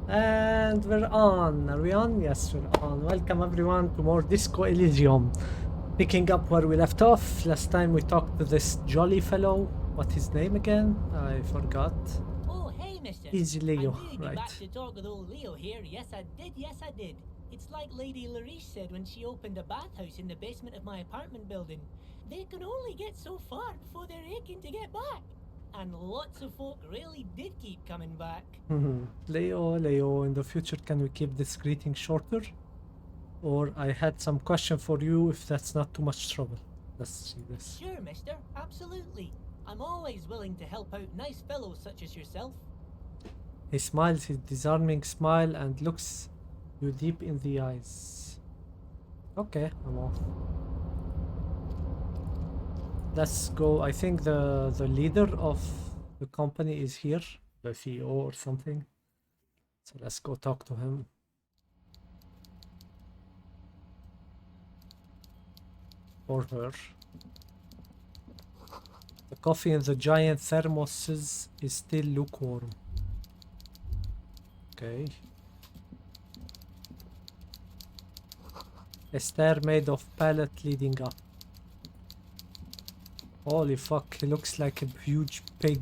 And we're on. Are we on? Yes, we're on. Welcome everyone to more Disco Elysium. Picking up where we left off. Last time we talked to this jolly fellow. What his name again? I forgot. Oh, hey, mister. Easy I Leo, knew you'd be right. back to talk with old Leo here. Yes, I did. Yes, I did. It's like Lady Larice said when she opened a bathhouse in the basement of my apartment building. They can only get so far before they're aching to get back. And lots of folk really did keep coming back. Leo, in the future can we keep this greeting shorter? Or I had some question for you if that's not too much trouble. Let's see this. Sure, mister. Absolutely. I'm always willing to help out nice fellows such as yourself. He smiles his disarming smile and looks you deep in the eyes. Okay, I'm off. Let's go. I think the leader of the company is here, the CEO or something. So let's go talk to him. Or her. The coffee in the giant thermoses is still lukewarm. Okay. A stair made of pallet leading up. Holy fuck, he looks like a huge pig.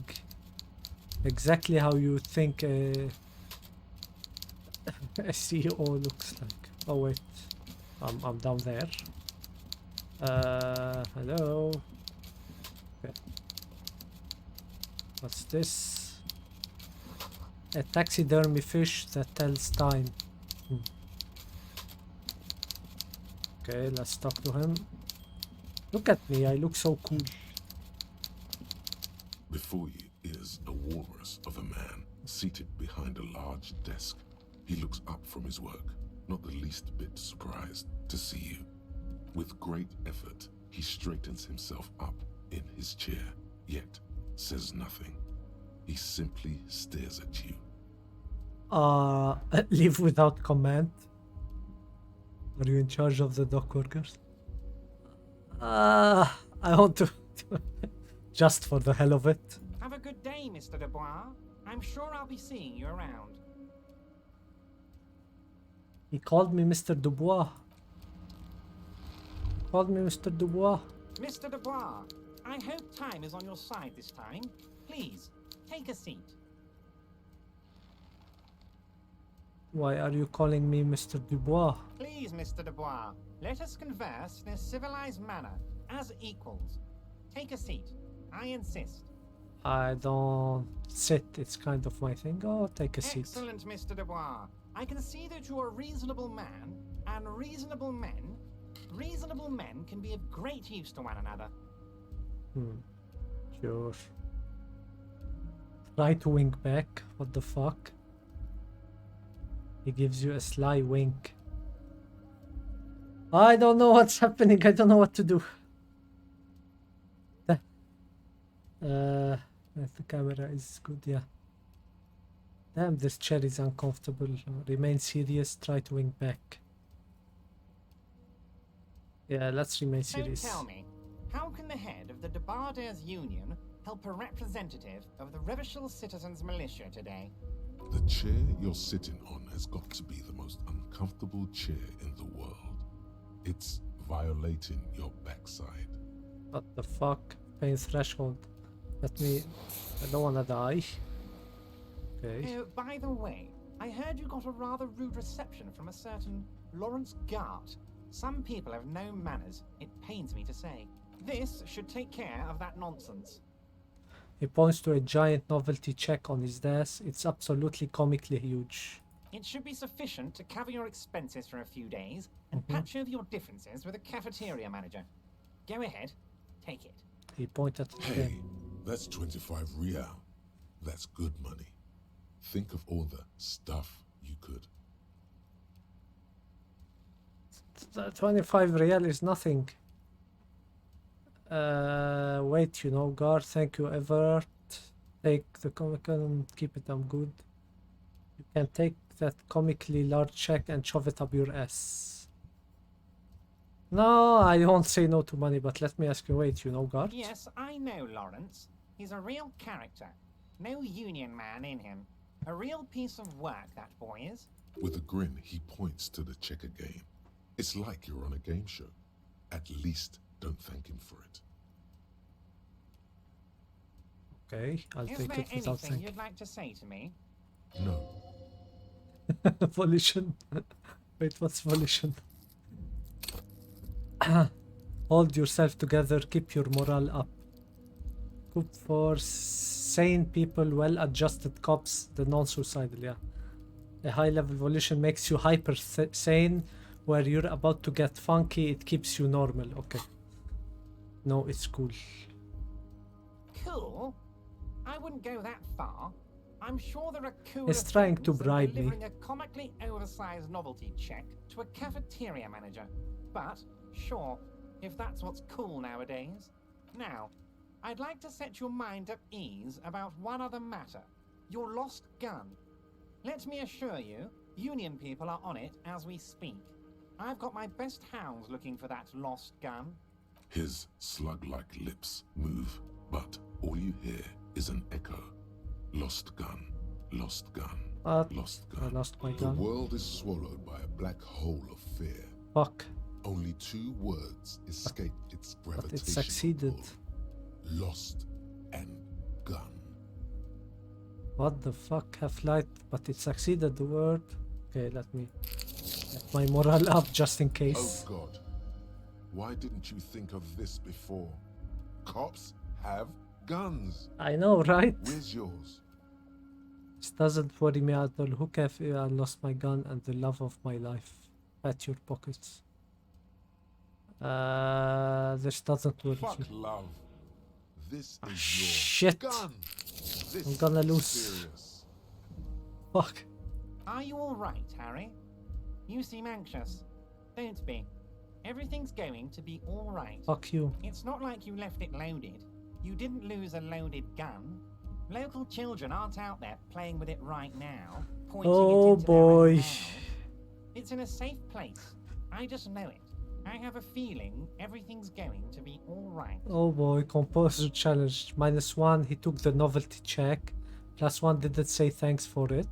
Exactly how you think a CEO looks like. Oh wait, I'm down there. Hello. Okay. What's this? A taxidermy fish that tells time. Okay, let's talk to him. Look at me, I look so cool. Before you is a walrus of a man seated behind a large desk. He looks up from his work, not the least bit surprised to see you. With great effort, he straightens himself up in his chair, yet says nothing. He simply stares at you. Leave without command. Are you in charge of the dock workers? I want to just for the hell of it. Have a good day, Mr. Dubois. I'm sure I'll be seeing you around. He called me Mr. Dubois. Called me Mr. Dubois. Mr. Dubois, I hope time is on your side this time. Please, take a seat. Why are you calling me Mr. Dubois? Please, Mr. Dubois, let us converse in a civilized manner, as equals. Take a seat. I insist. I don't sit, it's kind of my thing. Oh, take a seat. Excellent, Mr. Dubois. I can see that you're a reasonable man, and reasonable men can be of great use to one another. Sure. Try to wink back. What the fuck? He gives you a sly wink. I don't know what's happening. I don't know what to do. The camera is good, yeah. Damn, this chair is uncomfortable. Remain serious. Try to wink back. Yeah, let's remain serious. So tell me, how can the head of the Debarders Union help a representative of the Revachol Citizens Militia today? The chair you're sitting on has got to be the most uncomfortable chair in the world. It's violating your backside. What the fuck? Pain threshold. Let me... I don't wanna die. Okay. By the way, I heard you got a rather rude reception from a certain Lawrence Gart. Some people have no manners, it pains me to say. This should take care of that nonsense. He points to a giant novelty check on his desk. It's absolutely comically huge. It should be sufficient to cover your expenses for a few days and patch over your differences with a cafeteria manager. Go ahead, take it. He pointed at Hey, him. that's 25 real. That's good money. Think of all the stuff you could. 25 real is nothing. Wait, you know, guard, thank you, Evrart. Take the comic and keep it, I'm good. You can take that comically large check and shove it up your ass. No, I won't say no to money, but let me ask you, wait, you know, guard? Yes, I know Lawrence. He's a real character. No union man in him. A real piece of work, that boy is. With a grin, he points to the checker game. It's like you're on a game show. At least don't thank him for it. Okay, I'll Is take there it without anything thinking. you'd like to say to me? No, Volition. Wait, what's volition? Hold yourself together, keep your morale up. Good for sane people, well-adjusted cops, the non-suicidal, yeah. A high-level volition makes you hyper-sane, where you're about to get funky, it keeps you normal. Okay. No, it's cool. Cool? I wouldn't go that far. I'm sure there are cooler He's trying to things than bribe me. delivering a comically oversized novelty check to a cafeteria manager. But, sure, if that's what's cool nowadays. Now, I'd like to set your mind at ease about one other matter. Your lost gun. Let me assure you, Union people are on it as we speak. I've got my best hounds looking for that lost gun. his slug-like lips move, but all you hear is an echo. Lost gun, lost gun, lost I gun. lost my The gun. world is swallowed by a black hole of fear. Fuck. Only 2 words escape its But gravitational it succeeded. pull. Lost and gun. What the fuck? Half-light, but it succeeded the word. Okay, let me get my morale up just in Oh case. God, why didn't you think of this before? Cops have guns. I know, right? Where's yours? This doesn't worry me at all. Who cares if I lost my gun and the love of my life? Pat your pockets. This doesn't worry Fuck me. love. This is Shit. your gun. This I'm gonna is lose. serious. Fuck. Are you all right, Harry? You seem anxious. Don't be. Everything's going to be all right. Fuck you. It's not like you left it loaded. You didn't lose a loaded gun. Local children aren't out there playing with it right now, pointing it Oh into their own boy. mouths. It's in a safe place. I just know it. I have a feeling everything's going to be all right. Oh boy, composer challenge. -1, he took the novelty check. +1, didn't say thanks for it.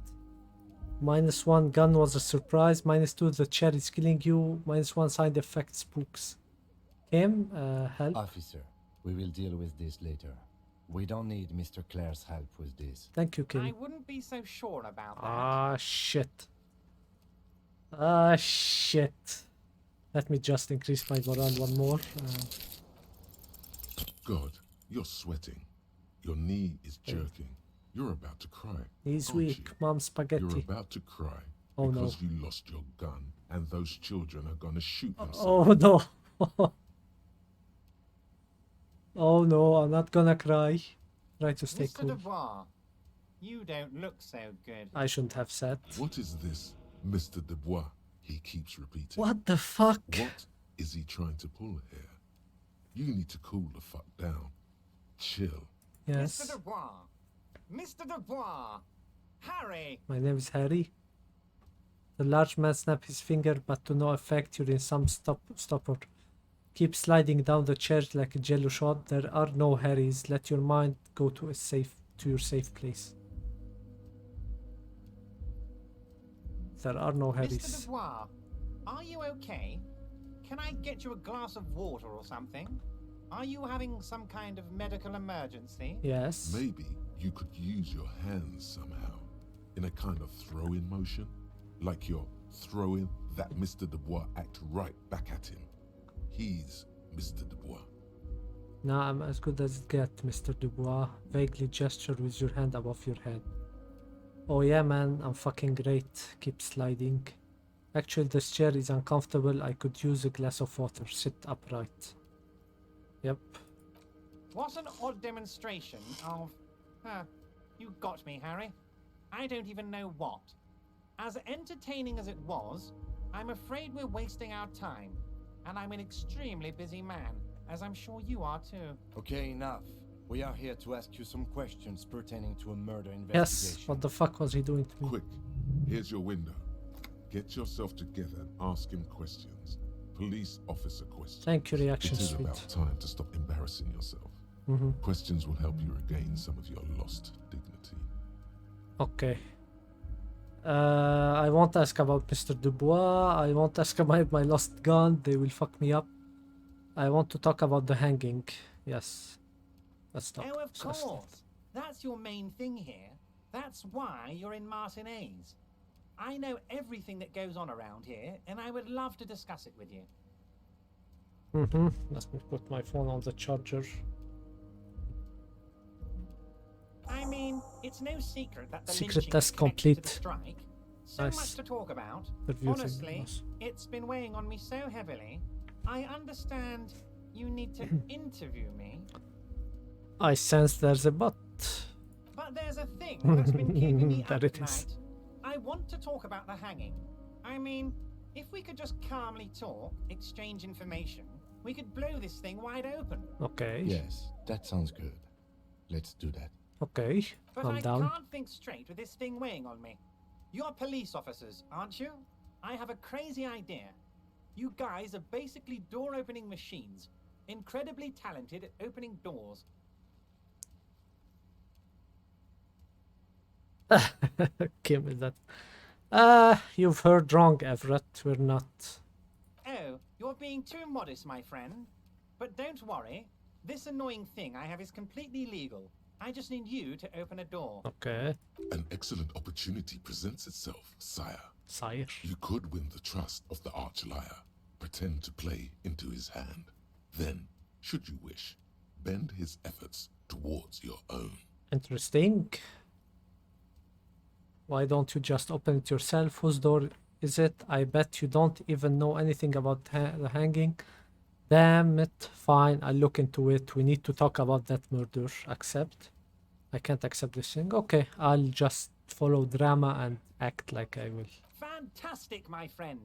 -1, gun was a surprise. -2, the chair is killing you. -1, side effect spooks. Kim, help. Officer, we will deal with this later. We don't need Mr. Clare's help with this. Thank you, I Kim. wouldn't be so sure about that. Ah, shit. Ah, shit. Let me just increase my morale one more. God, you're sweating. Your knee is jerking. You're about to cry. He's aren't weak. you? Mom You're spaghetti. about to cry Oh, no. because you lost your gun and those children are gonna shoot themselves. Oh no. Oh no, I'm not gonna cry. Try to stay Mr. cool. Dubois, you don't look so good. I shouldn't have said. What is this, Mr. Dubois? He keeps repeating. What the fuck? What is he trying to pull here? You need to cool the fuck down. Chill. Mr. Yes. Dubois! Mr. Dubois! Harry! My name is Harry. The large man snapped his finger, but to no effect. You're in some stopper. Keep sliding down the chairs like a jello shot. There are no Harrys. Let your mind go to your safe place. There are no Mr. Harrys. Dubois, are you okay? Can I get you a glass of water or something? Are you having some kind of medical emergency? Yes. Maybe you could use your hands somehow, in a kind of throw-in motion, like you're throwing that Mr. Dubois act right back at him. He's Mr. Dubois. Nah, I'm as good as it gets, Mr. Dubois. Vaguely gesture with your hand above your head. Oh yeah, man, I'm fucking great. Keep sliding. Actually, this chair is uncomfortable. I could use a glass of water. Sit upright. Yep. What an odd demonstration of... you got me, Harry. I don't even know what. As entertaining as it was, I'm afraid we're wasting our time. And I'm an extremely busy man, as I'm sure you are too. Okay, enough. We are here to ask you some questions pertaining to a murder Yes. investigation. What the fuck was he doing to me? Quick, here's your window. Get yourself together and ask him questions. Police officer questions. Thank you, reaction It is suite. about time to stop embarrassing yourself. Mm-hmm. Questions will help you regain some of your lost dignity. Okay. I won't ask about Mr. Dubois. I won't ask about my lost gun. They will fuck me up. I want to talk about the hanging. Yes. Let's talk. Oh, of Let's talk. course. That's your main thing here. That's why you're in Martinez. I know everything that goes on around here, and I would love to discuss it with you. Let me put my phone on the charger. I mean, it's no secret that the Secret lynching test is connected to the complete. strike. So Nice. much to talk about. Review thing, Honestly, yes. it's been weighing on me so heavily. I understand you need to interview me, I sense there's a but. but there's a thing that's been keeping me There up it at is. night. I want to talk about the hanging. I mean, if we could just calmly talk, exchange information, we could blow this thing wide open. Okay. Yes, that sounds good. Let's do that. Okay. But I'm I down. can't think straight with this thing weighing on me. You're police officers, aren't you? I have a crazy idea. You guys are basically door-opening machines, incredibly talented at opening doors. Kim is that. You've heard wrong, Everett. We're not. Oh, you're being too modest, my friend. But don't worry. This annoying thing I have is completely legal. I just need you to open a door. Okay. An excellent opportunity presents itself, sire. Sire. You could win the trust of the arch-liar, pretend to play into his hand. Then, should you wish, bend his efforts towards your own. Interesting. Why don't you just open it yourself? Whose door is it? I bet you don't even know anything about the hanging. Damn it. Fine, I'll look into it. We need to talk about that murder. Accept. I can't accept this thing. Okay, I'll just follow drama and act like I will. Fantastic, my friend.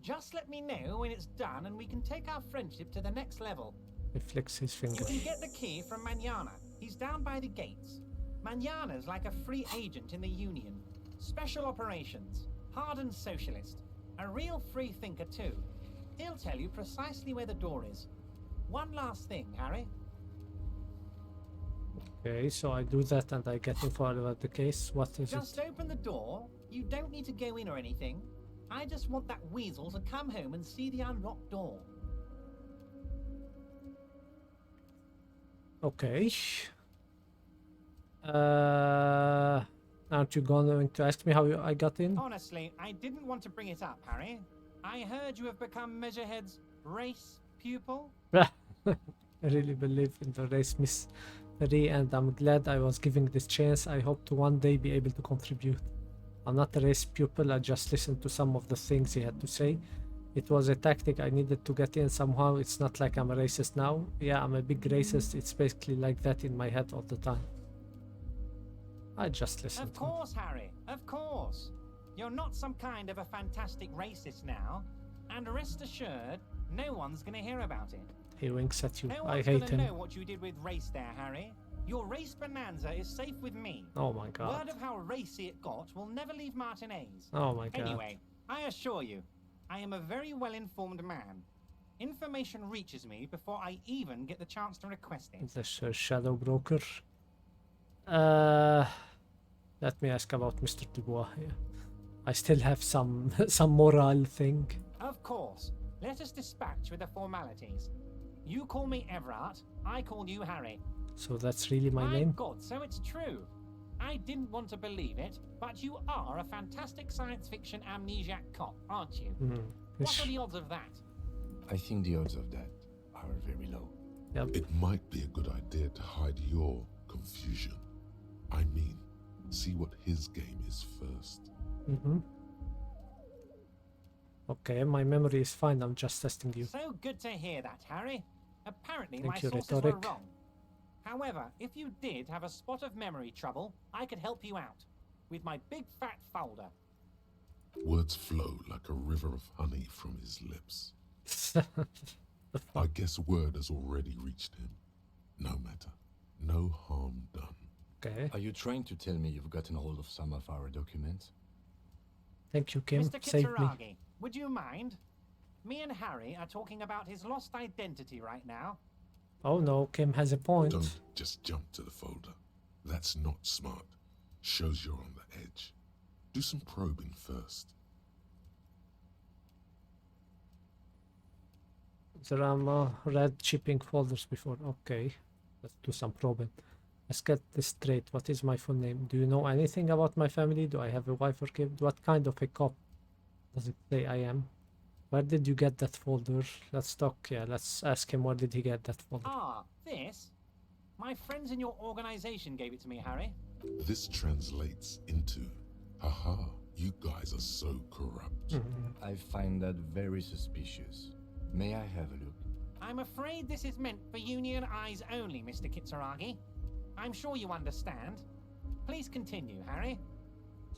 Just let me know when it's done and we can take our friendship to the next level. He flicks his You finger. can get the key from Manana. He's down by the gates. Manana's like a free agent in the Union. Special operations. Hardened socialist. A real free thinker too. He'll tell you precisely where the door is. One last thing, Harry. Okay, so I do that and I get info about the case. What is Just it? open the door. You don't need to go in or anything. I just want that weasel to come home and see the unlocked door. Okay. Aren't you going to ask me how I got in? Honestly, I didn't want to bring it up, Harry. I heard you have become Measurehead's race pupil. I really believe in the race mystery and I'm glad I was given this chance. I hope to one day be able to contribute. I'm not a race pupil, I just listened to some of the things he had to say. It was a tactic I needed to get in somehow. It's not like I'm a racist now. Yeah, I'm a big racist. It's basically like that in my head all the time. I just listened Of to him. course, Harry. Of course. You're not some kind of a fantastic racist now. And rest assured, no one's going to hear about it. He winks at you. No I one's hate going to him. know what you did with race there, Harry. Your race bonanza is safe with me. Oh my god. Word of how racy it got will never leave Martinez. Oh my god. Anyway, I assure you, I am a very well-informed man. Information reaches me before I even get the chance to request it. The shadow broker. Let me ask about Mr. Dubois here. I still have some moral thing. Of course. Let us dispatch with the formalities. You call me Evrart, I call you Harry. So that's really my name? God, so it's true. I didn't want to believe it, but you are a fantastic science fiction amnesiac cop, aren't you? What are the odds of that? I think the odds of that are very low. Yep. It might be a good idea to hide your confusion. I mean, see what his game is first. Okay, my memory is fine. I'm just testing you. So good to hear that, Harry. Apparently Thank my you, sources were rhetoric. wrong. However, if you did have a spot of memory trouble, I could help you out with my big fat folder. Words flow like a river of honey from his lips. The I guess word has already reached him. No matter. No harm done. Okay. Are you trying to tell me you've gotten hold of some of our documents? Thank you, Kim. Mr. Saved me. Kitsuragi, would you mind? Me and Harry are talking about his lost identity right now. Oh no, Kim has a point. Don't just jump to the folder. That's not smart. Shows you're on the edge. Do some probing first. Drama, red shipping folders before. Okay, let's do some probing. Let's get this straight. What is my full name? Do you know anything about my family? Do I have a wife or kid? What kind of a cop does it say I am? Where did you get that folder? Let's talk. Yeah, let's ask him where did he get that folder. Ah, this? My friends in your organization gave it to me, Harry. This translates into, haha, you guys are so corrupt. I find that very suspicious. May I have a look? I'm afraid this is meant for Union eyes only, Mr. Kitsuragi. I'm sure you understand. Please continue, Harry.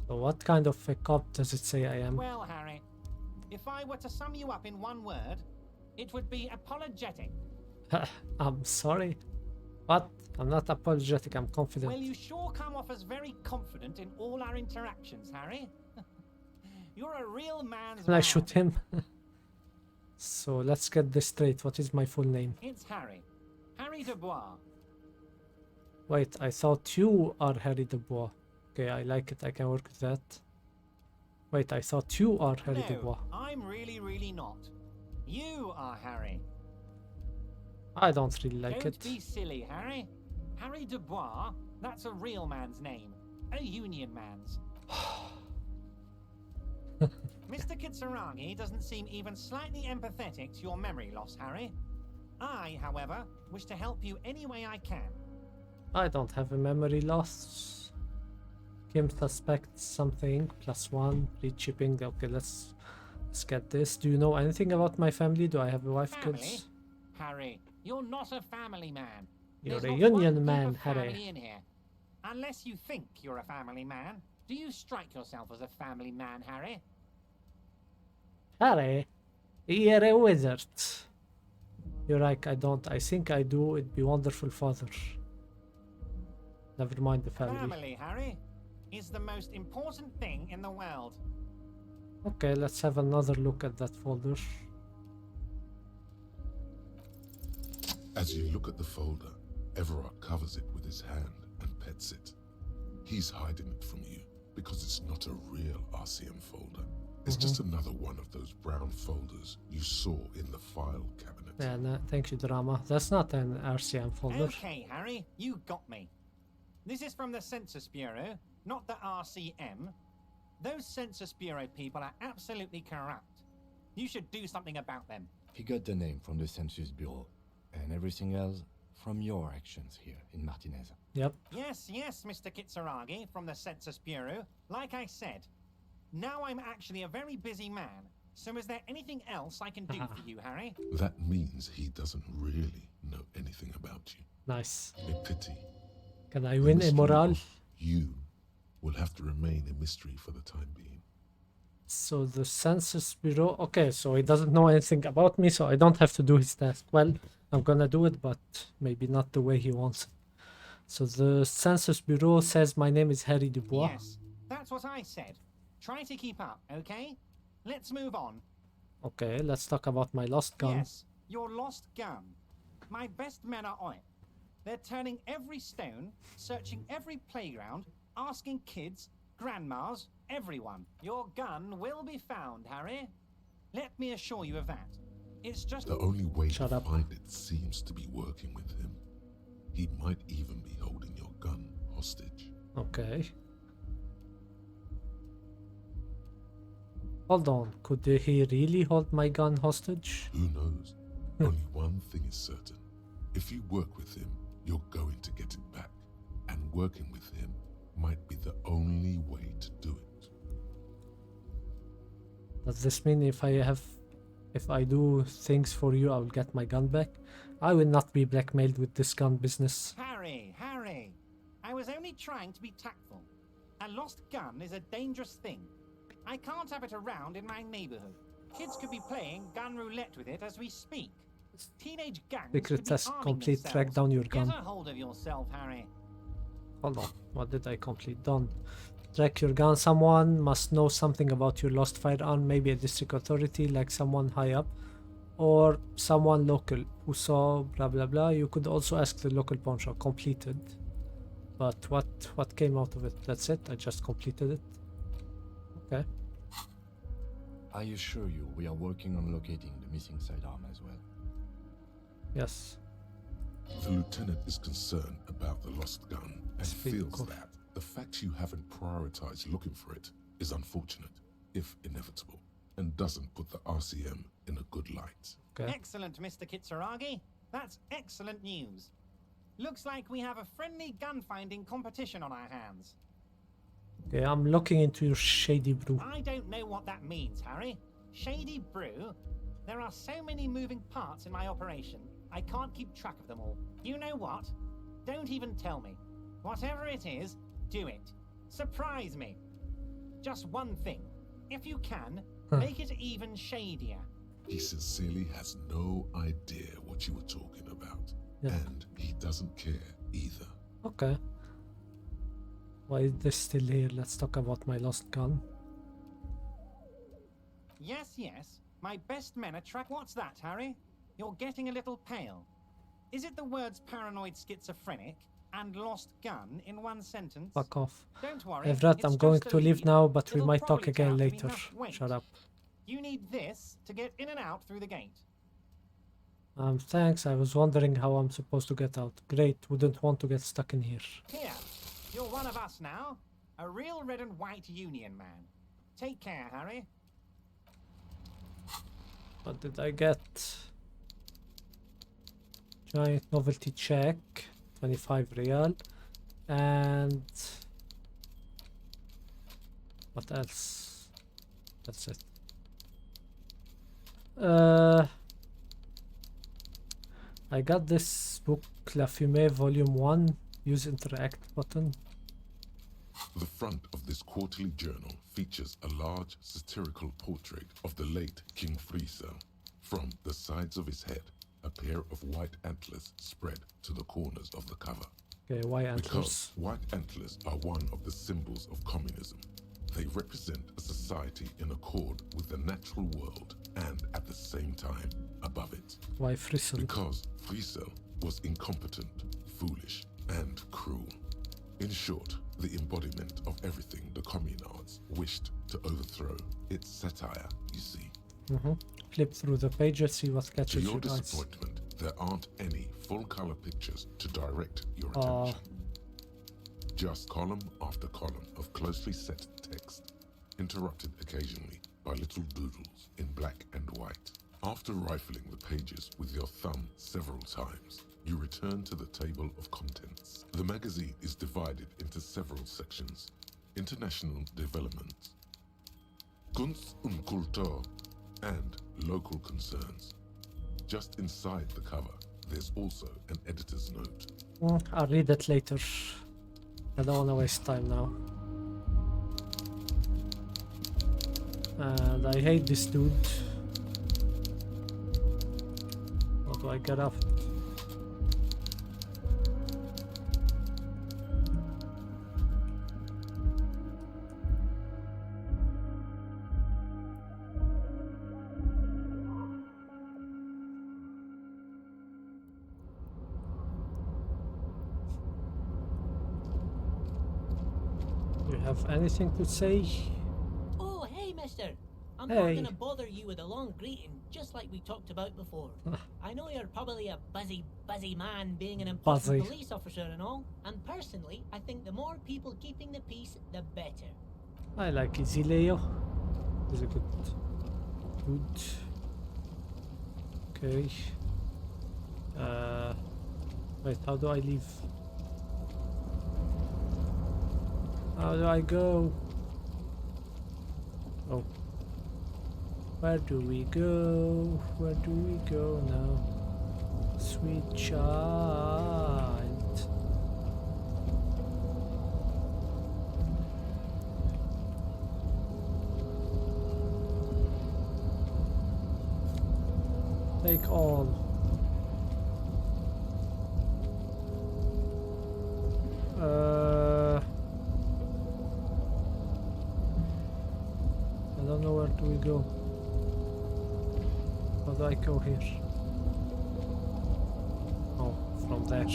So what kind of a cop does it say I am? Well, Harry, if I were to sum you up in one word, it would be apologetic. I'm sorry. What? I'm not apologetic, I'm confident. Well, you sure come off as very confident in all our interactions, Harry. You're a real man's Can I man. shoot him? So let's get this straight. What is my full name? It's Harry. Harry Dubois. Wait, I thought you are Harry Dubois. Okay, I like it. I can work with that. Wait, I thought you are Harry Dubois. I'm really not. You are Harry. I don't really like Don't it. be silly, Harry. Harry Dubois, that's a real man's name. A Union man's. Mr. Kitsuragi doesn't seem even slightly empathetic to your memory loss, Harry. I, however, wish to help you any way I can. I don't have a memory loss. Kim suspects something. +1. Read shipping. Okay, let's get this. Do you know anything about my family? Do I have a wife, Family? kids? Harry, you're not a family man. You're There's a not one union peep man, of Harry. family in here. Unless you think you're a family man, do you strike yourself as a family man, Harry? Harry, you're a wizard. You're right, I don't. I think I do. It'd be wonderful, father. Never mind the family. Family, Harry, is the most important thing in the world. Okay, let's have another look at that folder. As you look at the folder, Evrart covers it with his hand and pets it. He's hiding it from you because it's not a real RCM folder. It's just another one of those brown folders you saw in the file cabinet. Yeah, no, thank you, Drama. That's not an RCM folder. Okay, Harry, you got me. This is from the Census Bureau, not the RCM. Those Census Bureau people are absolutely corrupt. You should do something about them. He got the name from the Census Bureau, and everything else from your actions here in Martinez. Yep. Yes, Mr. Kitsuragi from the Census Bureau. Like I said, now I'm actually a very busy man. So is there anything else I can do for you, Harry? That means he doesn't really know anything about you. Nice. A pity. Can I The win a mystery morale? of You will have to remain a mystery for the time being. So the Census Bureau. Okay, so he doesn't know anything about me, so I don't have to do his task. Well, I'm gonna do it, but maybe not the way he wants it. So the Census Bureau says my name is Harry Dubois. Yes, that's what I said. Try to keep up, okay? Let's move on. Okay, let's talk about my lost gun. Yes, your lost gun. My best men are on it. They're turning every stone, searching every playground, asking kids, grandmas, everyone. Your gun will be found, Harry. Let me assure you of that. It's just... The only way Shut to up. find it seems to be working with him. He might even be holding your gun hostage. Okay. Hold on, could he really hold my gun hostage? Who knows? Only one thing is certain. If you work with him, you're going to get it back. And working with him might be the only way to do it. Does this mean if I do things for you, I will get my gun back? I will not be blackmailed with this gun business. Harry, I was only trying to be tactful. A lost gun is a dangerous thing. I can't have it around in my neighborhood. Kids could be playing gun roulette with it as we speak. Teenage gangs Secret could be task arming complete. themselves. Track down your gun. Get a hold of yourself, Harry. Hold on, what did I complete? Done. Track your gun. Someone must know something about your lost firearm, maybe a district authority, like someone high up, or someone local who saw blah blah blah. You could also ask the local pawn shop. Completed. But what came out of it? That's it? I just completed it. Okay. I assure you, we are working on locating the missing sidearm as well. Yes. The lieutenant is concerned about the lost gun and Speak feels of- that the fact you haven't prioritized looking for it is unfortunate, if inevitable, and doesn't put the RCM in a good light. Okay. Excellent, Mr. Kitsuragi. That's excellent news. Looks like we have a friendly gun-finding competition on our hands. Okay, I'm looking into your shady brew. I don't know what that means, Harry. Shady brew? There are so many moving parts in my operation, I can't keep track of them all. You know what? Don't even tell me. Whatever it is, do it. Surprise me. Just one thing. If you can, make it even shadier. He sincerely has no idea what you were talking about. Yeah. And he doesn't care either. Okay. Why is this still here? Let's talk about my lost gun. Yes, yes. My best men are track. What's that, Harry? You're getting a little pale. Is it the words paranoid schizophrenic and lost gun in one sentence? Fuck off. Don't worry. Evrart, it's I'm going just a to leave lead. now, but we It'll might talk probably turn again out to be later. enough weight. Shut up. You need this to get in and out through the gate. Thanks. I was wondering how I'm supposed to get out. Great. Wouldn't want to get stuck in here. Here, you're one of us now. A real red and white union man. Take care, Harry. What did I get? Giant novelty check. 25 real. And... what else? That's it. I got this book, La Fumée Volume 1. Use interact button. The front of this quarterly journal features a large satirical portrait of the late King Friesel. From the sides of his head, a pair of white antlers spread to the corners of the cover. Okay, why Because antlers? white antlers are one of the symbols of communism. They represent a society in accord with the natural world and at the same time above it. Why Friesel? Because Friesel was incompetent, foolish, and cruel. In short, the embodiment of everything the communards wished to overthrow. It's satire, you see. Flip through the pages, see what To catches your your eyes. disappointment, there aren't any full-color pictures to direct your attention. Just column after column of closely set text, interrupted occasionally by little doodles in black and white. After rifling the pages with your thumb several times, you return to the table of contents. The magazine is divided into several sections. International development, Kunst und Kultur, and local concerns. Just inside the cover, there's also an editor's note. I'll read it later. I don't want to waste time now. And I hate this dude. How do I get up? Do you have anything to say? Oh, hey, mister. I'm Hey. not gonna bother you with a long greeting, just like we talked about before. I know you're probably a busy man being an important Buzzy. police officer and all, and personally, I think the more people keeping the peace, the better. I like Easy Leo. He's a good dude. Okay. Wait, how do I leave? How do I go? Oh. Where do we go? Where do we go now? Sweet child. Take all. I don't know where do we go. How do I go here? Oh, from there.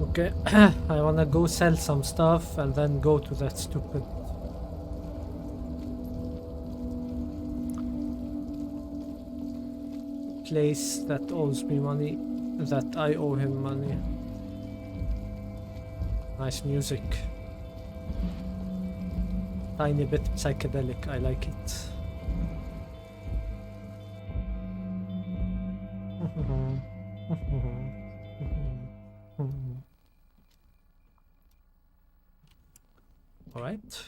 Okay, I wanna go sell some stuff and then go to that stupid place that owes me money, that I owe him money. Nice music. Tiny bit psychedelic, I like it. All right.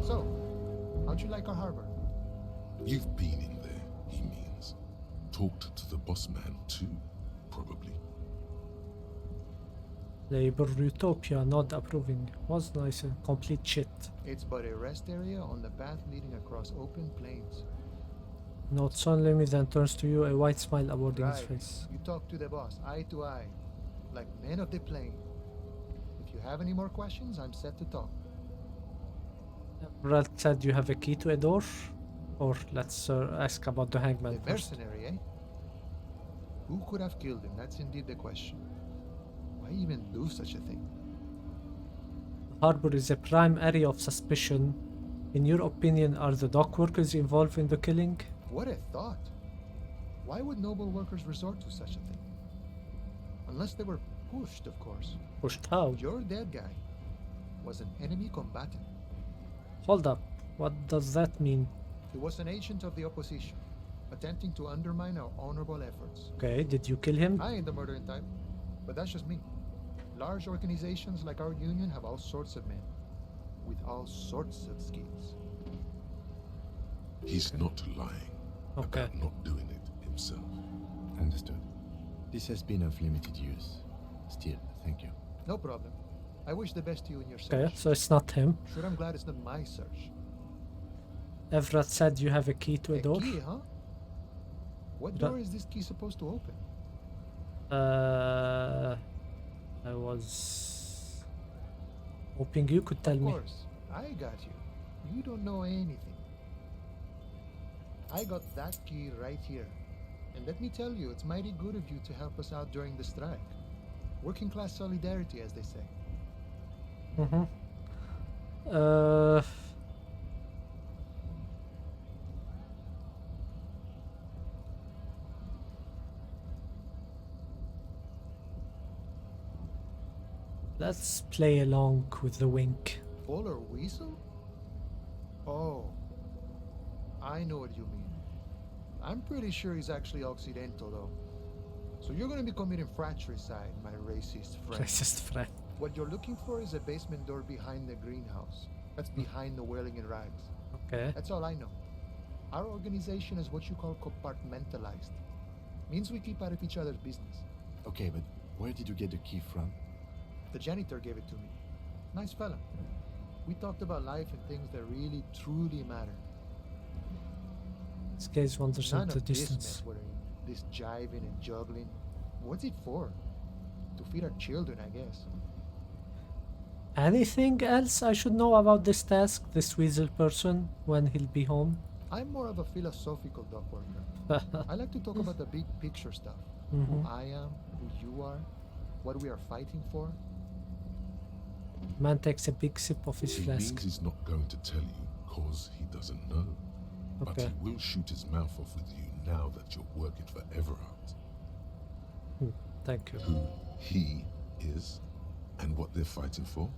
So, how'd you like our harbor? You've been in there, he means. Talked to the boss man too, probably. Labor Utopia, not approving. Was nice and complete shit. It's but a rest area on the path leading across open plains. Notes only me, then turns to you, a white smile aboarding his Right. face. You talk to the boss, eye to eye, like men of the plain. If you have any more questions, I'm set to talk. Evrart said you have a key to a door? Or let's ask about the hangman A first. mercenary, eh? Who could have killed him? That's indeed the question. Why even do such a thing? The harbor is a prime area of suspicion. In your opinion, are the dock workers involved in the killing? What a thought! Why would noble workers resort to such a thing? Unless they were pushed, of course. Pushed how? Your dead guy was an enemy combatant. Hold up. What does that mean? He was an agent of the opposition, attempting to undermine our honorable efforts. Okay, did you kill him? I ain't the murdering type, but that's just me. Large organizations like our union have all sorts of men, with all sorts of skills. He's not lying Okay. about not doing it himself. Understood. This has been of limited use. Still, thank you. No problem. I wish the best to you in your Okay, search. so it's not him. Sure, I'm glad it's not my search. Evrart said you have a key to a door. key, huh? What That- door is this key supposed to open? I was hoping you could tell Of me. course, I got you. You don't know anything. I got that key right here. And let me tell you, it's mighty good of you to help us out during the strike. Working class solidarity, as they say. Mm-hmm. Uh, let's play along with the wink. Polar weasel? Oh, I know what you mean. I'm pretty sure he's actually Occidental, though. So you're going to be committing fratricide, my racist friend. Racist friend. What you're looking for is a basement door behind the greenhouse. That's behind the whirling in rags. Okay. That's all I know. Our organization is what you call compartmentalized. Means we keep out of each other's business. Okay, but where did you get the key from? The janitor gave it to me. Nice fella. We talked about life and things that really, truly matter. This gaze wanders None into of the this distance. mess we're in. This jiving and juggling. What's it for? To feed our children, I guess. Anything else I should know about this task, this weasel person, when he'll be home? I'm more of a philosophical dock worker. I like to talk about the big picture stuff. Mhm. Who I am, who you are, what we are fighting for. Man takes a big sip of his It flask. means he's not going to tell you cause he doesn't know. But Okay. he will shoot his mouth off with you now that you're working for Evrart. Thank you. Who he is and what they're fighting for.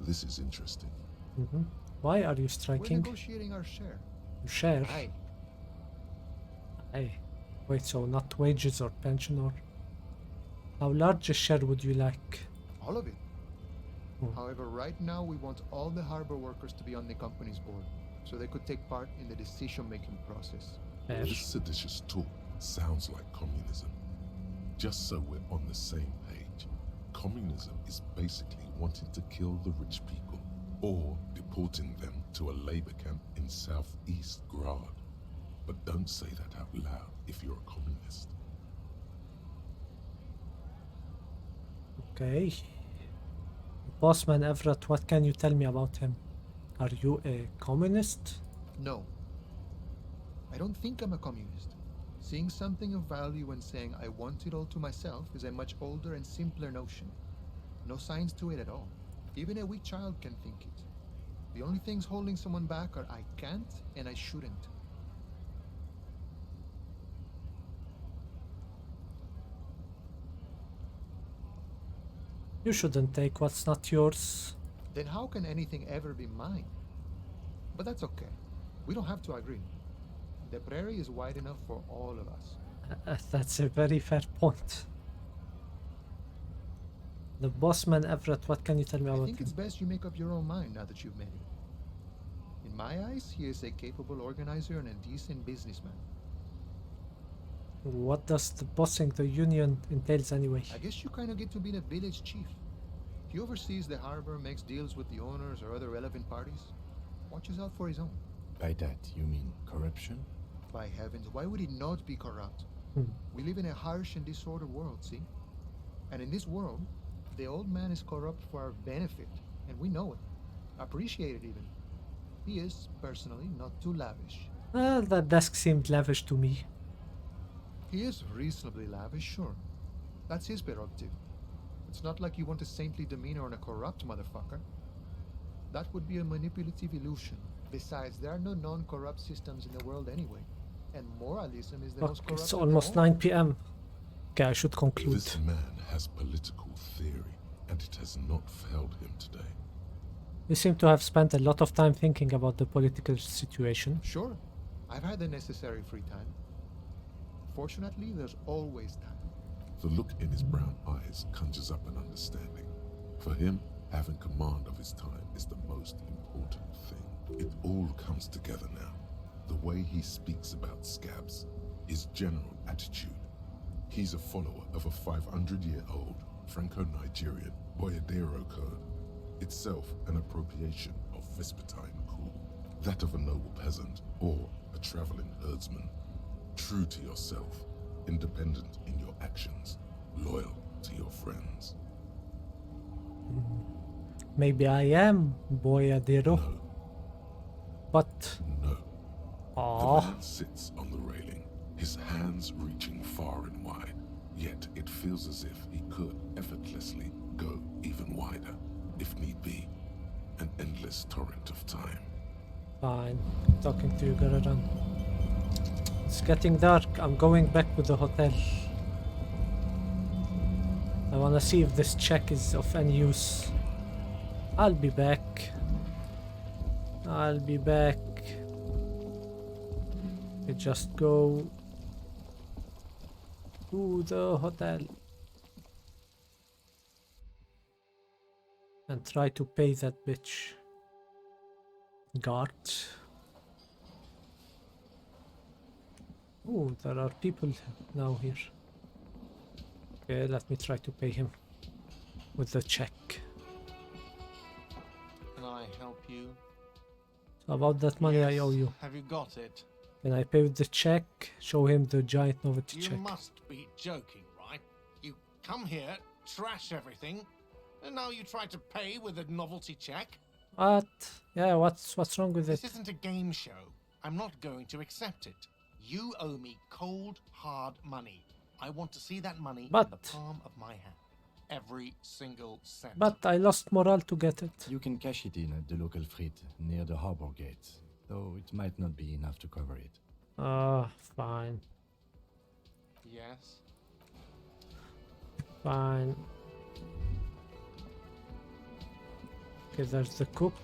This is interesting. Mhm. Why are you We're striking? negotiating our share. Share? Aye. Aye. Wait, so not wages or pension or... How large a share would you like? All of it. Hmm. However, right now we want all the harbor workers to be on the company's board, so they could take part in the decision-making process. Fair. This seditious talk sounds like communism. Just so we're on the same page, communism is basically wanting to kill the rich people or deporting them to a labor camp in southeast Grad. But don't say that out loud if you're a communist. Okay. Bossman Evrart, what can you tell me about him? Are you a communist? No. I don't think I'm a communist. Seeing something of value and saying I want it all to myself is a much older and simpler notion. No science to it at all. Even a weak child can think it. The only things holding someone back are I can't and I shouldn't. You shouldn't take what's not yours. Then how can anything ever be mine? But that's okay. We don't have to agree. The prairie is wide enough for all of us. That's a very fair point. The bossman Evrart, what can you tell me I about think it's him? best you make up your own mind now that you've met him. In my eyes, he is a capable organizer and a decent businessman. What does the bossing the union entails anyway? I guess you kind of get to be the village chief. He oversees the harbor, makes deals with the owners or other relevant parties, watches out for his own. By that, you mean corruption? By heavens, why would he not be corrupt? We live in a harsh and disordered world, see? And in this world, the old man is corrupt for our benefit, and we know it. Appreciate it even. He is, personally, not too lavish. That desk seemed lavish to me. He is reasonably lavish, sure. That's his prerogative. It's not like you want a saintly demeanor on a corrupt motherfucker. That would be a manipulative illusion. Besides, there are no non-corrupt systems in the world anyway. And moralism is the most Fuck, corrupt it's of them almost all. 9 p.m. Okay, I should conclude. This man has political theory, and it has not failed him today. You seem to have spent a lot of time thinking about the political situation. Sure, I've had the necessary free time. Fortunately, there's always time. The look in his brown eyes conjures up an understanding. For him, having command of his time is the most important thing. It all comes together now. The way he speaks about scabs, his general attitude. He's a follower of a 500-year-old Franco-Nigerian Boyadero code, itself an appropriation of Vespertine cool, that of a noble peasant or a traveling herdsman. True to yourself, independent in your actions, loyal to your friends. Maybe I am Boyadero, No, but... no. The Aww. man sits on the railing, his hands reaching far and wide, yet it feels as if he could effortlessly go even wider, if need be. An endless torrent of time. Fine, talking to you, gotta run. It's getting dark, I'm going back to the hotel. I wanna see if this check is of any use. I'll be back. I'll be back. We just go to the hotel and try to pay that bitch. Guard. Oh, there are people now here. Okay, let me try to pay him with the check. Can I help you? So about that money I Yes. owe you. Have you got it? Can I pay with the check? Show him the giant novelty You check. must be joking, right? You come here, trash everything, and now you try to pay with a novelty check? What? Yeah, what's wrong with This it? isn't a game show. I'm not going to accept it. You owe me cold, hard money. I want to see that money in the But- palm of my hand. Every single cent. But I lost morale to get it. You can cash it in at the local frit near the harbor gate, though it might not be enough to cover it. Fine. Yes? Fine. Okay, there's the cook.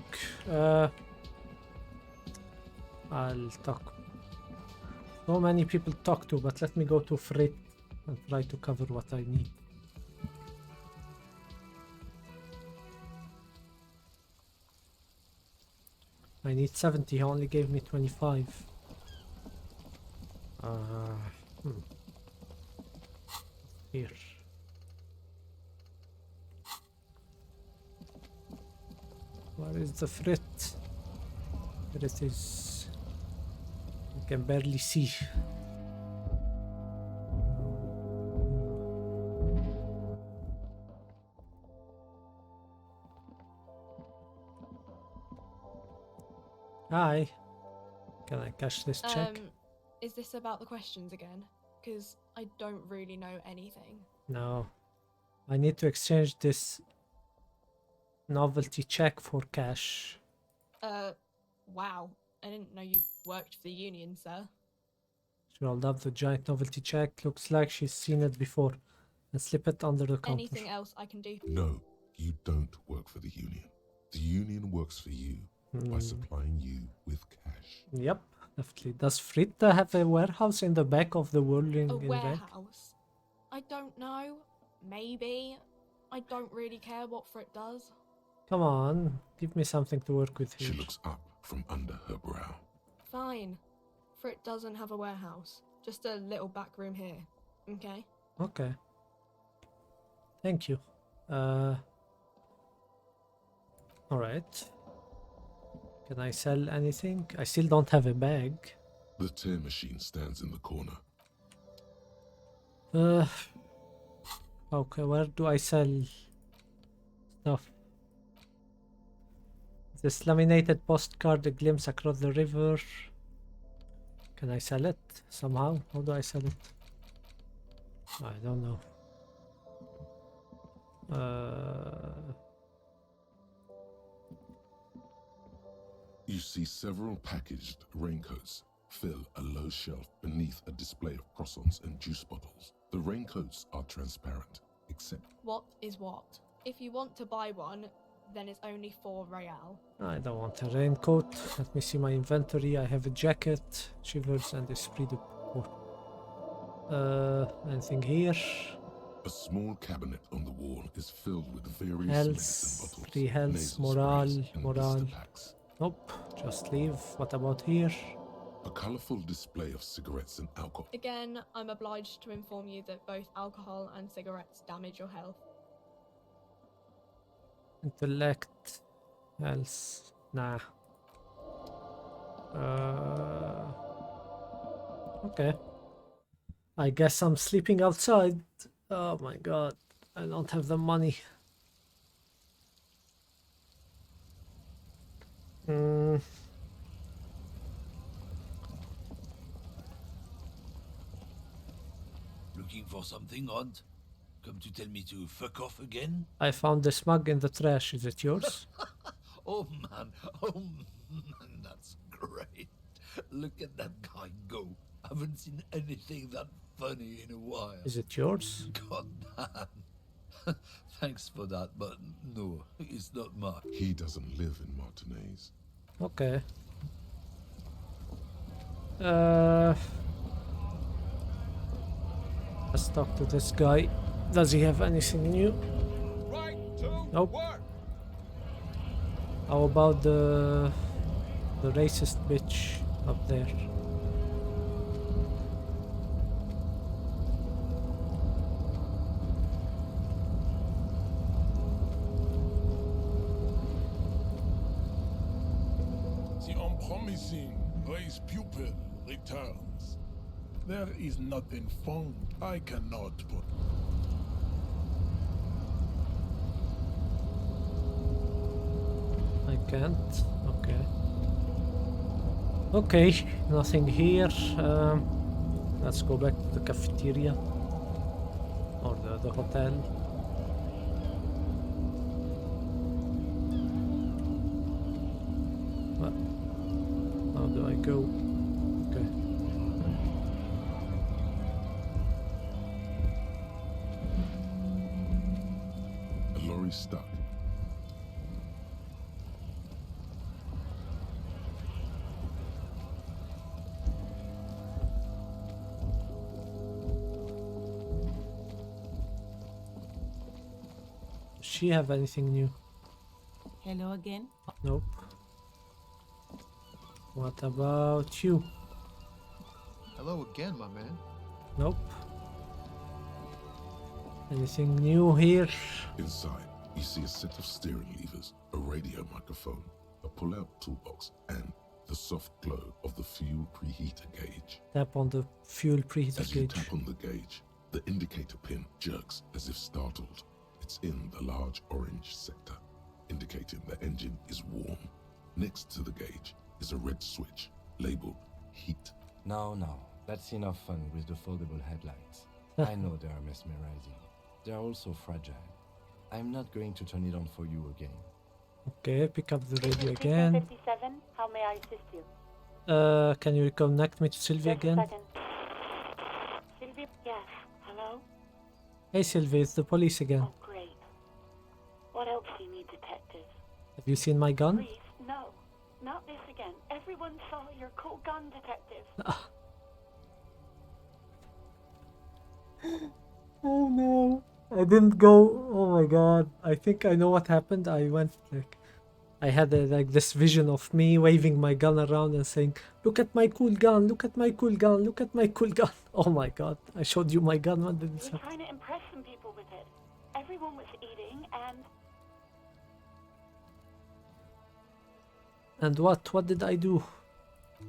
I'll talk. So many people to talk to, but let me go to freight and try to cover what I need. I need 70, he only gave me 25. Here. Where is the freight? There it is. I can barely see. Hi. Can I cash this check? Is this about the questions again? Because I don't really know anything. No. I need to exchange this novelty check for cash. Wow. I didn't know you worked for the union, sir. She rolled up the giant novelty check. Looks like she's seen it before. And slip it under the counter. Anything else I can do? No, you don't work for the Union. The Union works for you by supplying you with cash. Yep, definitely. Does Frita have a warehouse in the back of the whirling A event? warehouse? I don't know. Maybe. I don't really care what Frit does. Come on, give me something to work with here. She looks up from under her brow. Fine. Frit doesn't have a warehouse. Just a little back room here. Okay? Okay. Thank you. Alright. Can I sell anything? I still don't have a bag. The tear machine stands in the corner. Okay, where do I sell stuff? This laminated postcard, a glimpse across the river. Can I sell it somehow? How do I sell it? I don't know. You see several packaged raincoats fill a low shelf beneath a display of croissants and juice bottles. The raincoats are transparent, except What is what? If you want to buy one, then it's only 4 real. I don't want a raincoat. Let me see my inventory. I have a jacket, shivers, and esprit de corps. Anything here? a small cabinet on the wall is filled with various Health, medicine bottles, free health, nasal morale, sprays, and morale. blister packs. Nope, just leave. What about here? A colourful display of cigarettes and alcohol. Again, I'm obliged to inform you that both alcohol and cigarettes damage your health. Intellect, health, nah. Okay. I guess I'm sleeping outside. Oh my god, I don't have the money. Looking for something, Aunt? Come to tell me to fuck off again? I found this mug in the trash. Is it yours? Oh man, that's great. Look at that guy go. Haven't seen anything that funny in a while. Is it yours? God damn. Thanks for that, but no, it's not mine. He doesn't live in Martinez. Okay. Let's talk to this guy. Does he have anything new? Right to Nope. work. How about the racist bitch up there? The unpromising race pupil returns. There is nothing found I cannot put. I can't. Okay. Okay, nothing here. Let's go back to the cafeteria or the hotel. What? How do I go? Okay. A lorry stuck. Does she have anything new? Hello again. Nope. What about you? Hello again, my man. Nope. Anything new here? Inside, you see a set of steering levers, a radio microphone, a pull-out toolbox, and the soft glow of the fuel preheater gauge. Tap on the fuel preheater As you gauge. tap on the gauge, the indicator pin jerks as if startled. It's in the large orange sector, indicating the engine is warm. Next to the gauge, is a red switch labeled heat. No, that's enough fun with the foldable headlights. I know they are mesmerizing. They are also fragile. I'm not going to turn it on for you again. Okay, pick up the radio again. 57, how may I assist you? Can you reconnect me to Sylvie again? Just a second. Sylvie? Yes. Hello? Hey Sylvie, it's the police again. Oh, great. What else do you need, detective? Have you seen my gun? Please, no. Not this again. Everyone saw your cool gun, detective. Oh no. I didn't go. Oh my god. I think I know what happened. I went like... I had this vision of me waving my gun around and saying, look at my cool gun, look at my cool gun, look at my cool gun. Oh my god. I showed you my gun. What did this You're happen? trying to impress some people with it. Everyone was eating and... And what? What did I do?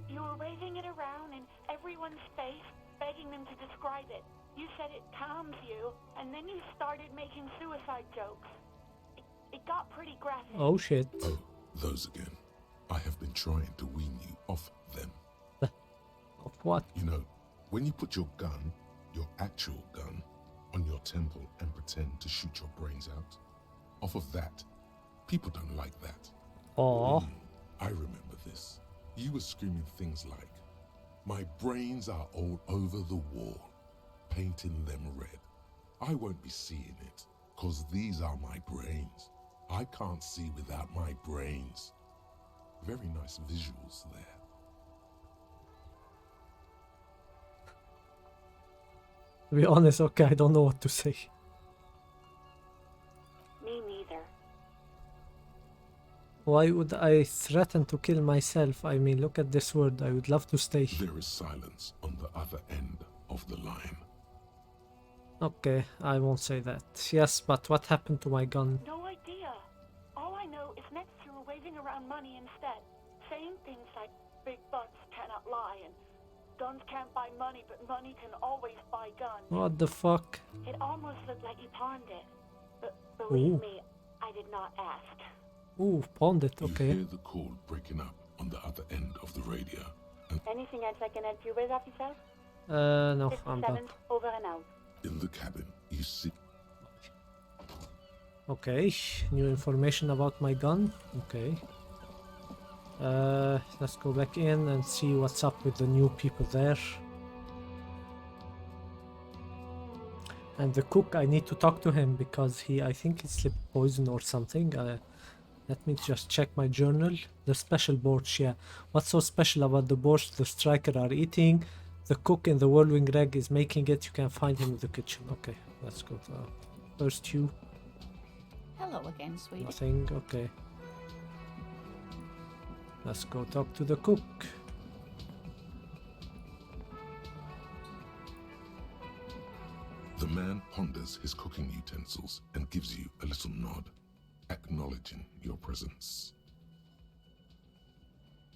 You were waving it around in everyone's face, begging them to describe it. You said it calms you, and then you started making suicide jokes. It got pretty graphic. Oh shit. Oh, those again. I have been trying to wean you off them. Of what? You know, when you put your gun, your actual gun, on your temple and pretend to shoot your brains out, off of that, people don't like that. Oh. I remember this. You were screaming things like, my brains are all over the wall, painting them red. I won't be seeing it, cause these are my brains. I can't see without my brains. Very nice visuals there. To be honest, okay, I don't know what to say. Me neither. Why would I threaten to kill myself? I mean, look at this word. I would love to stay. There is silence on the other end of the line. Okay, I won't say that. Yes, but what happened to my gun? No idea. All I know is next you were waving around money instead, saying things like big bucks cannot lie and guns can't buy money, but money can always buy guns. What the fuck? It almost looked like you pawned it. But believe Ooh. me, I did not ask. Ooh, pawned it, You okay. hear the call breaking up on the other end of the radio. And Anything else I can help you with, officer? No, I'm back. 57, over and out. in the cabin, you see... Okay, new information about my gun. Okay. Let's go back in and see what's up with the new people there. And the cook, I need to talk to him because I think he slipped poison or something. Let me just check my journal. The special borscht, yeah. What's so special about the borscht the striker are eating? The cook in the whirlwind rag is making it. You can find him in the kitchen. Okay, let's go to first you. Hello again, sweetie. Nothing, okay. Let's go talk to the cook. The man ponders his cooking utensils and gives you a little nod, acknowledging your presence.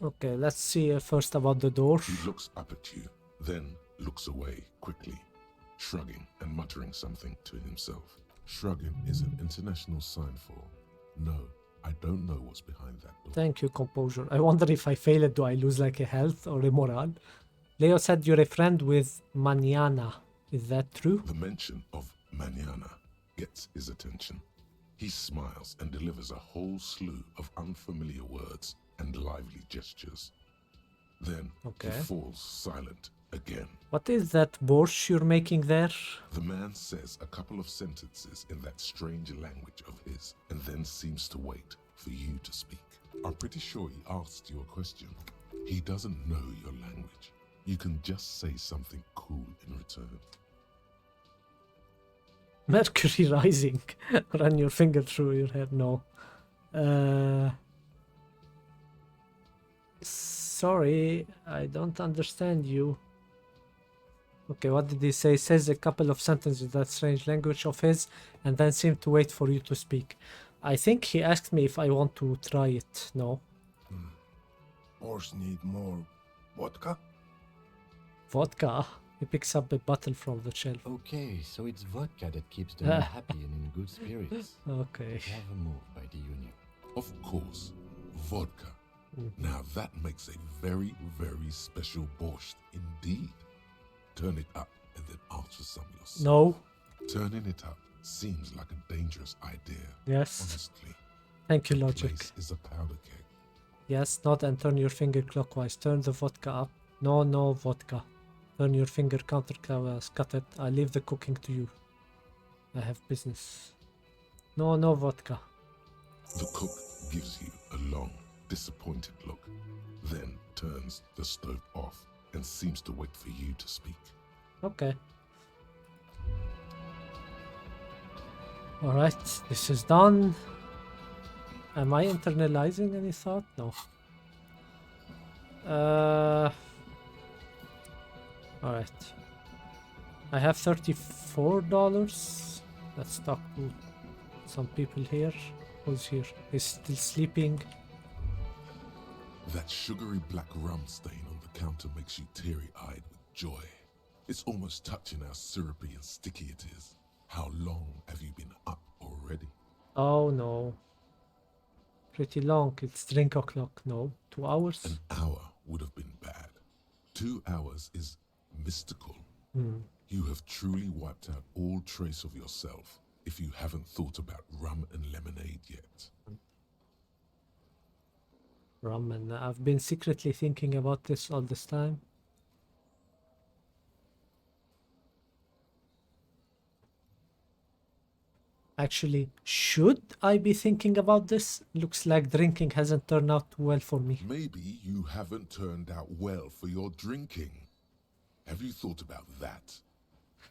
Okay, let's see first about the door. He looks up at you, then looks away quickly, shrugging and muttering something to himself. Shrugging is an international sign for, no, I don't know what's behind that door. Thank you, composure. I wonder if I fail it, do I lose like a health or a morale? Leo said you're a friend with Mañana. Is that true? The mention of mañana gets his attention. He smiles and delivers a whole slew of unfamiliar words and lively gestures. Then Okay. he falls silent again. What is that borscht you're making there? The man says a couple of sentences in that strange language of his and then seems to wait for you to speak. I'm pretty sure he asked you a question. He doesn't know your language. You can just say something cool in return. Mercury rising. Run your finger through your hair. No. Sorry, I don't understand you. Okay, what did he say? Says a couple of sentences in that strange language of his and then seemed to wait for you to speak. I think he asked me if I want to try it. No. Borscht need more vodka? Vodka? He picks up a bottle from the shelf. Okay, so it's vodka that keeps them happy and in good spirits. Okay. Clever move by the Union. Of course, vodka. Now that makes a very, very special borscht indeed. Turn it up and then ask for some yourself. No. Turning it up seems like a dangerous idea. Yes. Honestly. Thank you, The logic. place is a powder keg. Yes, not and turn your finger clockwise. Turn the vodka up. No, no vodka. Turn your finger counterclockwise. Cut it. I leave the cooking to you. I have business. No, no vodka. The cook gives you a long, disappointed look, then turns the stove off and seems to wait for you to speak. Okay. Alright, this is done. Am I internalizing any thought? No. Alright. I have $34. Let's talk to some people here. Who's here? He's still sleeping. That sugary black rum stain on the counter makes you teary-eyed with joy. It's almost touching how syrupy and sticky it is. How long have you been up already? Oh no. Pretty long. It's drink o'clock. No. 2 hours? An hour would have been bad. 2 hours is mystical. You have truly wiped out all trace of yourself if you haven't thought about rum and lemonade yet. Rum, and I've been secretly thinking about this all this time. Actually, should I be thinking about this? Looks like drinking hasn't turned out too well for me. Maybe you haven't turned out well for your drinking. Have you thought about that?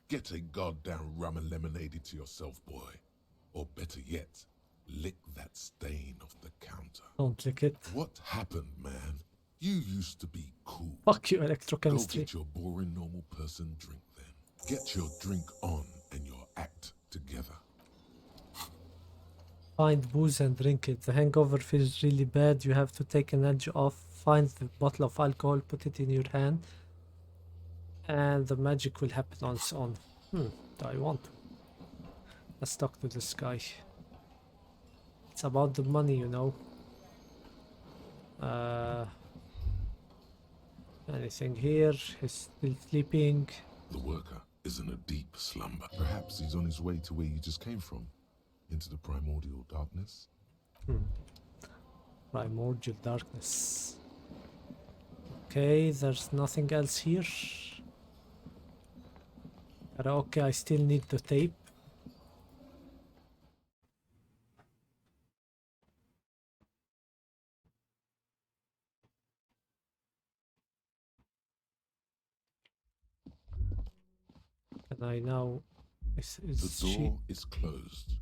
Get a goddamn rum and lemonade into yourself, boy. Or better yet, lick that stain off the counter. Don't lick it. What happened, man? You used to be cool. Fuck you, Go electrochemistry. get your boring normal person drink then. Get your drink on and your act together. Find booze and drink it. The hangover feels really bad. You have to take an edge off. Find the bottle of alcohol, put it in your hand, and the magic will happen on its own. Do I want to? Let's talk to this guy. It's about the money, you know. Anything here? He's still sleeping. The worker is in a deep slumber. Perhaps he's on his way to where you just came from. Into the primordial darkness. Primordial darkness. Okay, there's nothing else here. Okay, I still need the tape. Can I now... The door is closed.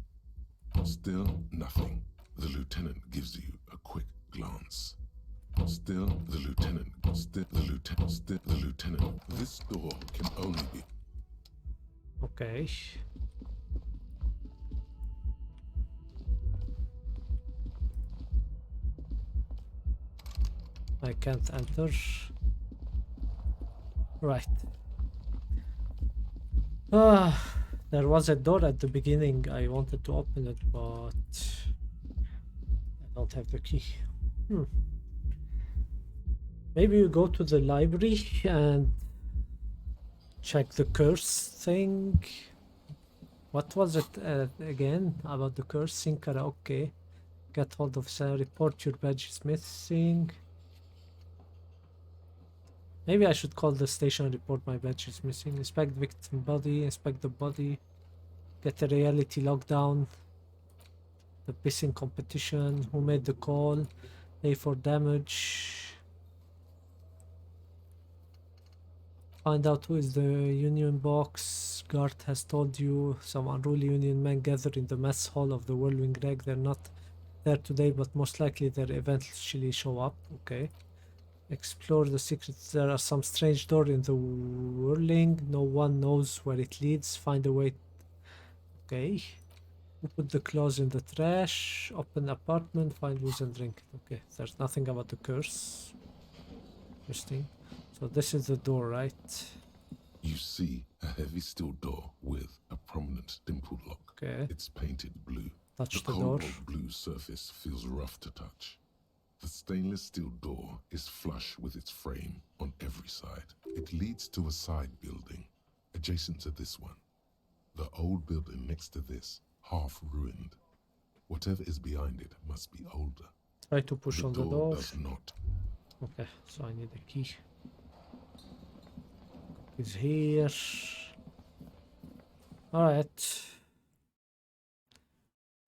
Still nothing. The lieutenant gives you a quick glance. Still the lieutenant. This door can only be... Okay. I can't enter. Right. There was a door at the beginning. I wanted to open it, but I don't have the key. Maybe you go to the library and check the curse thing. What was it again about the curse? Sing karaoke. Get hold of Sam. Report your badge is missing. Maybe I should call the station and report my badge is missing. Inspect victim body. Inspect the body. Get a reality lockdown. The pissing competition. Who made the call? Pay for damage. Find out who is the union box. Guard has told you some unruly union men gather in the mess hall of the Whirlwind Reg. They're not there today, but most likely they'll eventually show up. Okay. Explore the secrets. There are some strange doors in the whirling. No one knows where it leads. Find a way. Okay. Put the clothes in the trash. Open apartment. Find booze and drink. Okay. There's nothing about the curse. Interesting. So this is the door, right? You see a heavy steel door with a prominent dimple lock. Okay. It's painted blue. Touch the door. cobalt blue surface feels rough to touch. The stainless steel door is flush with its frame on every side. It leads to a side building, adjacent to this one. The old building next to this, half ruined. Whatever is behind it must be older. Try to push on the door. Does not. Okay, so I need a key. Is here. Alright.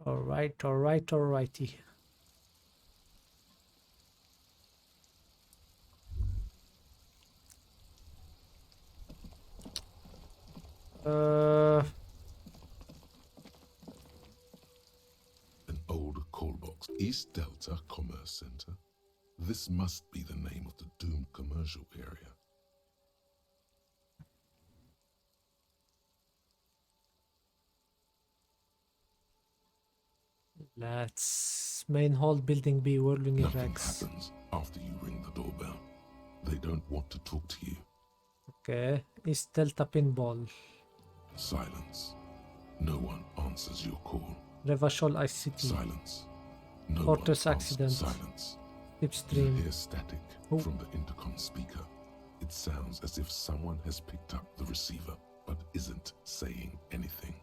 Alrighty. An old call box. East Delta Commerce Center. This must be the name of the doomed commercial area. Let's main hall building B, whirling in Nothing rags. happens after you ring the doorbell. They don't want to talk to you. Okay, East Delta pinball. Silence. No one answers your call. Revachol ICT. Silence. No Fortress one answers. accident. Silence. Slipstream. You hear static from the intercom speaker. It sounds as if someone has picked up the receiver, but isn't saying anything.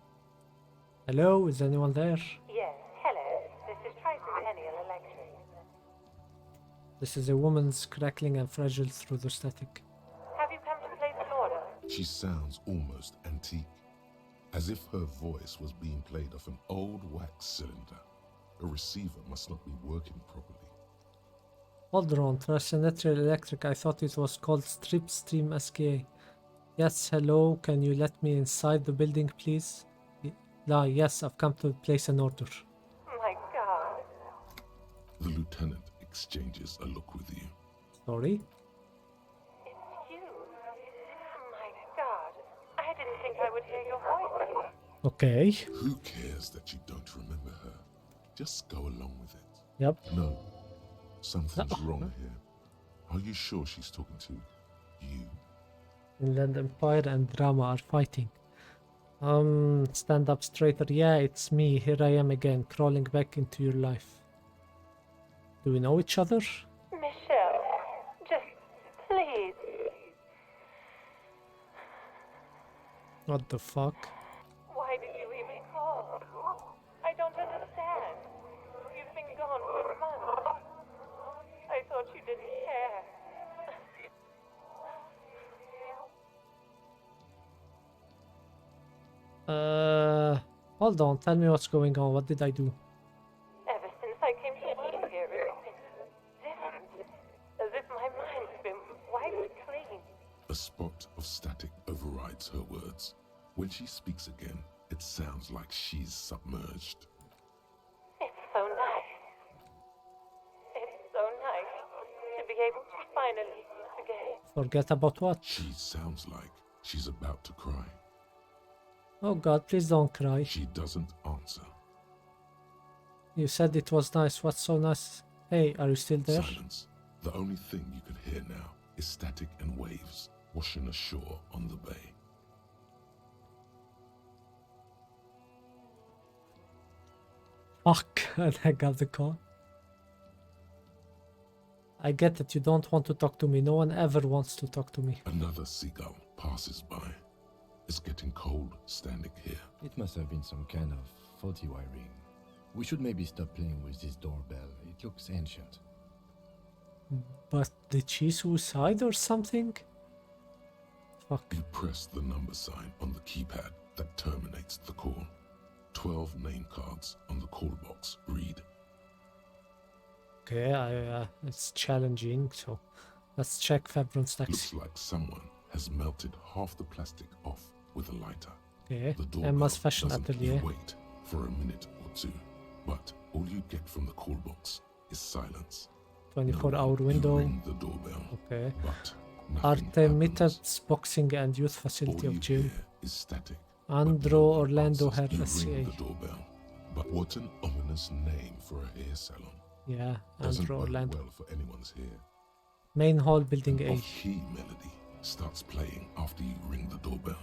Hello, is anyone there? Yes, hello. This is Tricentennial Electric. This is a woman's crackling and fragile through the static. Have you come to place an order? She sounds almost antique, as if her voice was being played off an old wax cylinder. A receiver must not be working properly. Hold on, Tricentennial Electric, I thought it was called Stripstream SKA. Yes, hello, can you let me inside the building, please? Yes, I've come to place an order. My God. The lieutenant exchanges a look with you. Sorry? It's you. My God. I didn't think I would hear your voice. Okay. Who cares that you don't remember her? Just go along with it. Yep. No. Something's wrong here. Are you sure she's talking to you? Inland Empire and Drama are fighting. Stand up straighter. Yeah, it's me. Here I am again, crawling back into your life. Do we know each other? Michelle, just please. What the fuck? Why did you even call? I don't understand. You've been gone for months. I thought you didn't care. Hold on, tell me what's going on. What did I do? Ever since I came to live here, it's been different. As if my mind's been wiped clean. A spot of static overrides her words. When she speaks again, it sounds like she's submerged. It's so nice. It's so nice to be able to finally forget. Forget about what? She sounds like she's about to cry. Oh god, please don't cry. She doesn't answer. You said it was nice. What's so nice? Hey, are you still there? Silence. The only thing you can hear now is static and waves washing ashore on the bay. Fuck, and hang up the call. I get that you don't want to talk to me. No one ever wants to talk to me. Another seagull passes by. It's getting cold standing here. It must have been some kind of faulty wiring. We should maybe stop playing with this doorbell. It looks ancient. But did she suicide or something? Fuck. You press the number sign on the keypad that terminates the call. 12 name cards on the call box read. Okay, it's challenging, so let's check Febron's taxi. Looks like someone has melted half the plastic off with a lighter. Okay, The doorbell Emma's fashion doesn't atelier. wait for a minute or two, but all you get from the call box is silence. 24-hour window. Ring the doorbell, Okay. but nothing Artemitas Boxing and Youth All Facility you of Gym. hear is static. Andro Orlando Hair You ring SCA. the doorbell, but what an ominous name for a hair salon. Yeah, Doesn't Andro bode Orlando. well for anyone's hair. Main hall, building An A. off-key melody starts playing after you ring the doorbell.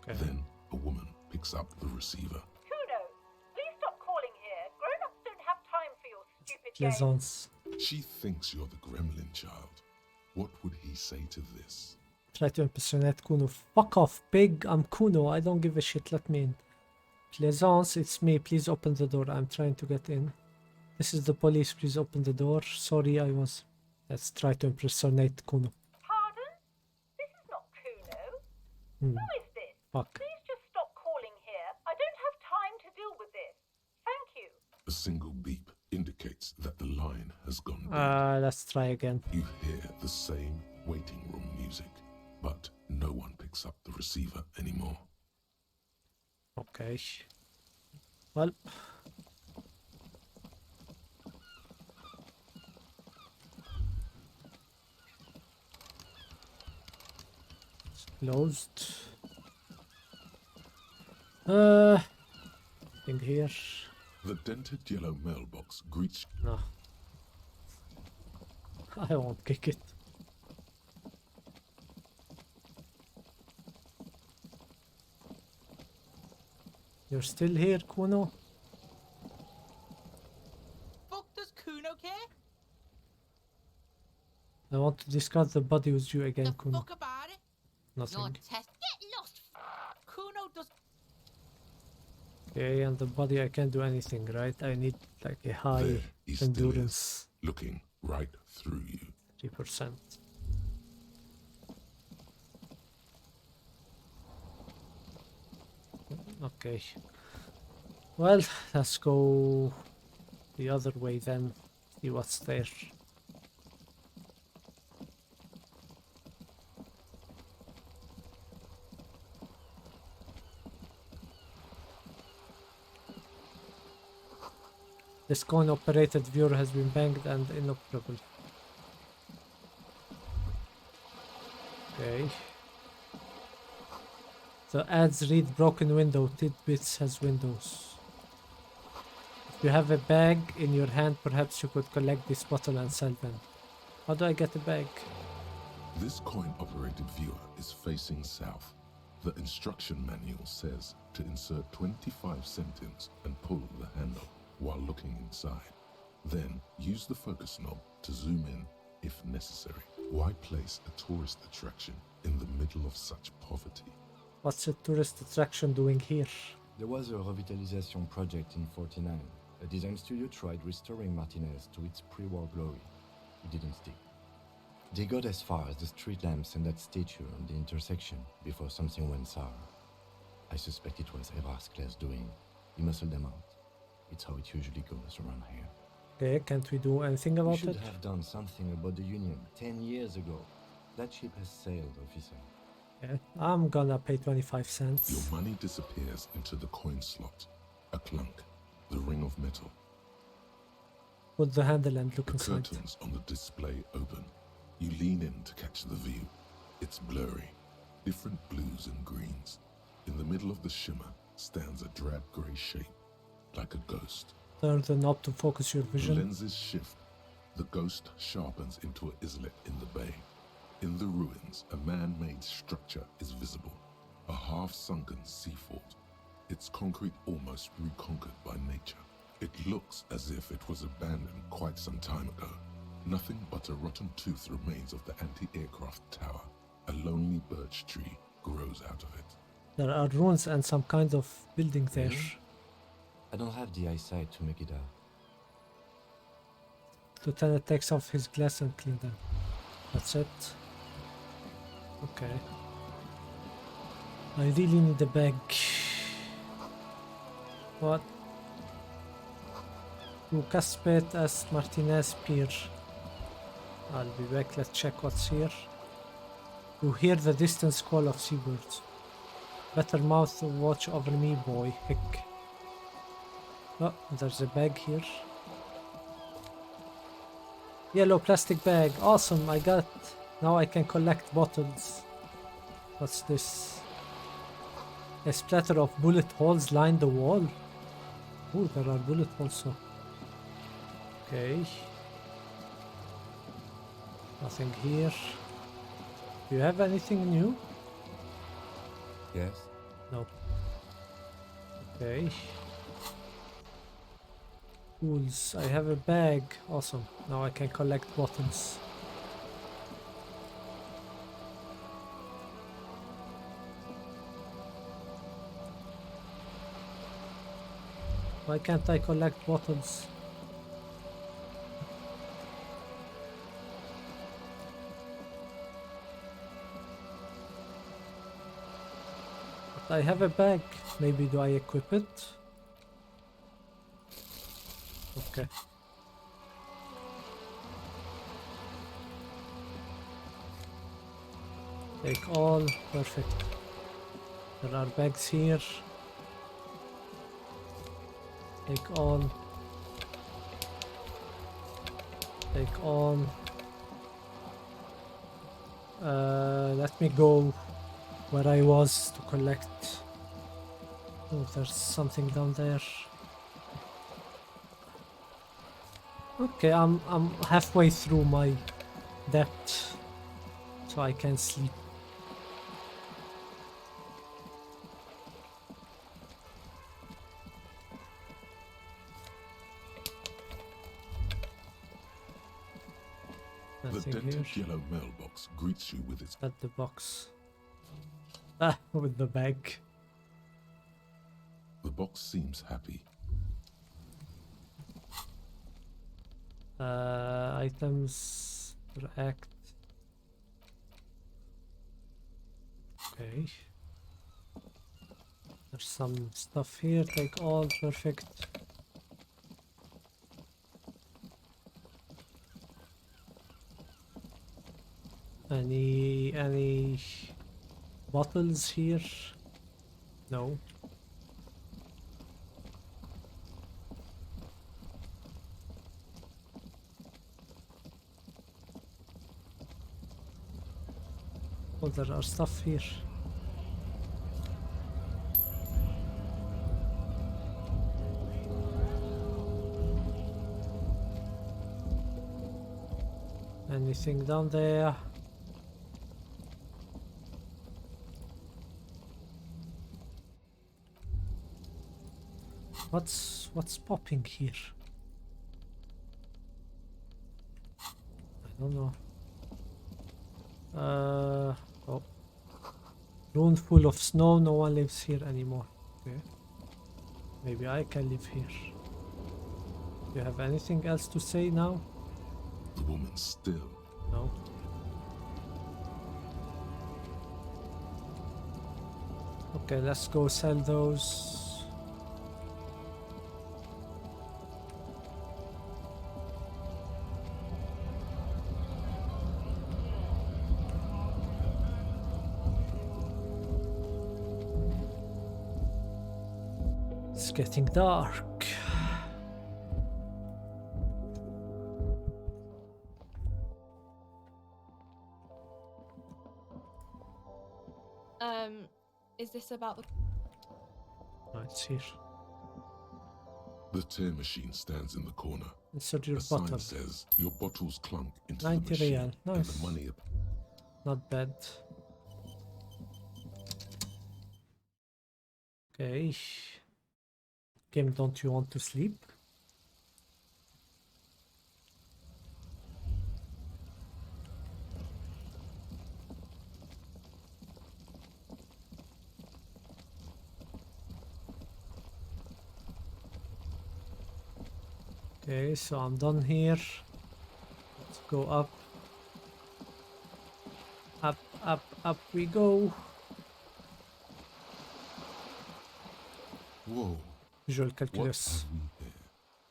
Okay. Then a woman picks up the receiver. Kudos. Please stop calling here. Grown-ups don't have time for your stupid games. Plaisance. She thinks you're the gremlin child. What would he say to this? Try to impersonate Kuno. Fuck off, pig. I'm Kuno. I don't give a shit. Let me in. Plaisance, it's me. Please open the door. I'm trying to get in. This is the police. Please open the door. Sorry, I was. Let's try to impersonate Kuno. Pardon? This is not Kuno. Hmm. Who is this? Fuck. Please just stop calling here. I don't have time to deal with this. Thank you. A single beep indicates that the line has gone dead. Let's try again. You hear the same waiting room music, but no one picks up the receiver anymore. Okay. Well. It's closed. Thing here. The dented yellow mailbox greets. No. I won't kick it. You're still here, Kuno? Fuck does Kuno care? I want to discuss the body with you again, Kuno. Fuck about it. Nothing. Your test. Get lost. Kuno does. Okay, and the body I can't do anything, right? I need like a high There he still endurance. is, looking right through you. 3%. Okay. Well, let's go the other way then. See what's there. This coin-operated viewer has been banged and inoperable. Okay. The ads read broken window, Tidbits has windows. If you have a bag in your hand, perhaps you could collect this bottle and sell them. How do I get a bag? This coin-operated viewer is facing south. The instruction manual says to insert 25 centimes and pull the handle while looking inside. Then use the focus knob to zoom in if necessary. Why place a tourist attraction in the middle of such poverty? What's a tourist attraction doing here? There was a revitalization project in 49. A design studio tried restoring Martinez to its pre-war glory. It didn't stick. They got as far as the street lamps and that statue on the intersection before something went sour. I suspect it was Evrart's doing. He muscled them out. It's how it usually goes around here. Okay, can't we do anything We about should it? have done something about the Union 10 years ago. That ship has sailed, officer. Okay, I'm gonna pay 25 cents. Your money disappears into the coin slot. A clunk. The ring of metal. Put the handle and look The inside. curtains on the display open. You lean in to catch the view. It's blurry. Different blues and greens. In the middle of the shimmer stands a drab grey shape, like a ghost. Turn the knob to focus your The vision. lenses shift. The ghost sharpens into an islet in the bay. In the ruins, a man-made structure is visible. A half-sunken sea fort. Its concrete almost reconquered by nature. It looks as if it was abandoned quite some time ago. Nothing but a rotten tooth remains of the anti-aircraft tower. A lonely birch tree grows out of it. There are ruins and some kind of building there. Really? I don't have the eyesight to make it out. Lieutenant takes off his glass and clean them. That's it. Okay. I really need a bag. What? To Caspet as Martinez Pier. I'll be back. Let's check what's here. You hear the distant call of seabirds. Better mouth watch over me, boy. Hick. Oh, there's a bag here. Yellow plastic bag. Awesome, I got it. Now I can collect bottles. What's this? A splatter of bullet holes line the wall. Oh, there are bullet holes. So. Okay. Nothing here. Do you have anything new? Yes? No. Okay. Tools. I have a bag. Awesome. Now I can collect bottles. Why can't I collect bottles? But I have a bag. Maybe do I equip it? Okay. Take all. Perfect. There are bags here. Take all. Take all. Let me go where I was to collect. Oh, there's something down there. Okay, I'm halfway through my debt, so I can sleep. The Nothing dented here. yellow mailbox greets you with its At the box. Ah, with the bag. The box seems happy. Items react. Okay. There's some stuff here. Take all. Perfect. Any bottles here? No. Oh, there are stuff here. Anything down there? What's popping here? I don't know. Oh. Room full of snow, no one lives here anymore. Okay. Maybe I can live here. Do you have anything else to say now? The woman still. No. Okay, let's go sell those. It's getting dark. Is this about the... Oh, it's here. The tear machine stands in the corner. Insert your A sign bottle. says your bottles clunk into the 90 machine real. and Nice. the money. Not bad. Okay. Game, don't you want to sleep? Okay, so I'm done here. Let's go up. Up, up, up we go. Whoa. Visual What calculus. have we here?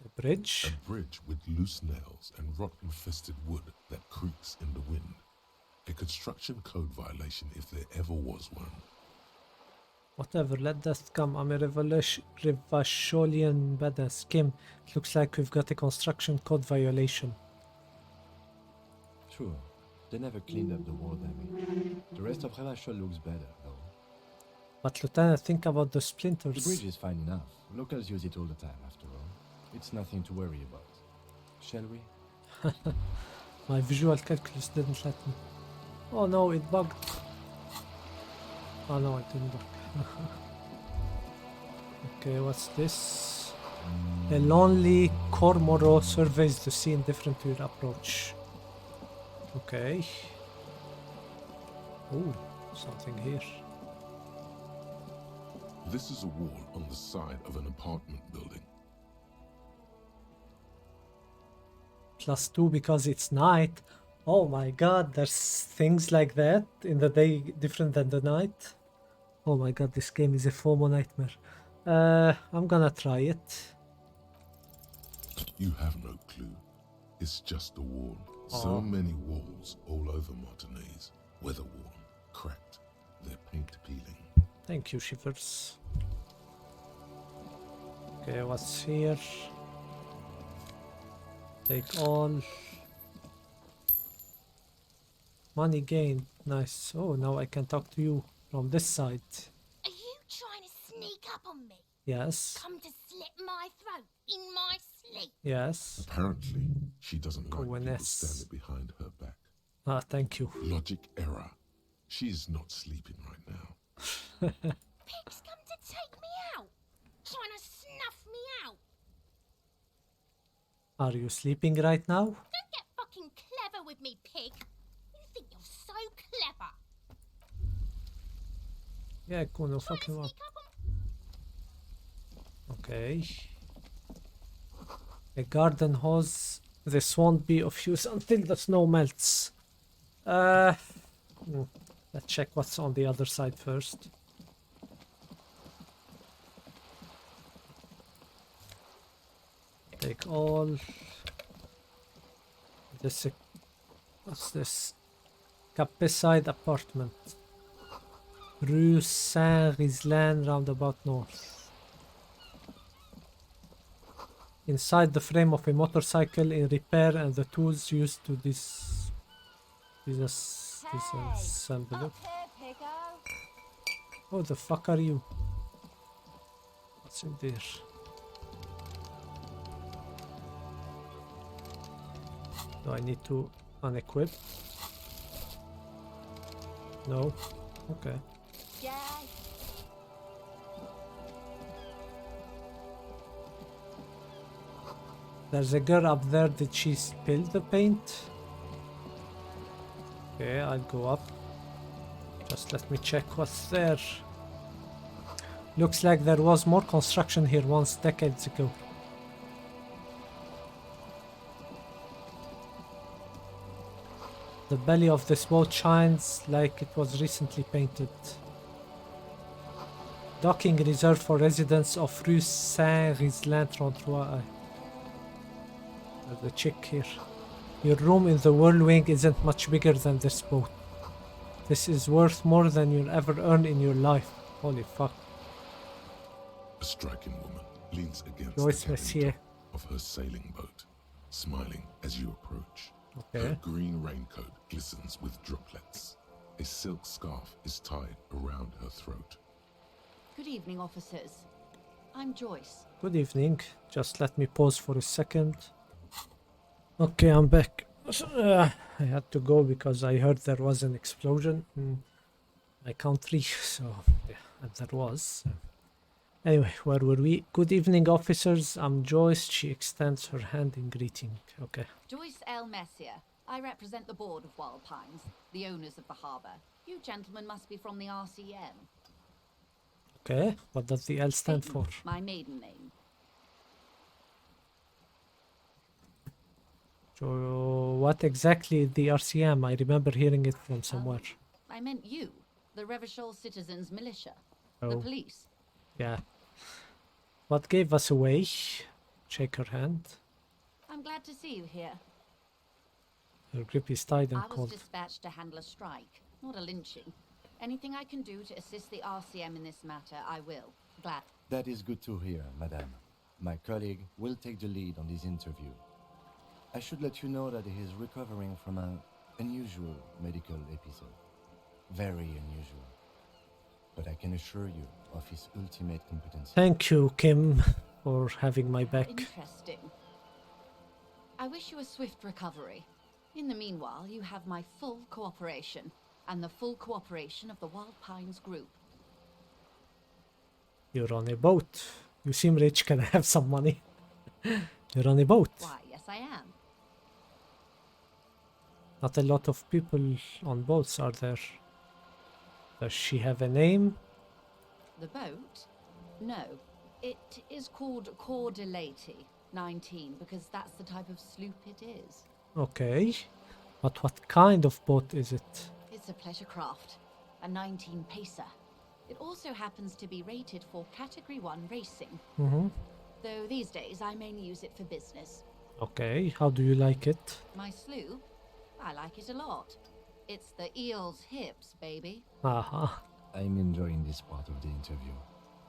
A bridge. A bridge with loose nails and rot-infested wood that creaks in the wind. A construction code violation if there ever was one. Whatever, let death come. I'm a Revasholian badass. Kim, it looks like we've got a construction code violation. Sure, they never cleaned up the war damage. The rest of Revachol looks better, though. But Lieutenant, think about the The splinters. bridge is fine enough. Locals use it all the time, after all. It's nothing to worry about. Shall we? My visual calculus didn't let me. Oh no, it bugged. Oh no, it didn't bug. Okay, what's this? A lonely Cormoro surveys the scene different to your approach. Okay. Ooh, something here. This is a wall on the side of an apartment building. +2 because it's night. Oh my god, there's things like that in the day different than the night. Oh my god, this game is a FOMO nightmare. I'm gonna try it. You have no clue. It's just a wall. So many walls all over Martinez. Weather-worn, cracked, their paint peeling. Thank you, Shivers. Okay, what's here? Take all. Money gained. Nice. Oh, now I can talk to you from this side. Are you trying to sneak up on me? Yes. Come to slit my throat in my sleep? Yes. Apparently, she doesn't like people Coolness. standing behind her back. Ah, thank you. Logic error. She's not sleeping right now. Pig's come to take me out. Trying to snuff me out. Are you sleeping right now? Don't get fucking clever with me, pig. You think you're so clever. Yeah, Kuno, fucking up. Okay. A garden hose. This won't be of use until the snow melts. Let's check what's on the other side first. Take all. This. What's this? Capeside apartment. Rue Saint-Ghislain, roundabout north. Inside the frame of a motorcycle in repair and the tools used to disassemble it. Who the fuck are you? What's in there? Do I need to unequip? No? Okay. There's a girl up there. Did she spill the paint? Okay, I'll go up. Just let me check what's there. Looks like there was more construction here once decades ago. The belly of this boat shines like it was recently painted. Docking reserved for residents of Rue Saint-Ghislain 33. There's a chick here. Your room in the whirlwind isn't much bigger than this boat. This is worth more than you'll ever earn in your life. Holy fuck. A striking woman leans against Joyce the Messier. top of her sailing boat, smiling as you approach. Okay. Her green raincoat glistens with droplets. A silk scarf is tied around her throat. Good evening, officers. I'm Joyce. Good evening. Just let me pause for a second. Okay, I'm back. I had to go because I heard there was an explosion in my country, so yeah, and there was. Anyway, where were we? Good evening, officers. I'm Joyce. She extends her hand in greeting. Okay. Joyce L. Messier. I represent the board of Wild Pines, the owners of the harbour. You gentlemen must be from the RCM. Okay, what does the L stand for? My maiden name. So, what exactly is the RCM? I remember hearing it from somewhere. I meant you, the Revachol Citizens Militia. Oh. The police. Yeah. What gave us away? Shake her hand. I'm glad to see you here. Her grip is tight and I was cold. dispatched to handle a strike, not a lynching. Anything I can do to assist the RCM in this matter, I will. Glad. That is good to hear, madame. My colleague will take the lead on this interview. I should let you know that he is recovering from an unusual medical episode. Very unusual. But I can assure you of his ultimate competence. Thank you, Kim, for having my back. Interesting. I wish you a swift recovery. In the meanwhile, you have my full cooperation, and the full cooperation of the Wild Pines group. You're on a boat. You seem rich. Can I have some money? You're on a boat. Why, yes I am. Not a lot of people on boats, are there? Does she have a name? The boat? No. It is called Cordelati 19 because that's the type of sloop it is. Okay. But what kind of boat is it? It's a pleasure craft, a 19 pacer. It also happens to be rated for Category 1 racing. Mm-hmm. Though these days I mainly use it for business. Okay, how do you like it? My sloop? I like it a lot. It's the eel's hips, baby. Aha. I'm enjoying this part of the interview.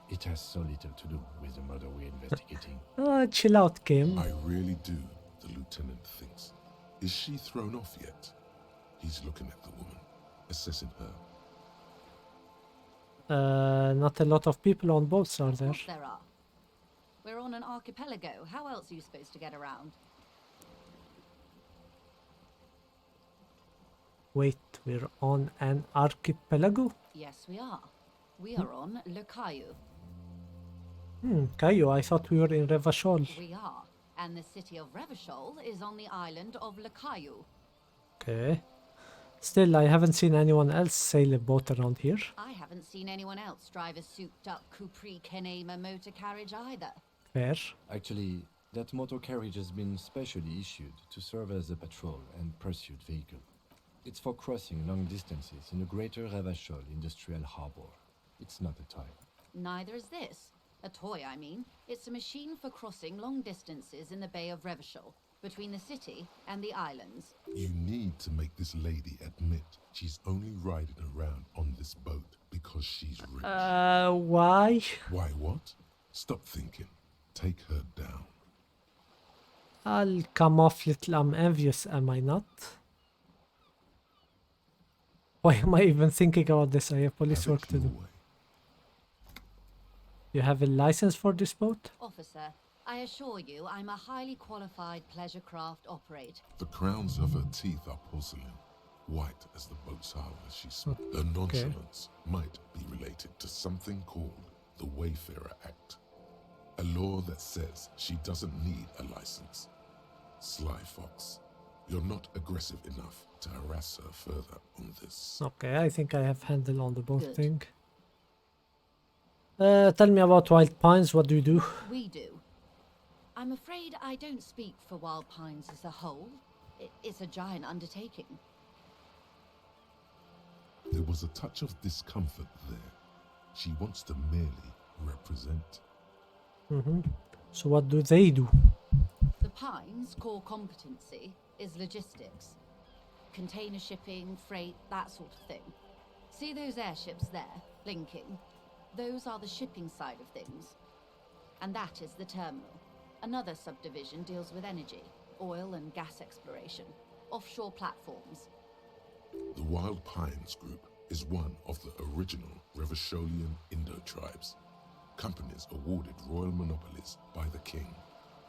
It has so little to do with the murder we're investigating. Chill out, Kim. I really do, the lieutenant thinks. Is she thrown off yet? He's looking at the woman, assessing her. Not a lot of people on boats, are there? Of course there are. We're on an archipelago. How else are you supposed to get around? Wait, we're on an archipelago? Yes, we are. We are on Le Caillou. Caillou, I thought we were in Revachol. We are. And the city of Revachol is on the island of Le Caillou. Okay. Still, I haven't seen anyone else sail a boat around here. I haven't seen anyone else drive a souped-up Capri Kenema motor carriage either. Fair. Actually, that motor carriage has been specially issued to serve as a patrol and pursuit vehicle. It's for crossing long distances in the greater Revachol industrial harbor. It's not a toy. Neither is this. A toy, I mean. It's a machine for crossing long distances in the Bay of Revachol, between the city and the islands. You need to make this lady admit she's only riding around on this boat because she's rich. Why? Why what? Stop thinking. Take her down. I'll come off little I'm envious, am I not? Why am I even thinking about this? I have police work to do. You have a license for this boat? Officer, I assure you I'm a highly qualified pleasure craft operator. The crowns of her teeth are porcelain, white as the boat's hull as she spoke. Her nonchalance might be related to something called the Wayfarer Act, a law that says she doesn't need a license. Sly Fox, you're not aggressive enough to harass her further on this. Okay, I think I have handle on the boat Good. thing. Tell me about Wild Pines, what do you do? We do. I'm afraid I don't speak for Wild Pines as a whole. It's a giant undertaking. There was a touch of discomfort there. She wants to merely represent. So what do they do? The Pines' core competency is logistics. Container shipping, freight, that sort of thing. See those airships there, blinking? Those are the shipping side of things. And that is the terminal. Another subdivision deals with energy, oil and gas exploration, offshore platforms. The Wild Pines Group is one of the original Revacholian Indo-tribes. Companies awarded royal monopolies by the king,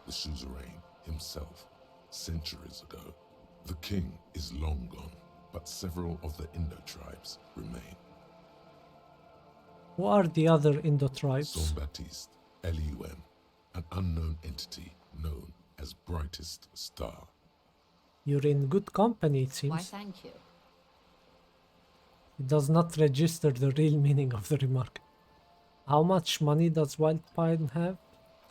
the suzerain himself, centuries ago. The king is long gone, but several of the Indo-tribes remain. Who are the other Indo-tribes? Jean-Baptiste, Elysium, an unknown entity known as Brightest Star. You're in good company, it seems. Why, thank you. It does not register the real meaning of the remark. How much money does Wild Pine have?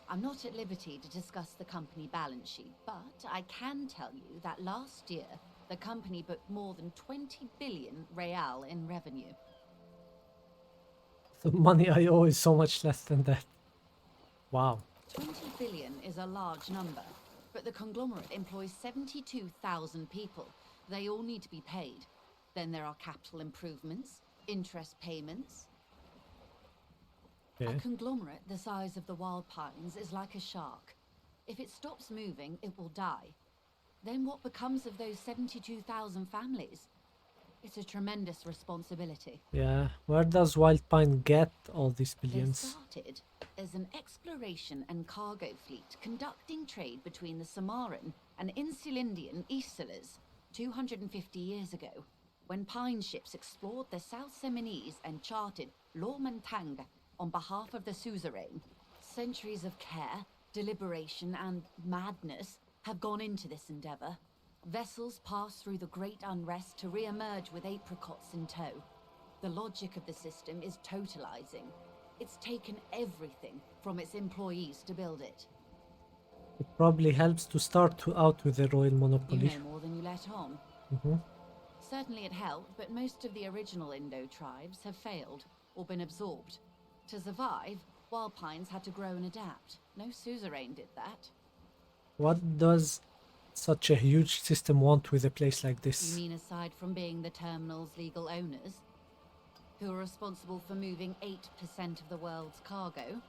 I'm not at liberty to discuss the company balance sheet, but I can tell you that last year, the company booked more than 20 billion real in revenue. The money I owe is so much less than that. Wow. 20 billion is a large number, but the conglomerate employs 72,000 people. They all need to be paid. Then there are capital improvements, interest payments. A conglomerate the size of the Wild Pines is like a shark. If it stops moving, it will die. Then what becomes of those 72,000 families? It's a tremendous responsibility. Yeah, where does Wild Pine get all these They billions? started as an exploration and cargo fleet conducting trade between the Samaran and Insulindian Isolas 250 years ago, when Pine ships explored the South Seminese and charted Lomantang on behalf of the suzerain. Centuries of care, deliberation, and madness have gone into this endeavor. Vessels pass through the great unrest to re-emerge with apricots in tow. The logic of the system is totalizing. It's taken everything from its employees to build it. It probably helps to start out with a royal You monopoly. know more than you let on. Certainly it helped, but most of the original Indo tribes have failed or been absorbed. To survive, Wild Pines had to grow and adapt. No suzerain did that. What does such a huge system want with a place like You this? mean aside from being the terminal's legal owners, who are responsible for moving 8% of the world's cargo?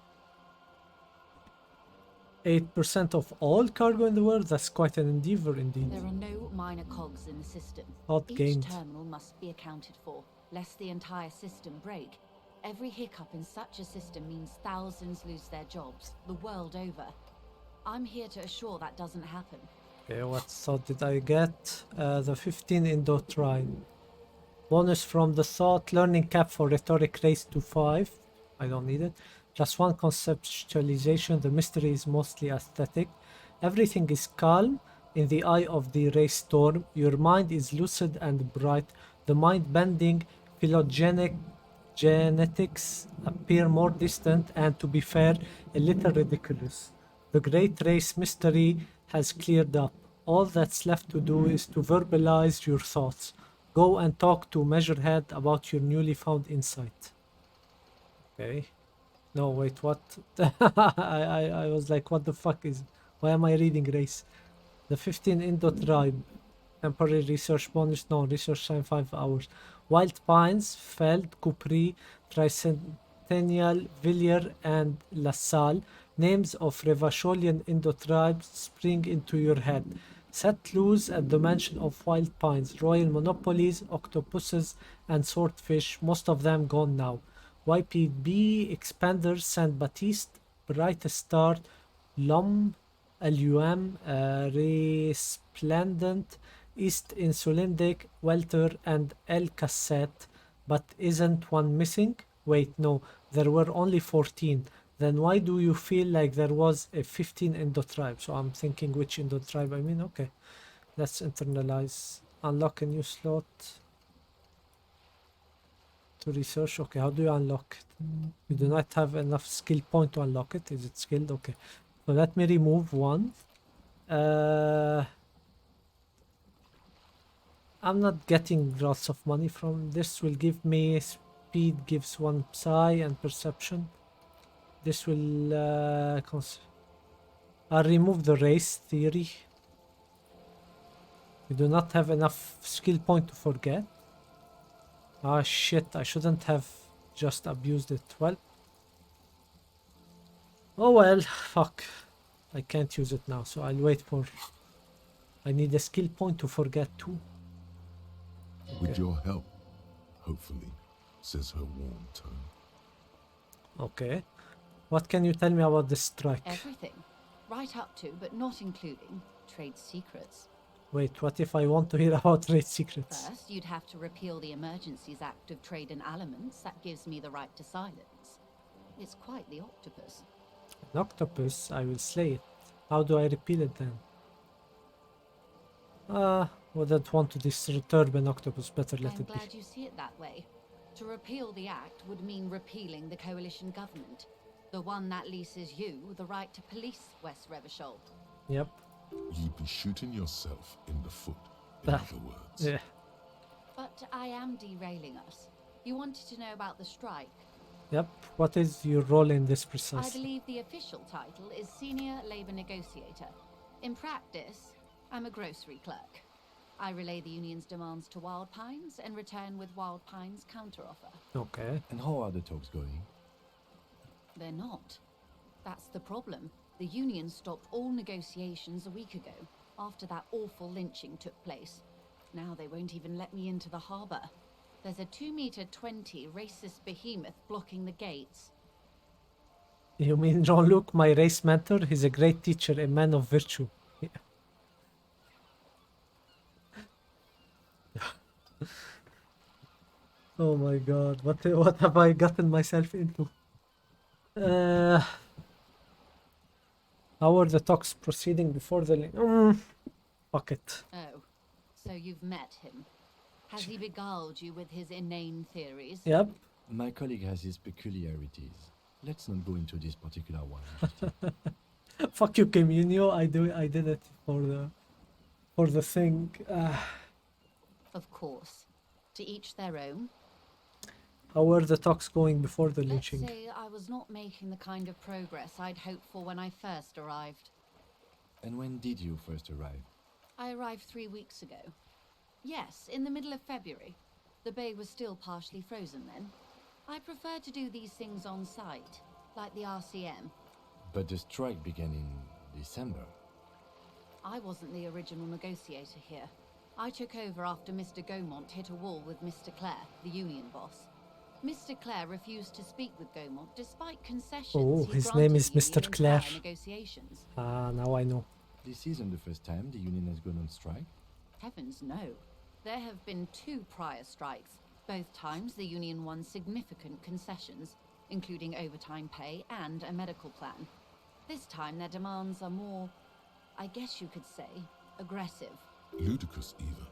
8% of all cargo in the world? That's quite an endeavor indeed. There are no minor cogs in the system. Hard Each gained. terminal must be accounted for, lest the entire system break. Every hiccup in such a system means thousands lose their jobs, the world over. I'm here to assure that doesn't happen. Okay, what thought did I get? The 15 Indo tribe. Bonus from the thought, learning cap for rhetoric raised to 5. I don't need it. Plus 1 conceptualization, the mystery is mostly aesthetic. Everything is calm in the eye of the race storm. Your mind is lucid and bright. The mind-bending phylogenic genetics appear more distant and, to be fair, a little ridiculous. The great race mystery has cleared up. All that's left to do is to verbalize your thoughts. Go and talk to Measurehead about your newly found insight. Okay. No, wait, what? I was like, what the fuck is... Why am I reading race? The 15 Indo tribe. Temporary research bonus. No, research time 5 hours. Wild Pines, Feld, Capri, Tricentennial, Villiers, and La Salle. Names of Revacholian Indo tribes spring into your head. Set loose at the mention of Wild Pines. Royal monopolies, octopuses, and swordfish, most of them gone now. YPB, Expander, Saint Baptiste, Bright Star, Elysium, Resplendent, East Insulindic, Welter, and El Cassette. But isn't one missing? Wait, no, there were only 14. Then why do you feel like there was a 15 Indo tribe? So I'm thinking which Indo tribe I mean. Okay, let's internalize. Unlock a new slot to research. Okay, how do you unlock it? You do not have enough skill point to unlock it. Is it skilled? Okay, so let me remove one. I'm not getting lots of money from this. Will give me speed, gives 1 psi, and perception. This will I'll remove the race theory. We do not have enough skill point to forget. Ah shit, I shouldn't have just abused it. Well, oh well, fuck. I can't use it now, so I'll wait for... I need a skill point to forget too. With Okay. your help, hopefully, says her warm tone. Okay. What can you tell me about this strike? Everything. Right up to, but not including, trade secrets. Wait, what if I want to hear about trade secrets? First, you'd have to repeal the Emergencies Act of Trade in Aliments. That gives me the right to silence. It's quite the octopus. An octopus, I will slay it. How do I repeal it then? Wouldn't want to disturb an octopus, better let I'm it be. glad you see it that way. To repeal the act would mean repealing the coalition government. The one that leases you the right to police West Revachol. Yep. You'd be shooting yourself in the foot, in Ah, other words. Yeah. But I am derailing us. You wanted to know about the strike. Yep. What is your role in this I precisely? believe the official title is Senior Labor Negotiator. In practice, I'm a grocery clerk. I relay the union's demands to Wild Pines and return with Wild Pines' counteroffer. Okay. And how are the talks going? They're not. That's the problem. The union stopped all negotiations a week ago, after that awful lynching took place. Now they won't even let me into the harbour. There's a 2-meter-20 racist behemoth blocking the gates. You mean Jean-Luc, my race mentor? He's a great teacher, a man of virtue. Yeah. Oh my god, what have I gotten myself into? How are the talks proceeding before the... Fuck it. Oh, so you've met him. Has he beguiled you with his inane theories? Yep. My colleague has his peculiarities. Let's not go into this particular one just yet. Fuck you, Communio. I did it for the thing. Of course. To each their own. How were the talks going before the Let's lynching? say I was not making the kind of progress I'd hoped for when I first arrived. And when did you first arrive? I arrived 3 weeks ago. Yes, in the middle of February. The bay was still partially frozen then. I prefer to do these things on site, like the RCM. But the strike began in December. I wasn't the original negotiator here. I took over after Mr. Gaumont hit a wall with Mr. Clare, the union boss. Mr. Clare refused to speak with Gaumont despite concessions. Oh, he his granted name is the Mr. union Clare. prior negotiations. Ah, now I know. This isn't the first time the union has gone on strike. Heavens no. There have been 2 prior strikes. Both times the union won significant concessions, including overtime pay and a medical plan. This time their demands are more, I guess you could say, aggressive. Ludicrous, Eva.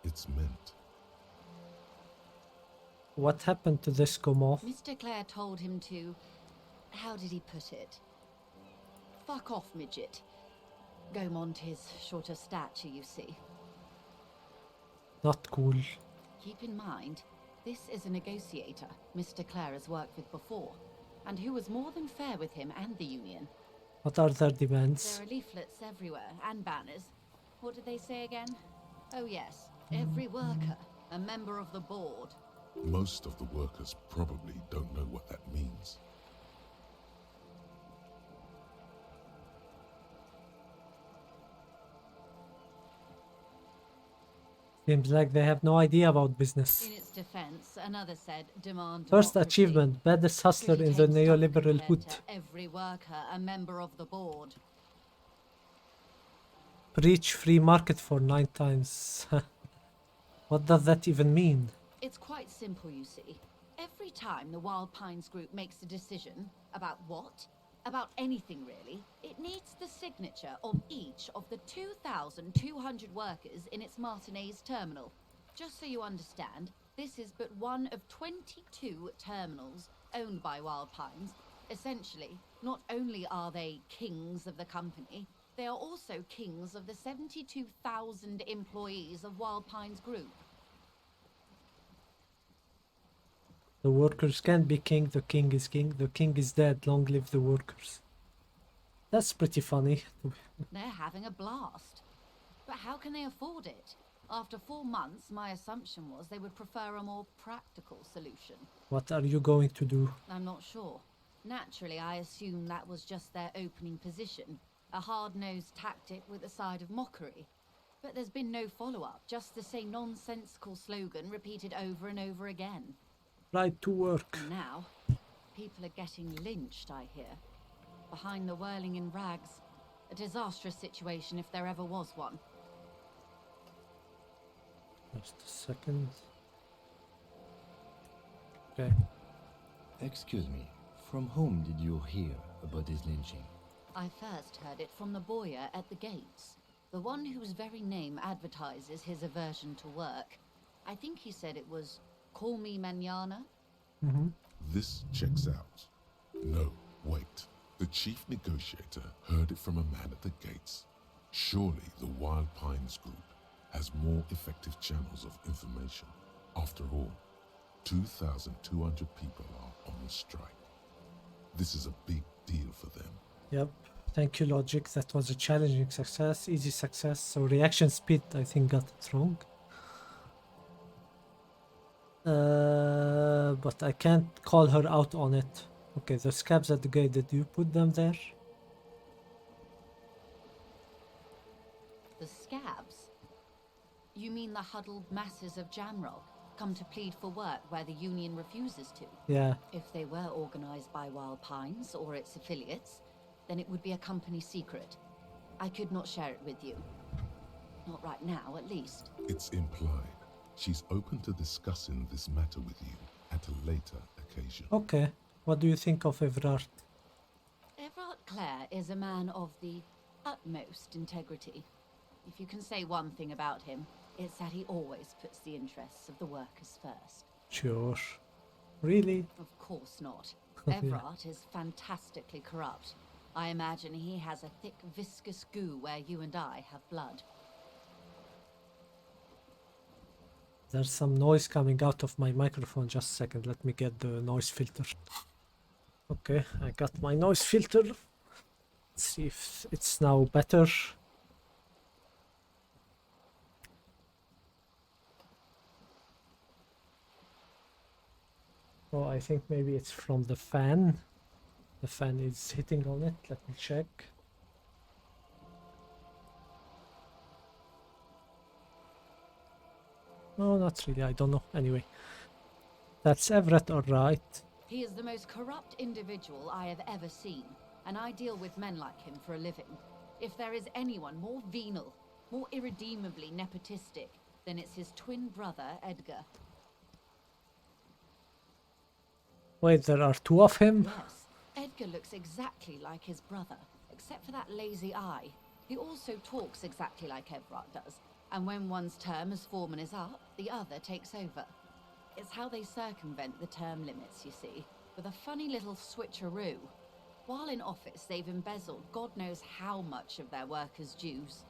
It's meant. What happened to this Gaumont? Mr. Clare told him to... how did he put it? Fuck off, midget. Gaumont is short of stature, you see. Not cool. Keep in mind, this is a negotiator Mr. Clare has worked with before, and who was more than fair with him and the union. What are their demands? There are leaflets everywhere, and banners. What did they say again? Oh yes, every worker, a member of the board. Most of the workers probably don't know what that means. Seems like they have no idea about business. In its defense, another said, demand First democracy. achievement, baddest hustler in the Pretty tame stuff neoliberal compared hood. to every worker, a member of the board. Preach free market for 9 times. What does that even mean? It's quite simple, you see. Every time the Wild Pines Group makes a decision about what? About anything really, it needs the signature of each of the 2,200 workers in its Martinez terminal. Just so you understand, this is but one of 22 terminals owned by Wild Pines. Essentially, not only are they kings of the company, they are also kings of the 72,000 employees of Wild Pines Group. The workers can't be king, the king is king, the king is dead, long live the workers. That's pretty funny. They're having a blast. But how can they afford it? After 4 months, my assumption was they would prefer a more practical solution. What are you going to do? I'm not sure. Naturally, I assumed that was just their opening position, a hard-nosed tactic with a side of mockery. But there's been no follow-up, just the same nonsensical slogan repeated over and over again. Right to work. And now, people are getting lynched, I hear. Behind the whirling in rags. A disastrous situation if there ever was one. Just a second. Okay. Excuse me, from whom did you hear about this lynching? I first heard it from the boyer at the gates. The one whose very name advertises his aversion to work. I think he said it was, "Call me mañana." This checks out. No, wait. The chief negotiator heard it from a man at the gates. Surely the Wild Pines Group has more effective channels of information. After all, 2,200 people are on strike. This is a big deal for them. Yep. Thank you, Logic. That was a challenging success, easy success. So reaction speed, I think, got it wrong. But I can't call her out on it. Okay, the scabs at the gate, did you put them there? The scabs? You mean the huddled masses of Jamrock, come to plead for work where the union refuses to? Yeah. If they were organized by Wild Pines or its affiliates, then it would be a company secret. I could not share it with you. Not right now, at least. It's implied. She's open to discussing this matter with you at a later occasion. Okay. What do you think of Evrart? Evrart Clare is a man of the utmost integrity. If you can say one thing about him, it's that he always puts the interests of the workers first. Sure. Really? Of course not. Yeah. Evrart is fantastically corrupt. I imagine he has a thick, viscous goo where you and I have blood. There's some noise coming out of my microphone. Just a second, let me get the noise filter. Okay, I got my noise filter. Let's see if it's now better. Oh, I think maybe it's from the fan. The fan is hitting on it. Let me check. No, not really. I don't know. Anyway, that's Evrart, alright. He is the most corrupt individual I have ever seen, and I deal with men like him for a living. If there is anyone more venal, more irredeemably nepotistic, then it's his twin brother, Edgar. Wait, there are two of him? Yes, Edgar looks exactly like his brother, except for that lazy eye. He also talks exactly like Evrart does, and when one's term as foreman is up, the other takes over. It's how they circumvent the term limits, you see, with a funny little switcheroo. While in office, they've embezzled God knows how much of their workers' dues.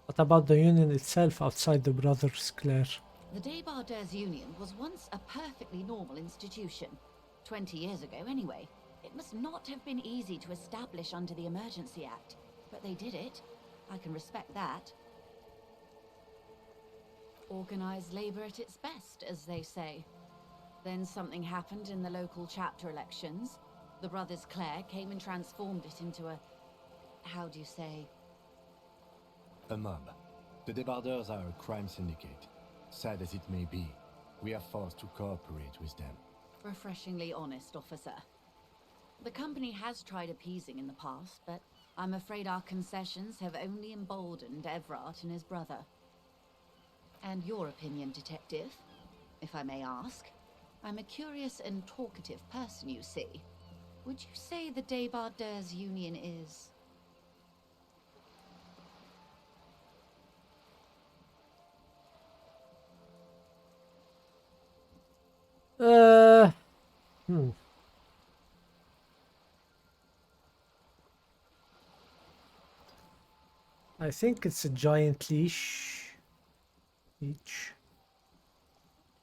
What about the union itself outside the brothers, Claire? The Débardeurs Union was once a perfectly normal institution. 20 years ago, anyway. It must not have been easy to establish under the Emergency Act, but they did it. I can respect that. Organized labor at its best, as they say. Then something happened in the local chapter elections. The brothers Clare came and transformed it into a... how do you say? A mob. The Débardeurs are a crime syndicate. Sad as it may be, we are forced to cooperate with them. Refreshingly honest, officer. The company has tried appeasing in the past, but I'm afraid our concessions have only emboldened Evrart and his brother. And your opinion, detective, if I may ask? I'm a curious and talkative person, you see. Would you say the Débardeurs Union is... I think it's a giant leash.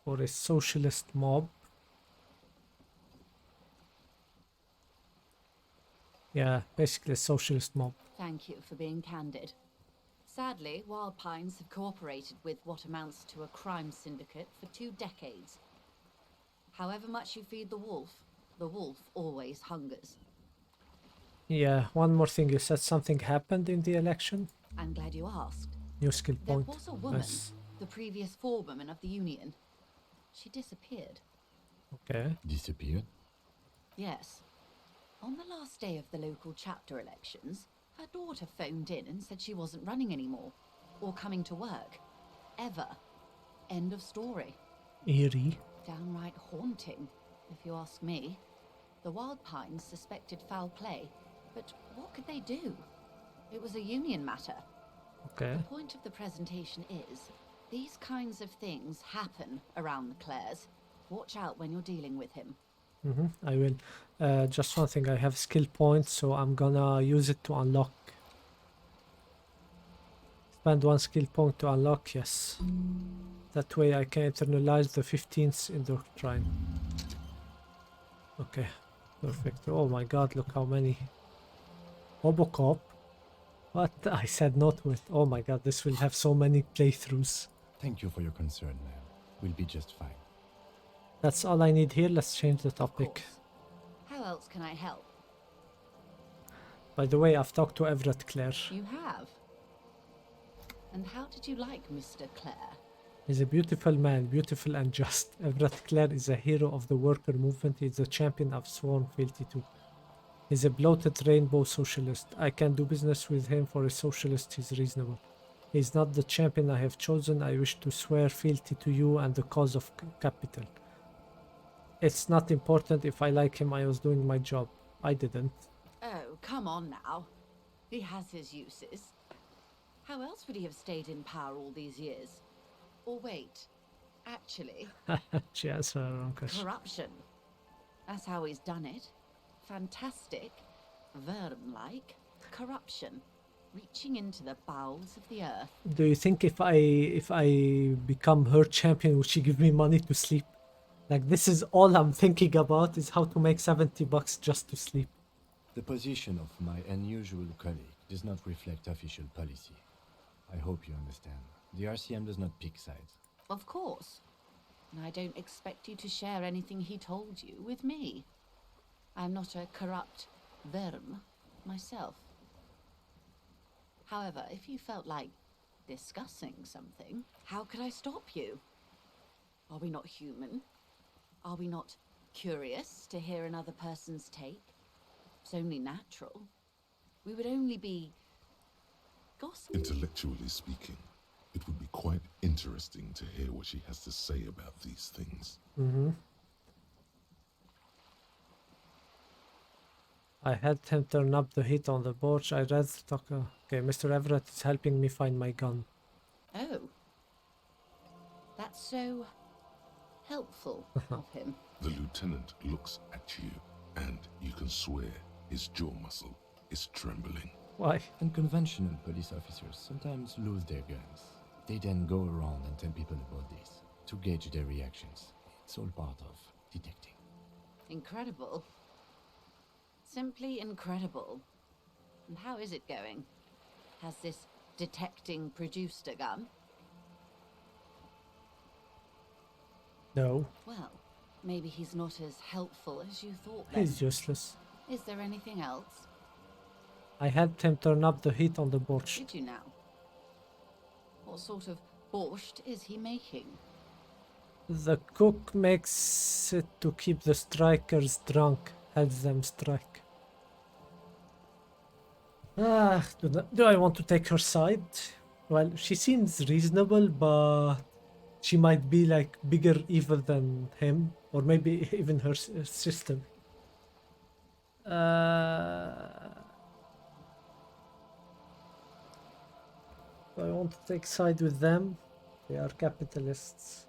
Or a socialist mob. Yeah, basically a socialist mob. Thank you for being candid. Sadly, Wild Pines have cooperated with what amounts to a crime syndicate for 2 decades. However much you feed the wolf always hungers. Yeah, one more thing. You said something happened in the election? I'm glad you asked. New skill point. There was a woman, Nice. the previous forewoman of the Union. She disappeared. Okay. Disappeared? Yes. On the last day of the local chapter elections, her daughter phoned in and said she wasn't running anymore, or coming to work. Ever. End of story. Eerie. Downright haunting, if you ask me. The Wild Pines suspected foul play, but what could they do? It was a union matter. Okay. The point of the presentation is, these kinds of things happen around the Clares. Watch out when you're dealing with him. I will. Just one thing, I have skill points, so I'm gonna use it to unlock. Spend 1 skill point to unlock, yes. That way I can internalize the 15th indoctrine. Okay, perfect. Oh my god, look how many. Robocop? What? I said not with. Oh my god, this will have so many playthroughs. Thank you for your concern, ma'am. We'll be just fine. That's all I need here. Let's change the topic. How else can I help? By the way, I've talked to Evrart, Claire. You have? And how did you like Mr. Clare? He's a beautiful man, beautiful and just. Evrart Clare is a hero of the worker movement. He's the champion I've sworn fealty to. He's a bloated rainbow socialist. I can do business with him. For a socialist, he's reasonable. He's not the champion I have chosen. I wish to swear fealty to you and the cause of capital. It's not important if I like him. I was doing my job. I didn't. Oh, come on now. He has his uses. How else would he have stayed in power all these years? Or wait, actually, She has her own question. corruption. That's how he's done it. Fantastic, worm-like corruption, reaching into the bowels of the earth. Do you think if I become her champion, would she give me money to sleep? Like, this is all I'm thinking about, is how to make $70 just to sleep. The position of my unusual colleague does not reflect official policy. I hope you understand. The RCM does not pick sides. Of course. And I don't expect you to share anything he told you with me. I'm not a corrupt worm myself. However, if you felt like discussing something, how could I stop you? Are we not human? Are we not curious to hear another person's take? It's only natural. We would only be gossiping. Intellectually speaking, it would be quite interesting to hear what she has to say about these things. I had him turn up the heat on the porch. I'd rather talk. Okay, Mr. Evrart is helping me find my gun. Oh. That's so helpful of him. The lieutenant looks at you, and you can swear his jaw muscle is trembling. Why? Unconventional police officers sometimes lose their guns. They then go around and tell people about this, to gauge their reactions. It's all part of detecting. Incredible. Simply incredible. And how is it going? Has this detecting produced a gun? No, Well, maybe he's not as helpful as you thought then. he's useless. Is there anything else? I helped him turn up the heat on the porch. Did you now? What sort of borscht is he making? The cook makes it to keep the strikers drunk, helps them strike. Do I want to take her side? Well, she seems reasonable, but she might be like bigger evil than him, or maybe even her sister. Do I want to take side with them? They are capitalists.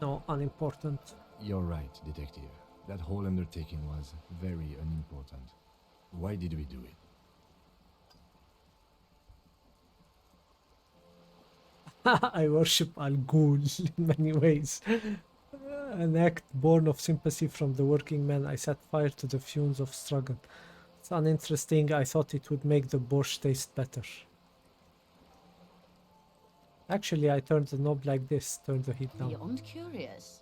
No, unimportant. You're right, detective. That whole undertaking was very unimportant. Why did we do it? I worship Al Ghul in many ways. An act born of sympathy from the working men. I set fire to the fumes of struggle. It's uninteresting. I thought it would make the borscht taste better. Actually, I turned the knob like this, turned the heat down. Beyond curious.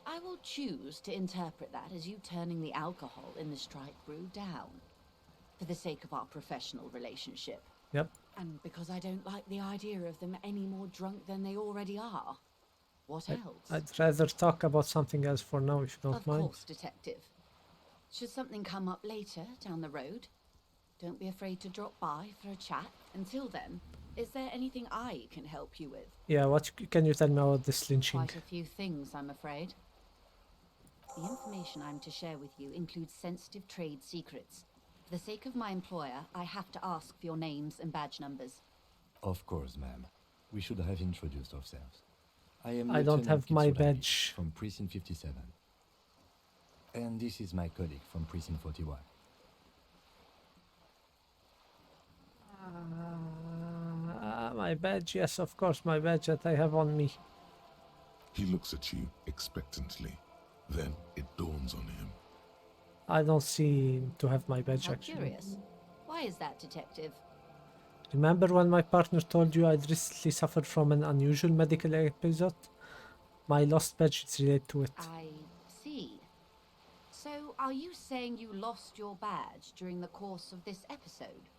I will choose to interpret that as you turning the alcohol in the strike brew down. For the sake of our professional relationship. Yep. And because I don't like the idea of them any more drunk than they already are. What else? I'd rather talk about something else for now, if you don't mind. Of course, detective. Should something come up later, down the road, don't be afraid to drop by for a chat. Until then, is there anything I can help you with? Yeah, what can you tell me about this lynching? Quite a few things, I'm afraid. The information I'm to share with you includes sensitive trade secrets. For the sake of my employer, I have to ask for your names and badge numbers. Of course, ma'am. We should have introduced ourselves. I am I don't Lieutenant have my Kitsuragi badge. from Precinct 57. And this is my colleague from Precinct 41. My badge, yes, of course, my badge that I have on me. He looks at you expectantly. Then it dawns on him. I don't seem to have my badge, How actually. curious. Why is that, detective? Remember when my partner told you I'd recently suffered from an unusual medical episode? My lost badge is related to it. I see. So, are you saying you lost your badge during the course of this episode?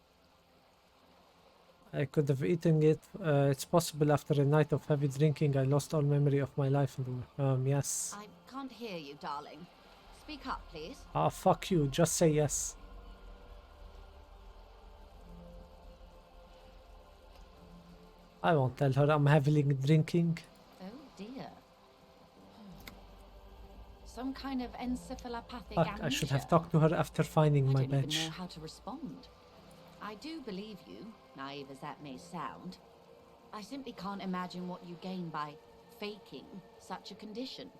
I could have eaten it. It's possible after a night of heavy drinking, I lost all memory of my life. Yes. I can't hear you, darling. Speak up, please. Ah, fuck you. Just say yes. I won't tell her I'm heavily drinking. Oh dear. Some kind of encephalopathic Fuck, amnesia. I should have talked to her after finding I my don't even badge. know how to respond. I do believe you, naive as that may sound. I simply can't imagine what you gain by faking such a condition.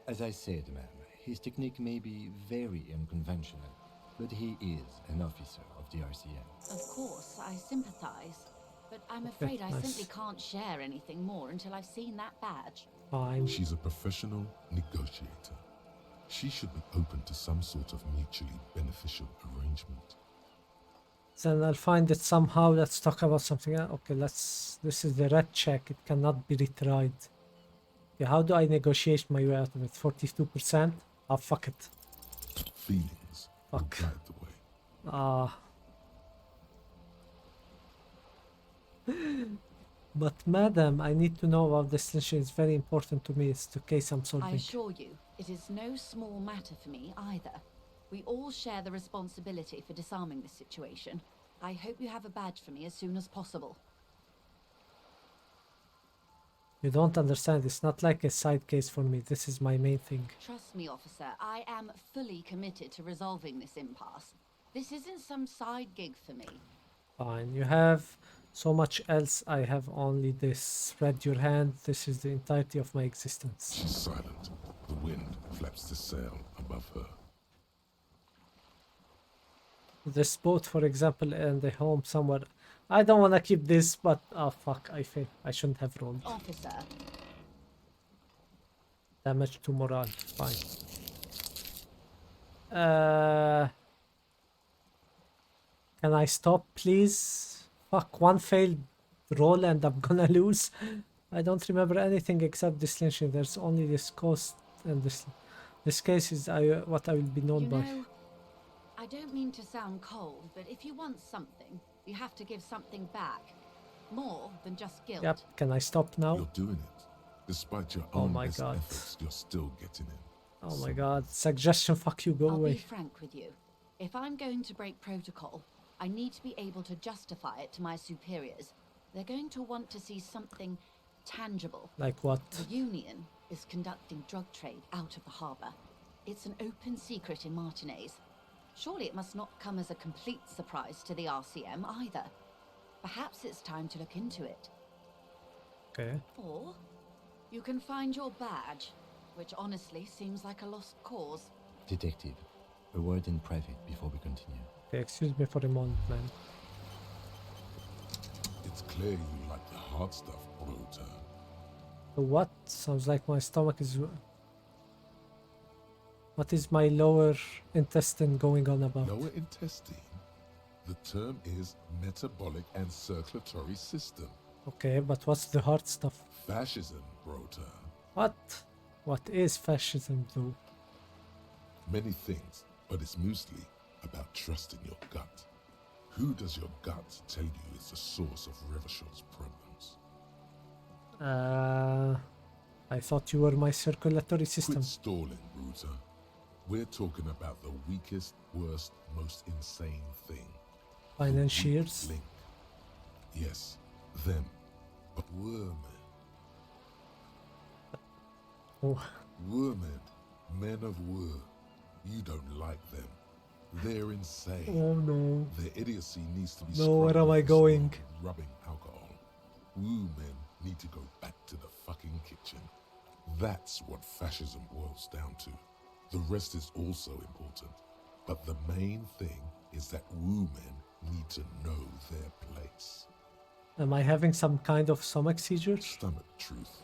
As I said, ma'am, his technique may be very unconventional, but he is an officer of the RCM. Of course, I sympathize, but I'm Okay, afraid I nice. simply can't share anything more until I've seen that badge. Fine. She's a professional negotiator. She should be open to some sort of mutually beneficial arrangement. Then I'll find it somehow. Let's talk about something else. Okay, this is the red check. It cannot be retried. Okay, how do I negotiate my way out of it? 42%? Oh, fuck it. Feelings will guide the way. Ah. But madam, I need to know about this issue. It's very important to me. It's the case I'm solving. I assure you, it is no small matter for me either. We all share the responsibility for disarming this situation. I hope you have a badge for me as soon as possible. You don't understand. It's not like a side case for me. This is my main thing. Trust me, officer, I am fully committed to resolving this impasse. This isn't some side gig for me. Fine. You have so much else. I have only this. Spread your hand. This is the entirety of my existence. She's silent. The wind flaps the sail above her. This boat, for example, and the home somewhere. I don't want to keep this, but oh fuck, I failed. I shouldn't have rolled. Officer. Damage to morale. Fine. Can I stop, please? Fuck, one failed roll and I'm gonna lose. I don't remember anything except this lynching. There's only this coast and this case is what I will be known by. Know, I don't mean to sound cold, but if you want something, you have to give something back. More than just guilt. Yep, can I stop now? You're doing it. Despite your Oh own my best God. efforts, you're still getting in. Oh my god. Suggestion, fuck you, go I'll away. be frank with you. If I'm going to break protocol, I need to be able to justify it to my superiors. They're going to want to see something tangible. Like what? The Union is conducting drug trade out of the harbour. It's an open secret in Martinez. Surely it must not come as a complete surprise to the RCM either. Perhaps it's time to look into it. Okay. Or you can find your badge, which honestly seems like a lost cause. Detective, a word in private before we continue. Okay, excuse me for a moment, man. It's clear you like the hard stuff, Bruta. What? Sounds like my stomach is... What is my lower intestine going on about? Lower intestine? The term is metabolic and circulatory system. Okay, but what's the hard stuff? Fascism, Bruta. What? What is fascism, though? Many things, but it's mostly about trusting your gut. Who does your gut tell you is the source of Revachol's problems? I thought you were my circulatory system. Quit stalling, Bruta. We're talking about the weakest, worst, most insane thing. Financiers? Link. Yes, them. But women. Oh. Women. Men of war. You don't like them. They're insane. Oh no. Their idiocy needs to be No, where scrubbed am I with going? smoke and rubbing alcohol. Woo men need to go back to the fucking kitchen. That's what fascism boils down to. The rest is also important. But the main thing is that woo men need to know their place. Am I having some kind of stomach seizure? Stomach truth.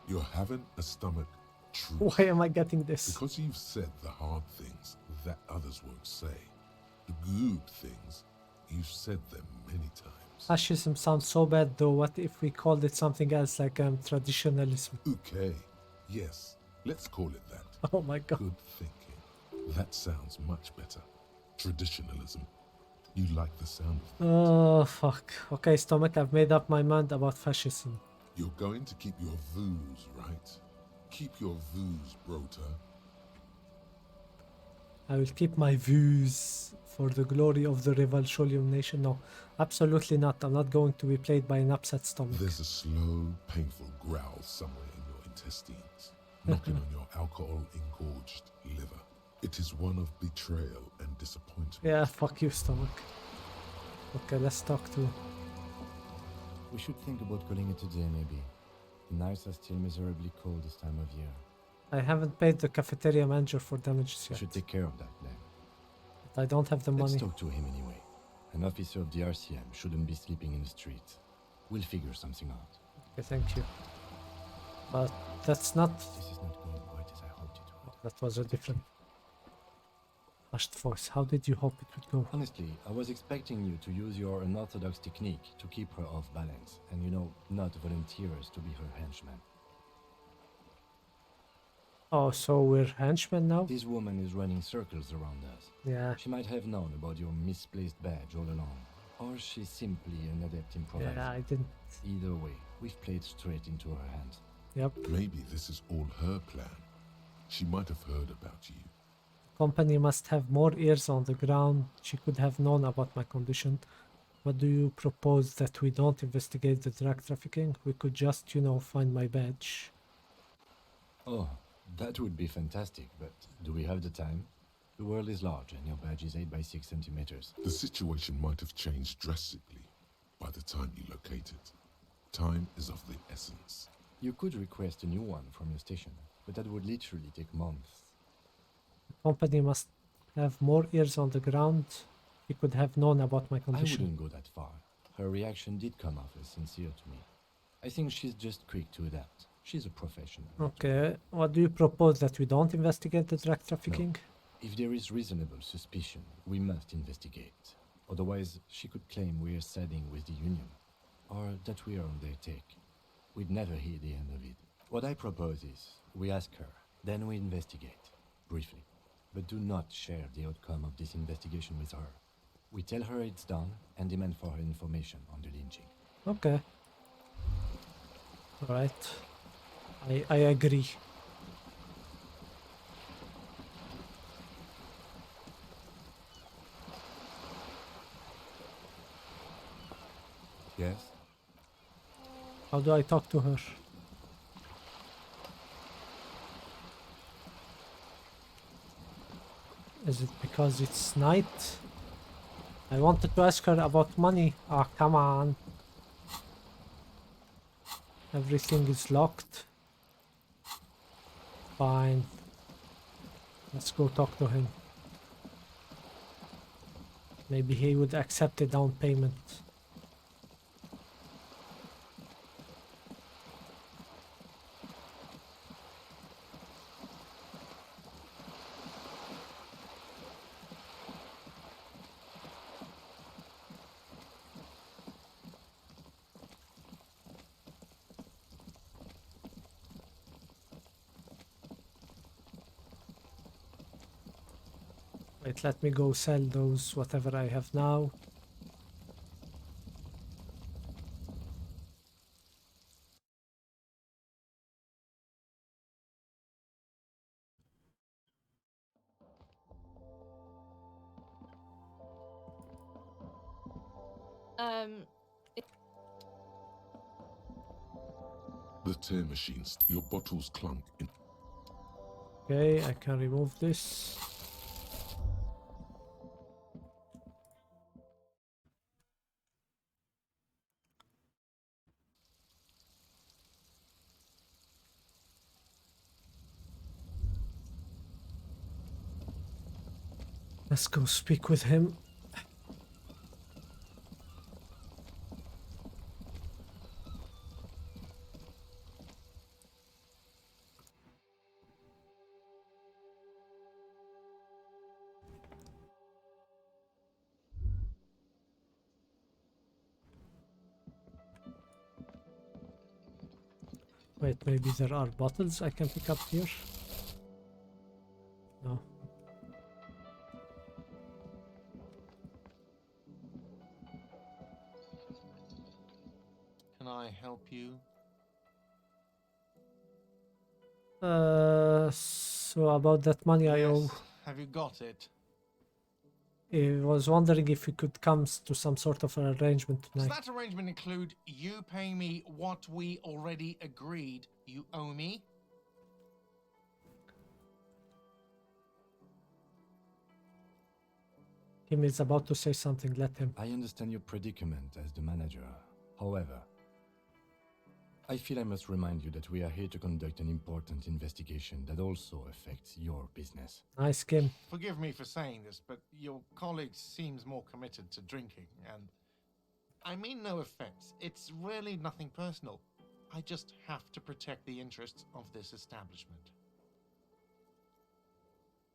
You're having a stomach truth. Why am I getting this? Because you've said the hard things that others won't say. The good things, you've said them many times. Fascism sounds so bad though. What if we called it something else like traditionalism? Okay, yes, let's call it that. Oh my god. Good thinking. That sounds much better. Traditionalism. You like the sound of that? Oh fuck. Okay, stomach, I've made up my mind about fascism. You're going to keep your views, right? Keep your views, Brota. I will keep my views for the glory of the Revolution nation. No, absolutely not. I'm not going to be played by an upset stomach. There's a slow, painful growl somewhere in your intestines. knocking on your alcohol-engorged liver. It is one of betrayal and disappointment. Yeah, fuck you, stomach. Okay, let's talk to... We should think about calling it a day, maybe. The nights are still miserably cold this time of year. I haven't paid the cafeteria manager for damages We yet. should take care of that then. But I don't have the Let's money. talk to him anyway. An officer of the RCM shouldn't be sleeping in the streets. We'll figure something out. Okay, thank you. But that's not... This is not going quite as I hoped it would. That was a different... hushed voice. How did you hope it would go? Honestly, I was expecting you to use your unorthodox technique to keep her off balance, and you know, not volunteer us to be her henchman. Oh, so we're henchmen now? This woman is running circles around us. Yeah. She might have known about your misplaced badge all along, or she's simply an adept improviser. Yeah, I didn't. Either way, we've played straight into her hands. Yep. Maybe this is all her plan. She might have heard about you. Company must have more ears on the ground. She could have known about my condition. What do you propose, that we don't investigate the drug trafficking? We could just, you know, find my badge. Oh, that would be fantastic, but do we have the time? The world is large and your badge is 8 by 6 centimeters. The situation might have changed drastically by the time you locate it. Time is of the essence. You could request a new one from your station, but that would literally take months. The company must have more ears on the ground. He could have known about my I condition. wouldn't go that far. Her reaction did come off as sincere to me. I think she's just quick to adapt. She's a professional. Okay, what do you propose, that we don't investigate the drug trafficking? No. If there is reasonable suspicion, we must investigate. Otherwise, she could claim we're siding with the Union, or that we are on their take. We'd never hear the end of it. What I propose is, we ask her, then we investigate, briefly. But do not share the outcome of this investigation with her. We tell her it's done and demand for her information on the lynching. Okay. Alright. I agree. Yes? How do I talk to her? Is it because it's night? I wanted to ask her about money. Ah, come on. Everything is locked. Fine. Let's go talk to him. Maybe he would accept a down payment. Wait, let me go sell those, whatever I have now. The tear machines, your bottles clunk in. Okay, I can remove this. Let's go speak with him. Wait, maybe there are bottles I can pick up here? No. Can I help you? So about that money I owe. Have you got it? I was wondering if we could come to some sort of an arrangement Does tonight. that arrangement include you paying me what we already agreed you owe me? Kim is about to say something. Let him. I understand your predicament as the manager. However, I feel I must remind you that we are here to conduct an important investigation that also affects your business. Nice, Kim. Forgive me for saying this, but your colleague seems more committed to drinking, and I mean no offense. It's really nothing personal. I just have to protect the interests of this establishment.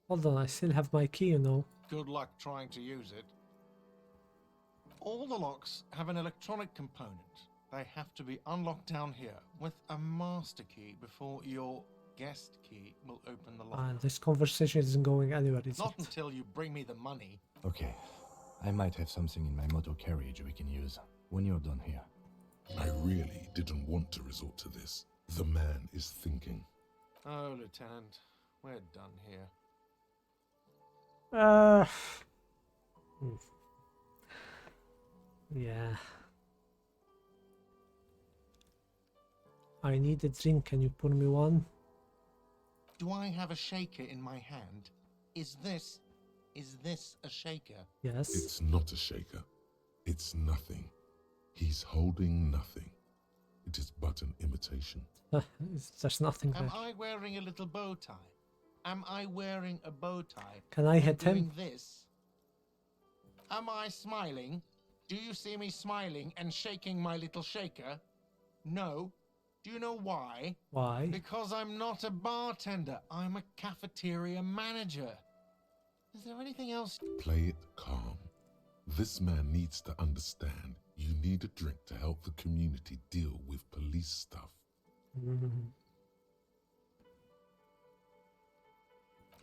Hold on, I still have my key, you know. Good luck trying to use it. All the locks have an electronic component. They have to be unlocked down here with a master key before your guest key will open the lock. This conversation isn't going anywhere, is Not it? until you bring me the money. Okay, I might have something in my motor carriage we can use when you're done here. I really didn't want to resort to this. The man is thinking. Oh, Lieutenant, we're done here. Yeah. I need a drink. Can you pour me one? Do I have a shaker in my hand? Is this a shaker? Yes. It's not a shaker. It's nothing. He's holding nothing. It is but an imitation. There's nothing there. Am I wearing a little bow tie? Am I wearing a bow tie? Can I hit doing him? This? Am I smiling? Do you see me smiling and shaking my little shaker? No. Do you know why? Why? Because I'm not a bartender. I'm a cafeteria manager. Is there anything else? Play it calm. This man needs to understand you need a drink to help the community deal with police stuff.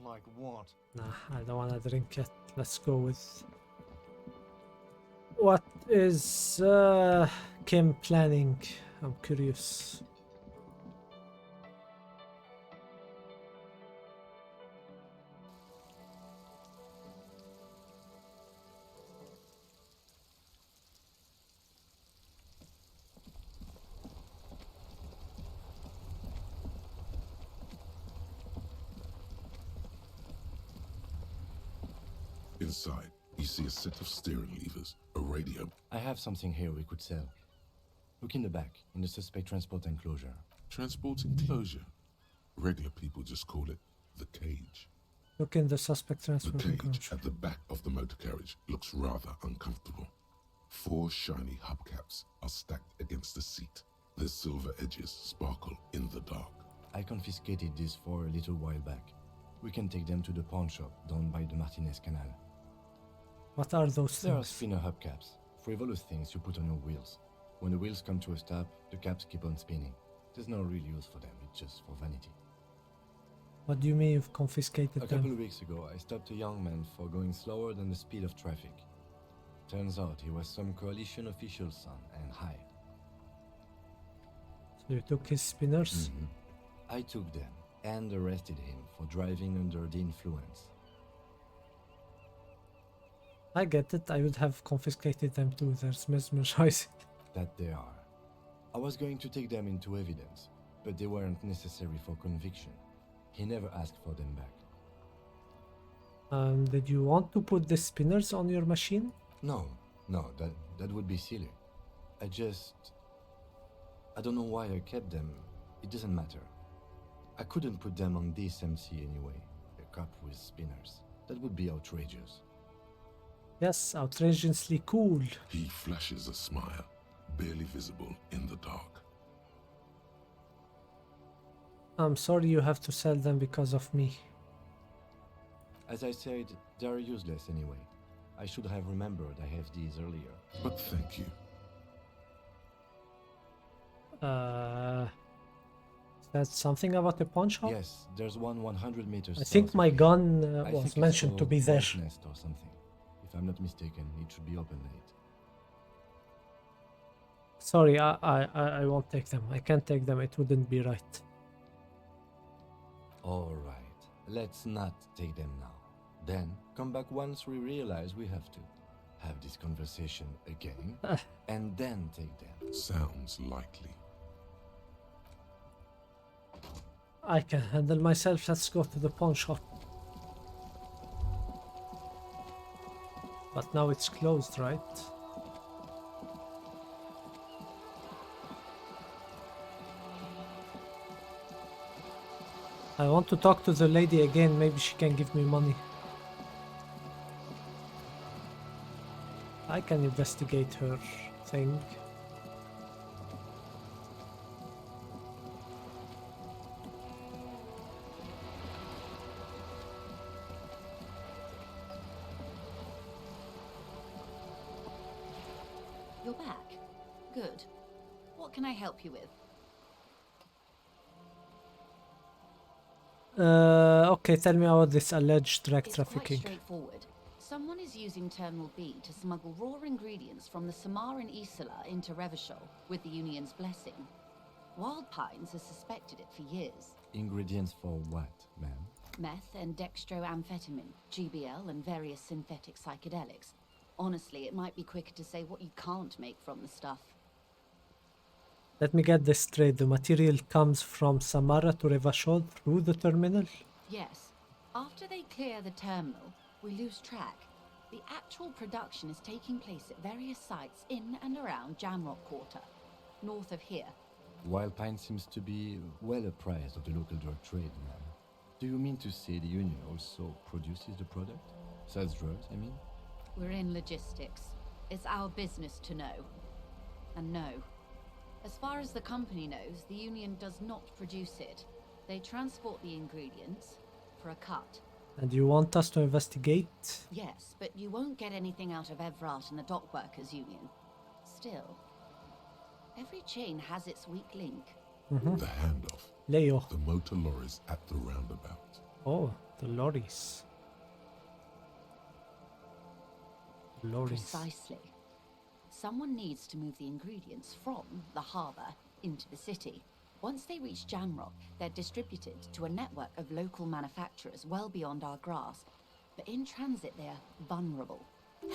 Like what? Nah, I don't want to drink it. Let's go with... What is Kim planning? I'm curious. Inside, you see a set of steering levers, a radio. I have something here we could sell. Look in the back, in the suspect transport enclosure. Transport enclosure. Regular people just call it the cage. Look in the suspect The transport cage enclosure. at the back of the motor carriage looks rather uncomfortable. 4 shiny hubcaps are stacked against the seat. Their silver edges sparkle in the dark. I confiscated these 4 a little while back. We can take them to the pawn shop down by the Martinez Canal. What are those There are things? spinner hubcaps, frivolous things you put on your wheels. When the wheels come to a stop, the caps keep on spinning. There's no real use for them, it's just for vanity. What do you mean you've confiscated A couple them? of weeks ago, I stopped a young man for going slower than the speed of traffic. Turns out he was some coalition official's son and hired. So you took his spinners? I took them and arrested him for driving under the influence. I get it. I would have confiscated them too. There's mesmerizing. That they are. I was going to take them into evidence, but they weren't necessary for conviction. He never asked for them back. Did you want to put the spinners on your machine? No, that would be silly. I don't know why I kept them. It doesn't matter. I couldn't put them on this MC anyway. A cop with spinners. That would be outrageous. Yes, outrageously cool. He flashes a smile, barely visible in the dark. I'm sorry you have to sell them because of me. As I said, they are useless anyway. I should have remembered I have these earlier. But thank you. Is that something about the pawn shop? Yes, there's one 100 meters I south think of my here. gun I think was it's mentioned to called be there. Wolf's Nest or something. If I'm not mistaken, it should be open late. Sorry, I won't take them. I can't take them. It wouldn't be right. All right, let's not take them now. Then come back once we realize we have to. Have this conversation again, and then take them. Sounds likely. I can handle myself. Let's go to the pawn shop. But now it's closed, right? I want to talk to the lady again, maybe she can give me money. I can investigate her thing. You're back. Good. What can I help you with? Okay, tell me about this alleged drug It's trafficking. quite straightforward. Someone is using Terminal B to smuggle raw ingredients from the Samar and Isola into Revachol with the Union's blessing. Wild Pines has suspected it for years. Ingredients for what, ma'am? Meth and dextroamphetamine, GBL and various synthetic psychedelics. Honestly, it might be quicker to say what you can't make from the stuff. Let me get this straight. The material comes from Samara to Revachol through the terminal? Yes. After they clear the terminal, we lose track. The actual production is taking place at various sites in and around Jamrock Quarter, north of here. Wild Pine seems to be well apprised of the local drug trade, ma'am. Do you mean to say the Union also produces the product? Sells drugs, I mean? We're in logistics. It's our business to know. And no. As far as the company knows, the Union does not produce it. They transport the ingredients for a cut. And you want us to investigate? Yes, but you won't get anything out of Evrart and the Dock Workers Union. Still, every chain has its weak link. The handoff. Leo. The motor lorries at the roundabout. Oh, the lorries. Lorries. Precisely. Someone needs to move the ingredients from the harbour into the city. Once they reach Jamrock, they're distributed to a network of local manufacturers well beyond our grasp. But in transit, they're vulnerable.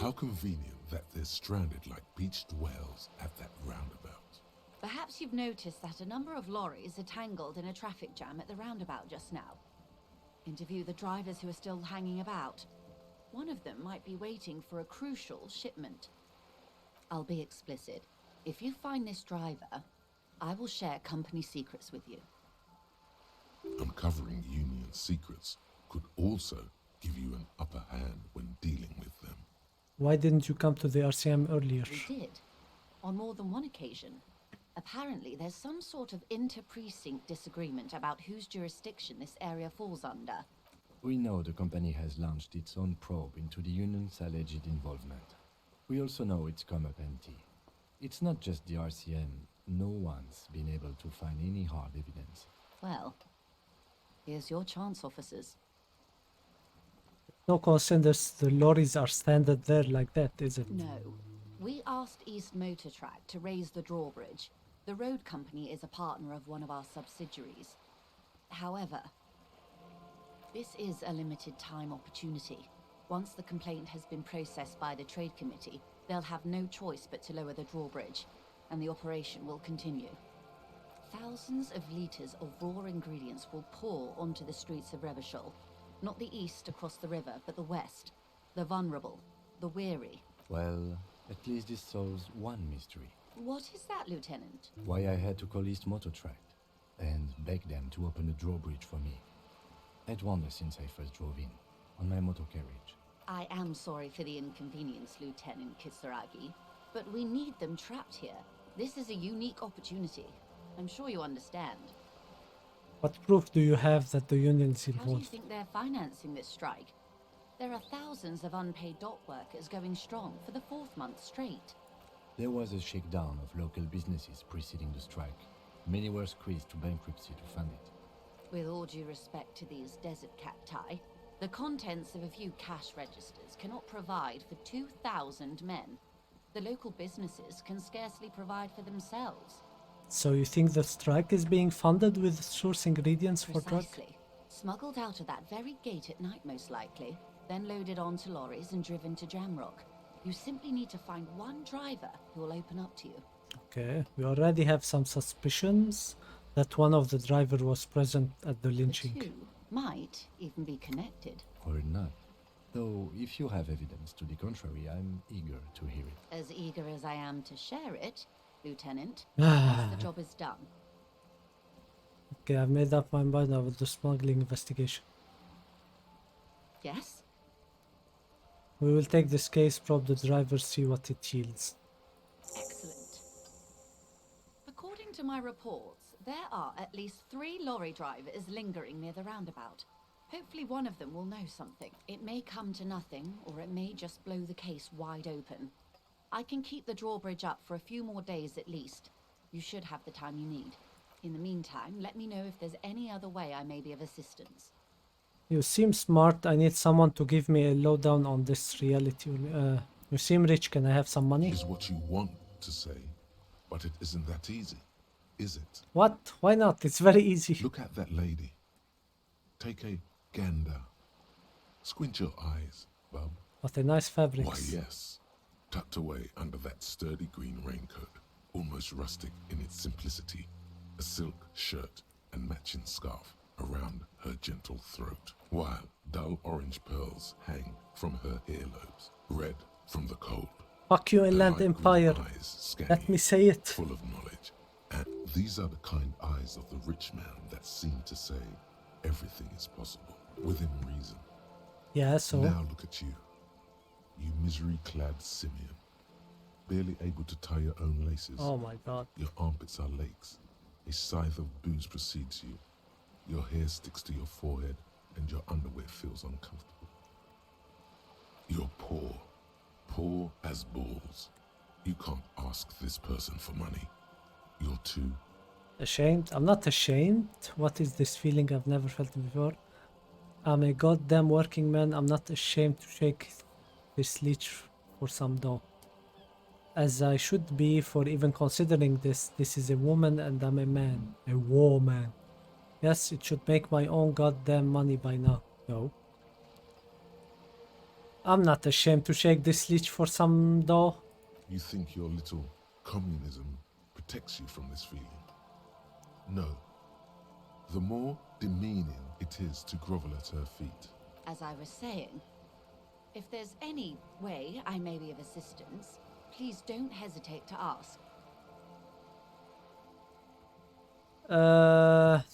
How convenient that they're stranded like beached whales at that roundabout. Perhaps you've noticed that a number of lorries are tangled in a traffic jam at the roundabout just now. Interview the drivers who are still hanging about. One of them might be waiting for a crucial shipment. I'll be explicit. If you find this driver, I will share company secrets with you. Uncovering Union secrets could also give you an upper hand when dealing with them. Why didn't you come to the RCM earlier? We did. On more than one occasion. Apparently, there's some sort of inter-precinct disagreement about whose jurisdiction this area falls under. We know the company has launched its own probe into the Union's alleged involvement. We also know it's come up empty. It's not just the RCM. No one's been able to find any hard evidence. Well, here's your chance, officers. No coincidence the lorries are standing there like that, is it? No. We asked East Motor Track to raise the drawbridge. The road company is a partner of one of our subsidiaries. However, this is a limited time opportunity. Once the complaint has been processed by the Trade Committee, they'll have no choice but to lower the drawbridge, and the operation will continue. Thousands of litres of raw ingredients will pour onto the streets of Revachol. Not the east across the river, but the west. The vulnerable, the weary. Well, at least this solves one mystery. What is that, Lieutenant? Why I had to call East Motor Track and beg them to open the drawbridge for me. I'd wondered since I first drove in, on my motor carriage. I am sorry for the inconvenience, Lieutenant Kisaragi, but we need them trapped here. This is a unique opportunity. I'm sure you understand. What proof do you have that the Union is How do you involved? think they're financing this strike? There are thousands of unpaid dock workers going strong for the 4th month straight. There was a shakedown of local businesses preceding the strike. Many were squeezed to bankruptcy to fund it. With all due respect to these desert cacti, the contents of a few cash registers cannot provide for 2,000 men. The local businesses can scarcely provide for themselves. So you think the strike is being funded with source ingredients for drug? Precisely. Smuggled out of that very gate at night, most likely, then loaded onto lorries and driven to Jamrock. You simply need to find one driver who will open up to you. Okay, we already have some suspicions that one of the driver was present at the lynching. The two might even be connected. Or not. Though, if you have evidence to the contrary, I'm eager to hear it. As eager as I am to share it, Lieutenant, once the job is done. Okay, I've made up my mind. I will do smuggling investigation. Yes? We will take this case, probe the driver, see what it yields. Excellent. According to my reports, there are at least 3 lorry drivers lingering near the roundabout. Hopefully one of them will know something. It may come to nothing, or it may just blow the case wide open. I can keep the drawbridge up for a few more days at least. You should have the time you need. In the meantime, let me know if there's any other way I may be of assistance. You seem smart. I need someone to give me a lowdown on this reality. You seem rich. Can I have some money? Is what you want to say, but it isn't that easy, is it? What? Why not? It's very easy. Look at that lady. Take a gander. Squint your eyes, bub. What a nice fabric. Why, yes. Tucked away under that sturdy green raincoat, almost rustic in its simplicity, a silk shirt and matching scarf around her gentle throat, while dull orange pearls hang from her earlobes, red from the cold. Fuck you, Her Inland light Empire. green eyes scan Let you, me say it. full of knowledge. And these are the kind eyes of the rich man that seem to say everything is possible, within reason. Yeah, so? Now look at you. You misery-clad simian. Barely able to tie your own laces. Oh my god. Your armpits are lakes. A scythe of booze precedes you. Your hair sticks to your forehead, and your underwear feels uncomfortable. You're poor. Poor as balls. You can't ask this person for money. You're too... Ashamed? I'm not ashamed. What is this feeling? I've never felt it before. I'm a goddamn working man. I'm not ashamed to shake this leech for some dough. As I should be for even considering this. This is a woman and I'm a man. A woman. Yes, it should make my own goddamn money by now. No. I'm not ashamed to shake this leech for some dough. You think your little communism protects you from this feeling? No. The more demeaning it is to grovel at her feet. As I was saying, if there's any way I may be of assistance, please don't hesitate to ask.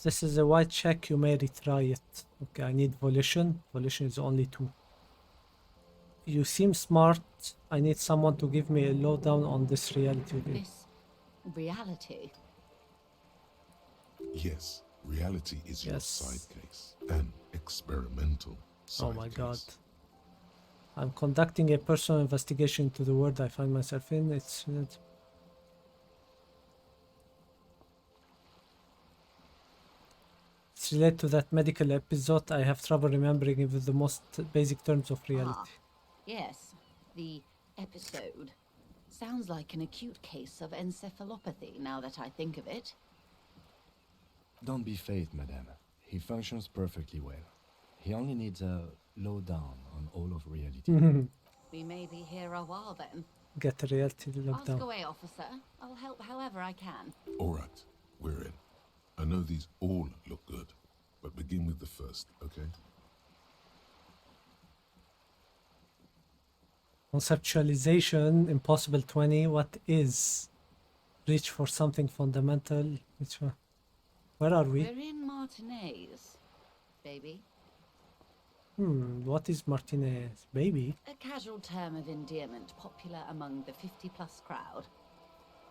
This is a white check. You may retry it. Okay, I need volition. Volition is only 2. You seem smart. I need someone to give me a lowdown on this reality. This reality? Yes, reality is your Yes. side case. An experimental side Oh my case. god. I'm conducting a personal investigation into the world I find myself in. It's related to that medical episode. I have trouble remembering even the most basic terms of reality. Yes, the episode. Sounds like an acute case of encephalopathy now that I think of it. Don't be phased, madame. He functions perfectly well. He only needs a lowdown on all of reality. We may be here a while then. Get a reality Ask lockdown. away, officer. I'll help however I can. All right, we're in. I know these all look good, but begin with the first, okay? Conceptualization, impossible 20. What is? Reach for something fundamental. Which one? Where are we? We're in Martinez, baby. What is Martinez? Baby? A casual term of endearment popular among the 50-plus crowd.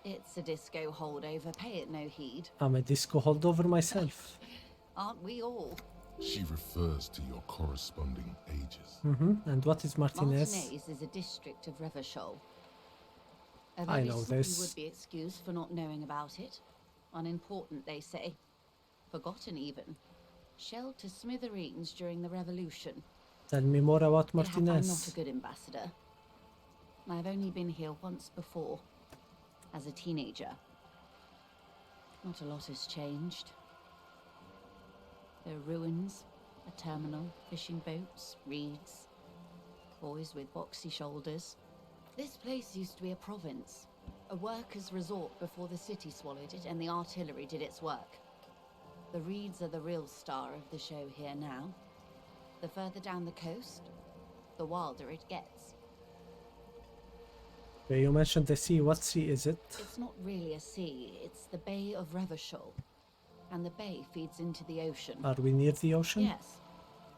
It's a disco holdover, pay it no heed. I'm a disco holdover myself. Aren't we all? She refers to your corresponding ages. And what is Martinez? Martinez is a district of Revachol. A I very know small this. would be excused for not knowing about it. Unimportant, they say. Forgotten even. Shelled to smithereens during the revolution. Tell me more about Mayhap I'm not a Martinez. good ambassador. I've only been here once before, as a teenager. Not a lot has changed. There are ruins, a terminal, fishing boats, reeds, boys with boxy shoulders. This place used to be a province, a workers' resort before the city swallowed it and the artillery did its work. The reeds are the real star of the show here now. The further down the coast, the wilder it gets. You mentioned the sea. What sea is it? It's not really a sea, it's the Bay of Revachol. And the bay feeds into the ocean. Are we near the ocean? Yes.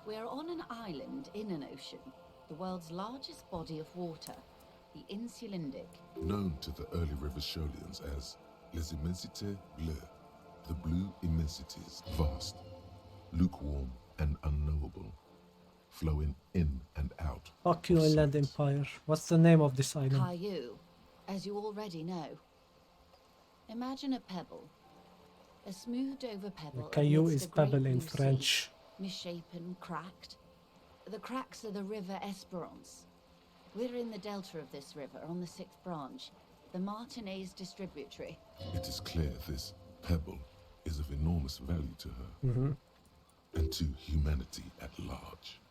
We're on an island in an ocean, the world's largest body of water, the Insulindic. Known to the early Revacholians as Les Immensités Bleues, the blue immensities, vast, lukewarm, and unknowable, flowing in and out. Fuck you, Inland Empire. What's the name of this island? Caillou, as you already know. Imagine a pebble. A smoothed over pebble. Caillou amidst is a great pebble in blue sea, French. misshapen, cracked. The cracks are the river Esperance. We're in the delta of this river on the 6th branch, the Martinez distributary. It is clear this pebble is of enormous value to her and to humanity at large.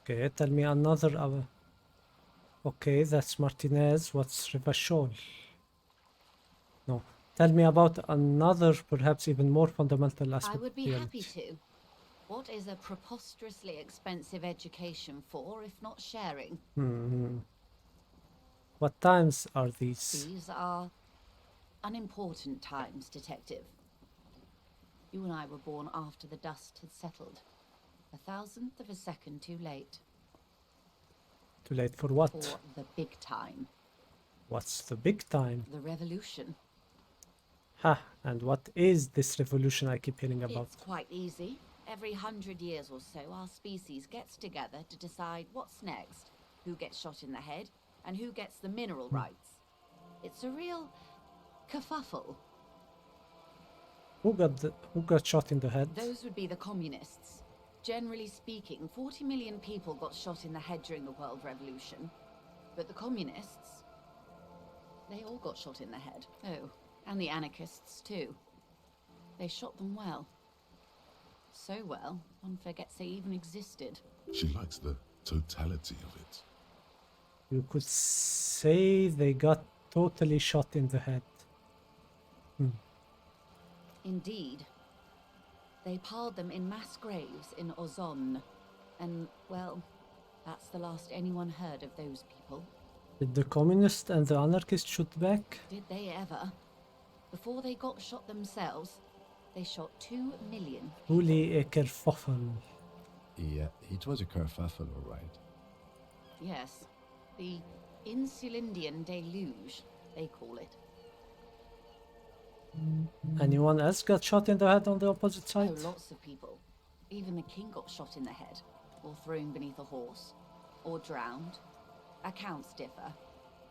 Okay, tell me another. Okay, that's Martinez. What's Revachol? No. Tell me about another, perhaps even more fundamental aspect. I would be of happy reality. to. What is a preposterously expensive education for, if not sharing? What times are these? These are unimportant times, Detective. You and I were born after the dust had settled. 1,000th of a second too late. Too late for what? For the big time. What's the big time? The revolution. Ha, and what is this revolution I keep hearing about? It's quite easy. Every 100 years or so, our species gets together to decide what's next, who gets shot in the head, and who gets the mineral rights. It's a real kerfuffle. Who got shot in the head? Those would be the communists. Generally speaking, 40 million people got shot in the head during the World Revolution. But the communists, they all got shot in the head. Oh, and the anarchists too. They shot them well. So well, one forgets they even existed. She likes the totality of it. You could say they got totally shot in the head. Indeed. They piled them in mass graves in Ozon. And, well, that's the last anyone heard of those people. Did the communists and the anarchists shoot back? Did they ever? Before they got shot themselves, they shot 2 million. Holy a kerfuffle. Yeah, it was a kerfuffle, all right. Yes. The Insulindian deluge, they call it. Anyone else got shot in the head on the opposite side? Oh, lots of people. Even the king got shot in the head, or thrown beneath a horse, or drowned. Accounts differ.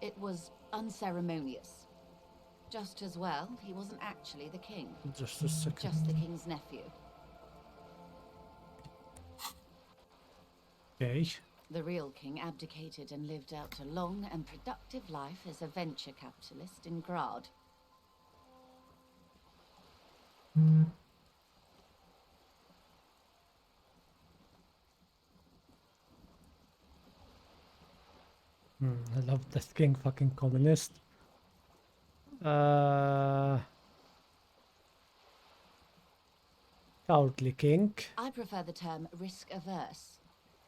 It was unceremonious. Just as well, he wasn't actually the king. Just a second. Just the king's nephew. Okay. The real king abdicated and lived out a long and productive life as a venture capitalist in Grad. I love that king fucking communist. Cowardly king. I prefer the term risk-averse.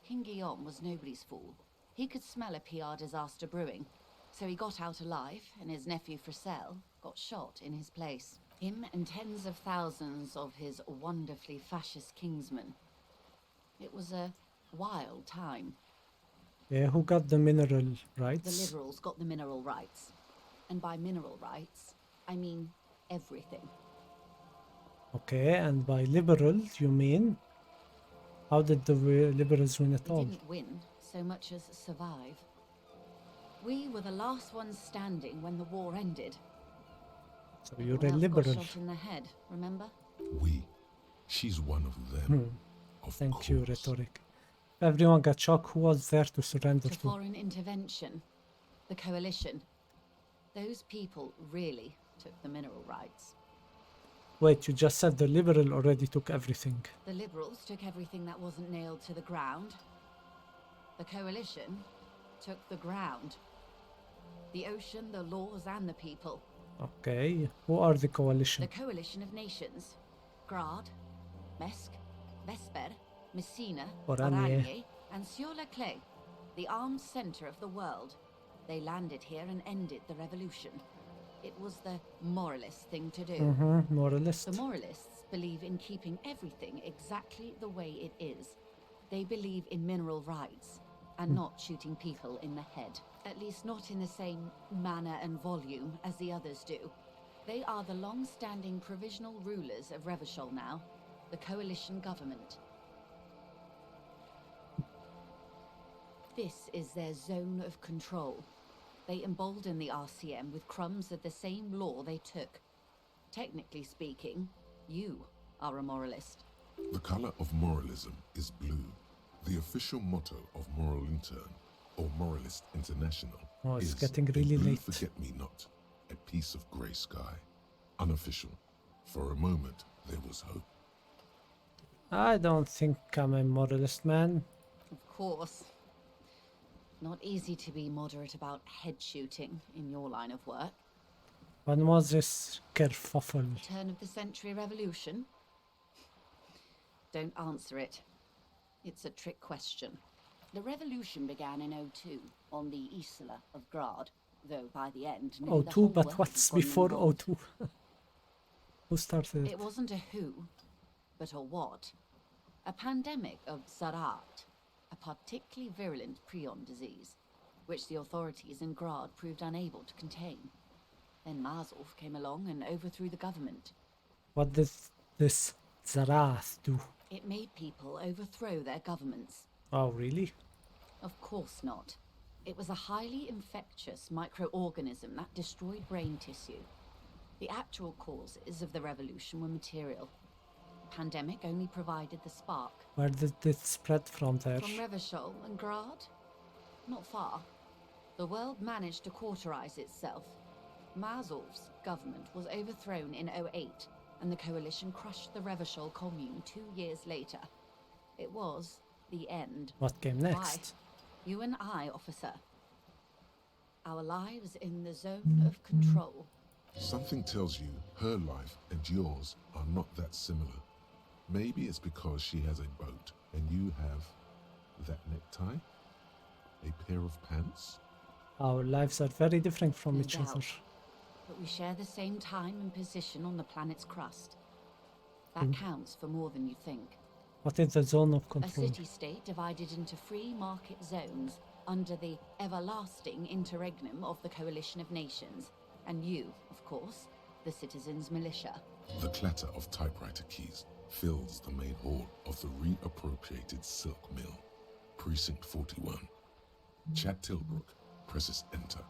King Guillaume was nobody's fool. He could smell a PR disaster brewing, so he got out alive, and his nephew Fricelle got shot in his place. Him and tens of thousands of his wonderfully fascist kingsmen. It was a wild time. Yeah, who got the mineral The rights? liberals got the mineral rights. And by mineral rights, I mean everything. Okay, and by liberal, you mean? How did the liberals win it They all? didn't win so much as survive. We were the last ones standing when the war ended. So you're a Everyone else liberal. got shot in the head, remember? We. She's one of them. Of Thank course. you, rhetoric. Everyone got shocked. Who was there to surrender To to? foreign intervention. The coalition. Those people really took the mineral rights. Wait, you just said the liberal already took everything. The liberals took everything that wasn't nailed to the ground. The coalition took the ground. The ocean, the laws, and the people. Okay, who are the coalition? The coalition of nations. Grad, Mesk, Vesper, Messina, Oranje. Oranje, and Sur-la-Clay. the armed center of the world. They landed here and ended the revolution. It was the moralist thing to do. Moralist. The moralists believe in keeping everything exactly the way it is. They believe in mineral rights and not shooting people in the head. At least not in the same manner and volume as the others do. They are the long-standing provisional rulers of Revachol now, the coalition government. This is their zone of control. They embolden the RCM with crumbs of the same law they took. Technically speaking, you are a moralist. The color of moralism is blue. The official motto of Moral Intern, or Moralist International, Oh, it's is getting a really blue late. forget-me-not, a piece of grey sky. Unofficial. For a moment, there was hope. I don't think I'm a moralist, man. Of course. Not easy to be moderate about head shooting in your line of work. When was this kerfuffle? Turn of the century revolution? Don't answer it. It's a trick question. The revolution began in 02 on the Isla of Grad, though by the end, nearly the 02, whole but world what's had gone before involved. 02? Who started it? It wasn't a who, but a what. A pandemic of Zarat, a particularly virulent prion disease, which the authorities in Grad proved unable to contain. Then Mazov came along and overthrew the government. What did this Zarath do? It made people overthrow their governments. Oh, really? Of course not. It was a highly infectious microorganism that destroyed brain tissue. The actual causes of the revolution were material. The pandemic only provided the spark. Where did it spread from there? From Revachol and Grad? Not far. The world managed to cauterize itself. Mazov's government was overthrown in 08, and the coalition crushed the Revachol commune 2 years later. It was the end. What came next? Why? You and I, officer. Our lives in the zone of control. Something tells you her life and yours are not that similar. Maybe it's because she has a boat and you have that necktie? A pair of pants? Our lives are very different from No each doubt. other. But we share the same time and position on the planet's crust. That counts for more than you think. What is the zone of A control? city-state divided into free market zones under the everlasting interregnum of the coalition of nations. And you, of course, the citizens' militia. The clatter of typewriter keys fills the main hall of the reappropriated silk mill. Precinct 41. Chad Tilbrook presses enter.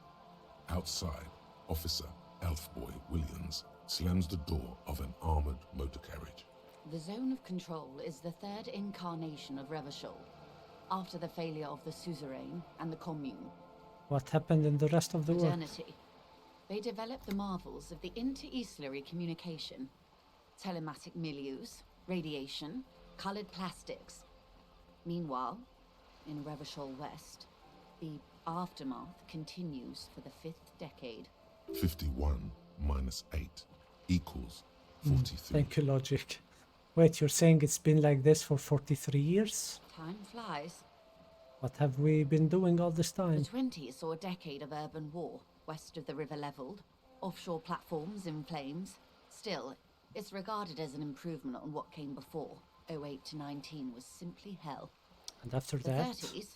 Outside, Officer Elfboy Williams slams the door of an armored motor carriage. The zone of control is the third incarnation of Revachol, after the failure of the suzerain and the commune. What happened in the rest of the world? Modernity. They developed the marvels of the inter-eastlery communication, telematic milieus, radiation, colored plastics. Meanwhile, in Revachol West, the aftermath continues for the 5th decade. 51 minus 8 equals 43. Thank you, logic. Wait, you're saying it's been like this for 43 years? Time flies. What have we been doing all this The time? 20s saw a decade of urban war, west of the river leveled, offshore platforms in flames. Still, it's regarded as an improvement on what came before. 08 to 19 was simply hell. And after The that? 30s,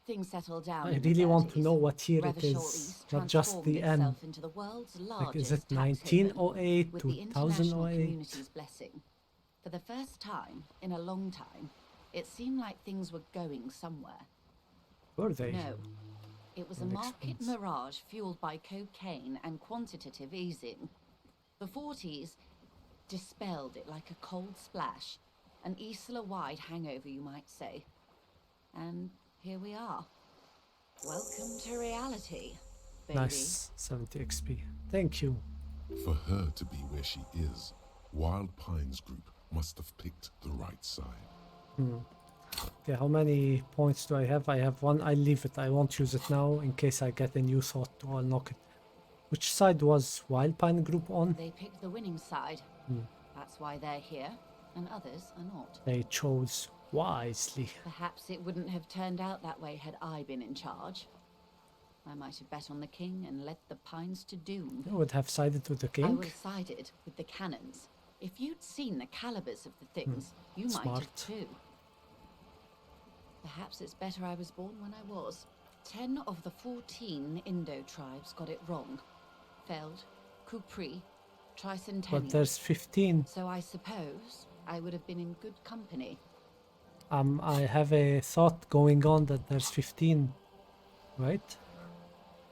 things settled down. I in the really want to 30s. know what year it Revachol is, East not just transformed the end. itself into the world's Like, is largest it tax haven, 1908, with the international 2008? community's blessing. For the first time in a long time, it seemed like things were going somewhere. Were they? No. It was a That market explains. mirage fueled by cocaine and quantitative easing. The 40s dispelled it like a cold splash, an Isla-wide hangover, you might say. And here we are. Welcome to reality, baby. Nice, 70 XP. Thank you. For her to be where she is, Wild Pines Group must have picked the right side. Okay, how many points do I have? I have one. I leave it. I won't use it now in case I get a new thought to unlock it. Which side was Wild Pine Group on? They picked the winning side. That's why they're here, and others are not. They chose wisely. Perhaps it wouldn't have turned out that way had I been in charge. I might have bet on the king and led the Pines to doom. You would have sided with the I king. would have sided with the cannons. If you'd seen the calibers of the things, you might Smart. have too. Perhaps it's better I was born when I was. 10 of the 14 Indo tribes got it wrong. Feld, Kupri, Tricentennial. But there's 15. So I suppose I would have been in good company. I have a thought going on that there's 15, right?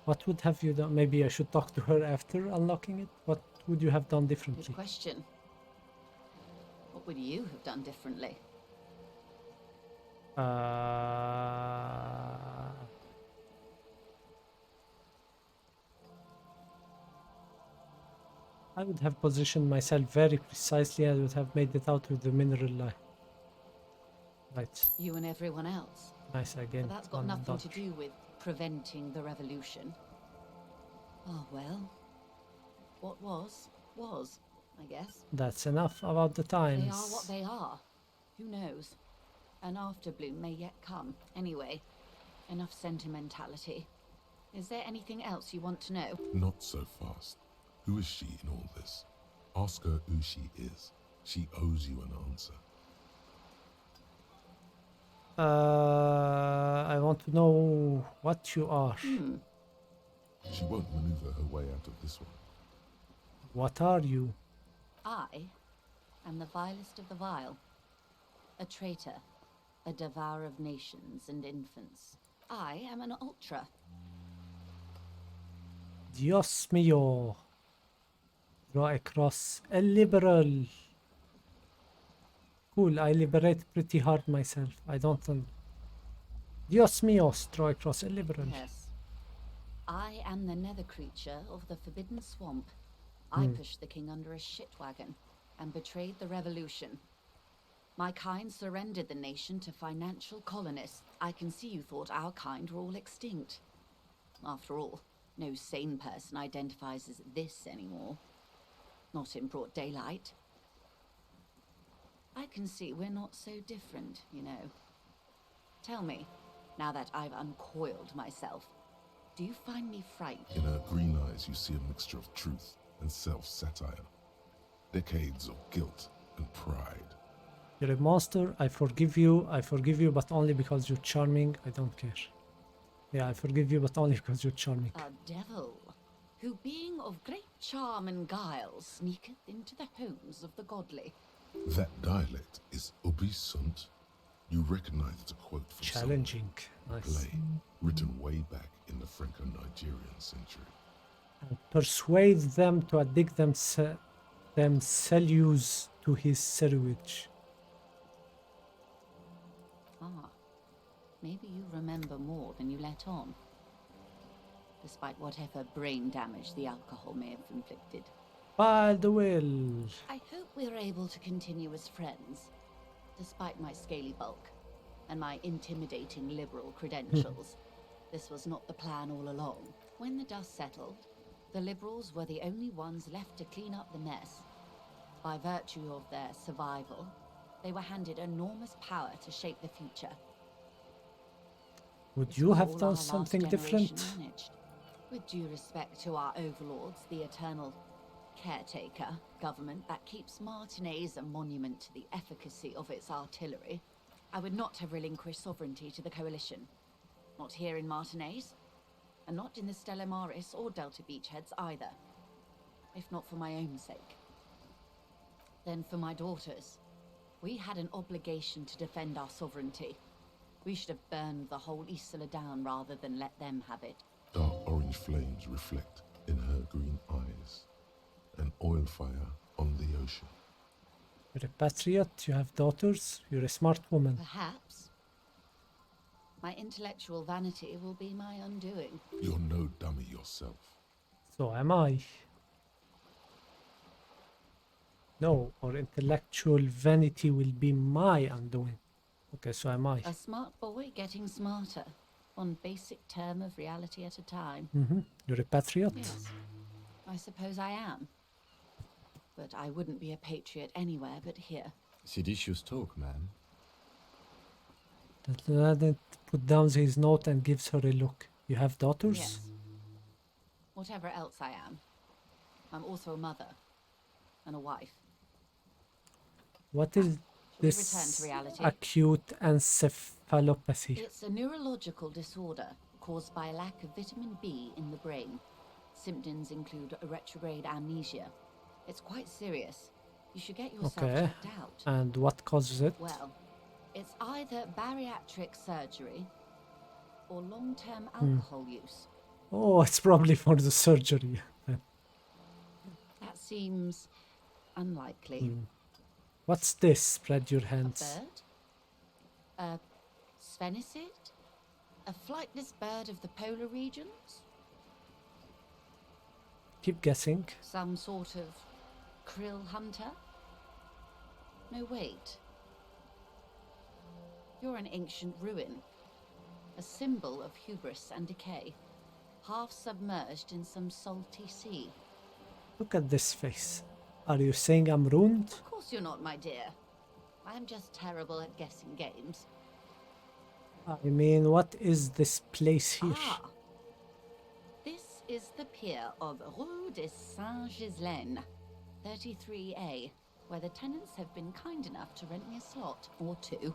What would have you done? Maybe I should talk to her after unlocking it. What would you have done Good differently? question. What would you have done differently? I would have positioned myself very precisely. I would have made it out with the mineral line. Right. You and everyone else. Nice again. But that's got nothing to do with preventing the revolution. Oh well. What was, I guess. That's enough about the times. They are what they are. Who knows? An afterbloom may yet come. Anyway, enough sentimentality. Is there anything else you want to know? Not so fast. Who is she in all this? Ask her who she is. She owes you an answer. I want to know what you are. She won't maneuver her way out of this one. What are you? I am the vilest of the vile. A traitor. A devourer of nations and infants. I am an ultra. Dios mío. Draw across a liberal. Cool, I liberate pretty hard myself. I don't know. Dios mío, draw across a liberal. Yes. I am the nether creature of the Forbidden Swamp. I pushed the king under a shit wagon and betrayed the revolution. My kind surrendered the nation to financial colonists. I can see you thought our kind were all extinct. After all, no sane person identifies as this anymore. Not in broad daylight. I can see we're not so different, you know. Tell me, now that I've uncoiled myself, do you find me frightened? In her green eyes, you see a mixture of truth and self-satire. Decades of guilt and pride. You're a monster. I forgive you, but only because you're charming. I don't care. Yeah, I forgive you, but only because you're charming. A devil, who being of great charm and guile, sneaketh into the homes of the godly. That dialect is obeisant. You recognize it's a quote from Challenging. some Nice. play written way back in the Franco-Nigerian century. And persuade them to addict themselves to his sewage. Ah, maybe you remember more than you let on. Despite whatever brain damage the alcohol may have inflicted. By the will. I hope we're able to continue as friends, despite my scaly bulk and my intimidating liberal credentials. This was not the plan all along. When the dust settled, the liberals were the only ones left to clean up the mess. By virtue of their survival, they were handed enormous power to shape the future. Would It you was have all our done last something generation different? managed. With due respect to our overlords, the eternal caretaker government that keeps Martinez a monument to the efficacy of its artillery, I would not have relinquished sovereignty to the coalition. Not here in Martinez, and not in the Stella Maris or Delta Beachheads either. If not for my own sake. Then for my daughters. We had an obligation to defend our sovereignty. We should have burned the whole Isla down rather than let them have it. Dark orange flames reflect in her green eyes. An oil fire on the ocean. You're a patriot, you have daughters, you're a smart woman. Perhaps. My intellectual vanity will be my undoing. You're no dummy yourself. So am I. No, or intellectual vanity will be my undoing. Okay, so am I. A smart boy getting smarter. One basic term of reality at a time. You're a patriot? Yes, I suppose I am. But I wouldn't be a patriot anywhere but here. Seditious talk, ma'am. The lieutenant put down his note and gives her a look. You have daughters? Yes. Whatever else I am, I'm also a mother and a wife. What is Shall we return this to reality? acute encephalopathy? It's a neurological disorder caused by a lack of vitamin B in the brain. Symptoms include a retrograde amnesia. It's quite serious. You should get yourself Okay. checked out. And what causes it? Well, it's either bariatric surgery or long-term alcohol use. Oh, it's probably for the surgery. That seems unlikely. What's this? Spread your A hands. bird? A sphenicid? A flightless bird of the polar regions? Keep guessing. Some sort of krill hunter? No, wait. You're an ancient ruin. A symbol of hubris and decay. Half submerged in some salty sea. Look at this face. Are you saying I'm ruined? Of course you're not, my dear. I'm just terrible at guessing games. I mean, what is this place here? Ah! This is the pier of Rue de Saint-Ghislain, 33A, where the tenants have been kind enough to rent me a slot or two.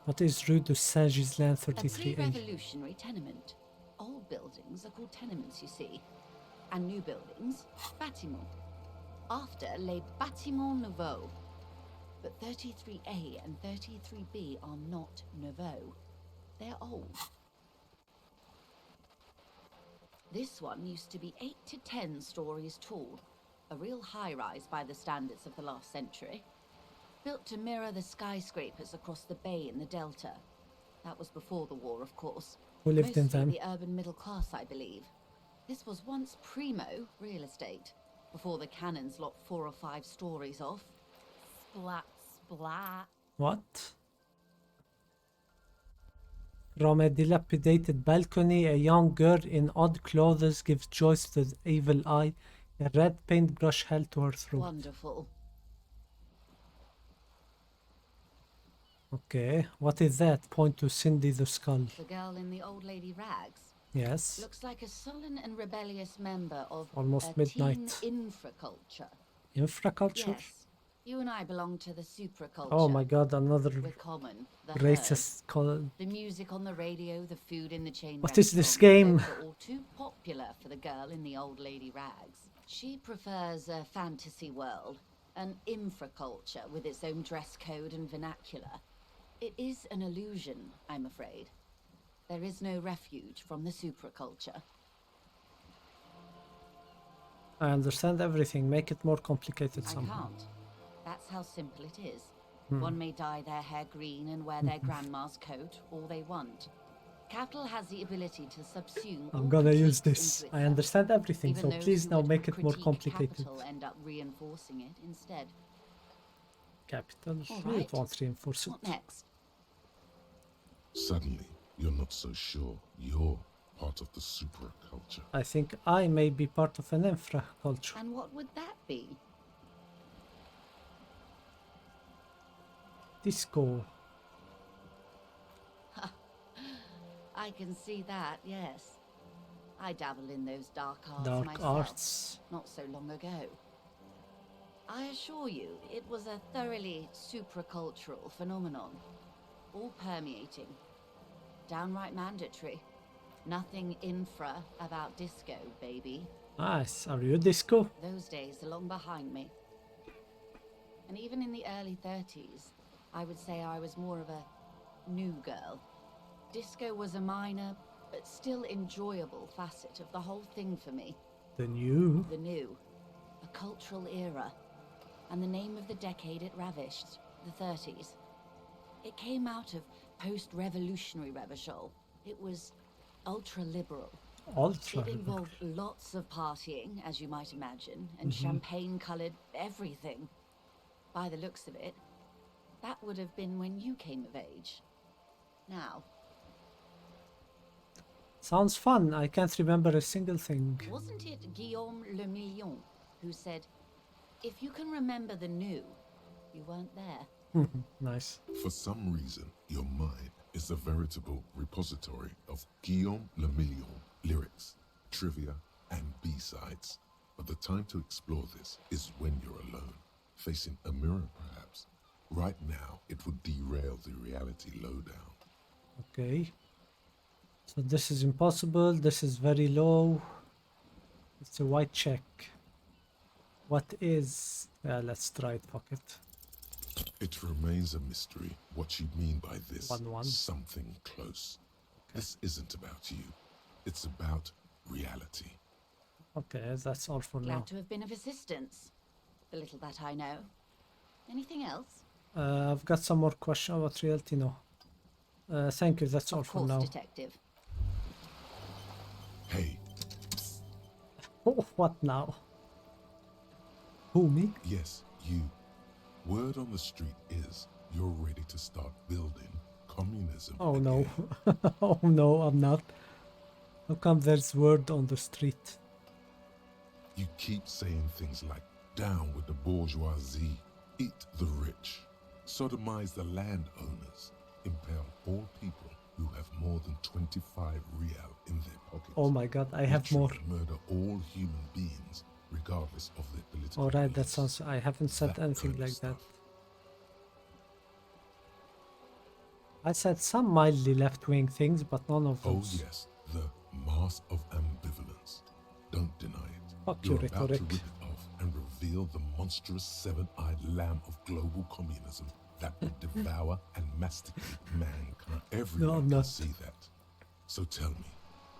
What is Rue de Saint-Ghislain A 33A? pre-revolutionary tenement. Old buildings are called tenements, you see. And new buildings, bâtiments. After, les bâtiments nouveaux. But 33A and 33B are not nouveaux. They're old. This one used to be 8 to 10 stories tall. A real high-rise by the standards of the last century. Built to mirror the skyscrapers across the bay in the Delta. That was before the war, of course. Who lived in Mostly them? the urban middle class, I believe. This was once primo real estate, before the cannons lopped 4 or 5 stories off. Splat, splat. What? From a dilapidated balcony, a young girl in odd clothes gives Joyce the evil eye, a red paintbrush held to her throat. Wonderful. Okay, what is that? Point to Cindy the skull. The girl in the old lady rags. Yes. Looks like a sullen and rebellious member of Almost a midnight. teen infraculture. Infraculture? Yes. You and I belong to the supraculture. Oh my god, another We're common. The racist call. herd. The music on the radio, the food in the chain What is this restaurant, game? those are all too popular for the girl in the old lady rags. She prefers a fantasy world, an infraculture with its own dress code and vernacular. It is an illusion, I'm afraid. There is no refuge from the supraculture. I understand everything. Make it more complicated I somehow. can't. That's how simple it is. Hmm. One may dye their hair green and wear their grandma's coat all they want. Capital has the ability to subsume all I'm gonna use critiques this. into I itself. understand everything, Even so those please who now would make it more critique complicated. Capital end up reinforcing it instead. Capital. All You right. won't reinforce it. What next? Suddenly, you're not so sure you're part of the supraculture. I think I may be part of an infraculture. And what would that be? Disco. I can see that, yes. I dabbled in those dark arts Dark myself, arts. not so long ago. I assure you, it was a thoroughly supracultural phenomenon. All permeating. Downright mandatory. Nothing infra about disco, baby. Nice. Are you disco? Those days are long behind me. And even in the early 30s, I would say I was more of a new girl. Disco was a minor, but still enjoyable facet of the whole thing for me. The new. The new. A cultural era. And the name of the decade it ravished, the 30s. It came out of post-revolutionary Revachol. It was ultra-liberal. Ultra. It involved lots of partying, as you might imagine, and champagne-coloured everything. By the looks of it, that would have been when you came of age. Now, Sounds fun. I can't remember a single thing. wasn't it Guillaume Le Million who said, if you can remember the new, you weren't there? Nice. For some reason, your mind is a veritable repository of Guillaume Le Million lyrics, trivia, and B-sides. But the time to explore this is when you're alone, facing a mirror perhaps. Right now, it would derail the reality lowdown. Okay. So this is impossible. This is very low. It's a white check. What is... let's try it. Fuck it. It remains a mystery what you mean by this 1-1. something close. Okay. This isn't about you. It's about reality. Okay, that's all for Glad now. to have been of assistance. The little that I know. Anything else? I've got some more questions about reality. No. Thank you. That's all for now. Detective. Hey. Oh, what now? Who, me? Yes, you. Word on the street is you're ready to start building communism. Oh no. Oh no, I'm not. How come there's word on the street? You keep saying things like, down with the bourgeoisie, eat the rich, sodomize the landowners, impale all people who have more than 25 real in their pockets. Oh my god, I have more. Murder all human beings, regardless of their political Alright, that beliefs. sounds... I haven't said anything like that. I said some mildly left-wing things, but none of those. Oh yes, the mass of ambivalence. Don't deny it. Fuck You're you, about to rhetoric. rip it off and reveal the monstrous seven-eyed lamb of global communism that will devour and masticate mankind. Everyone I'm can not. see that. So tell me,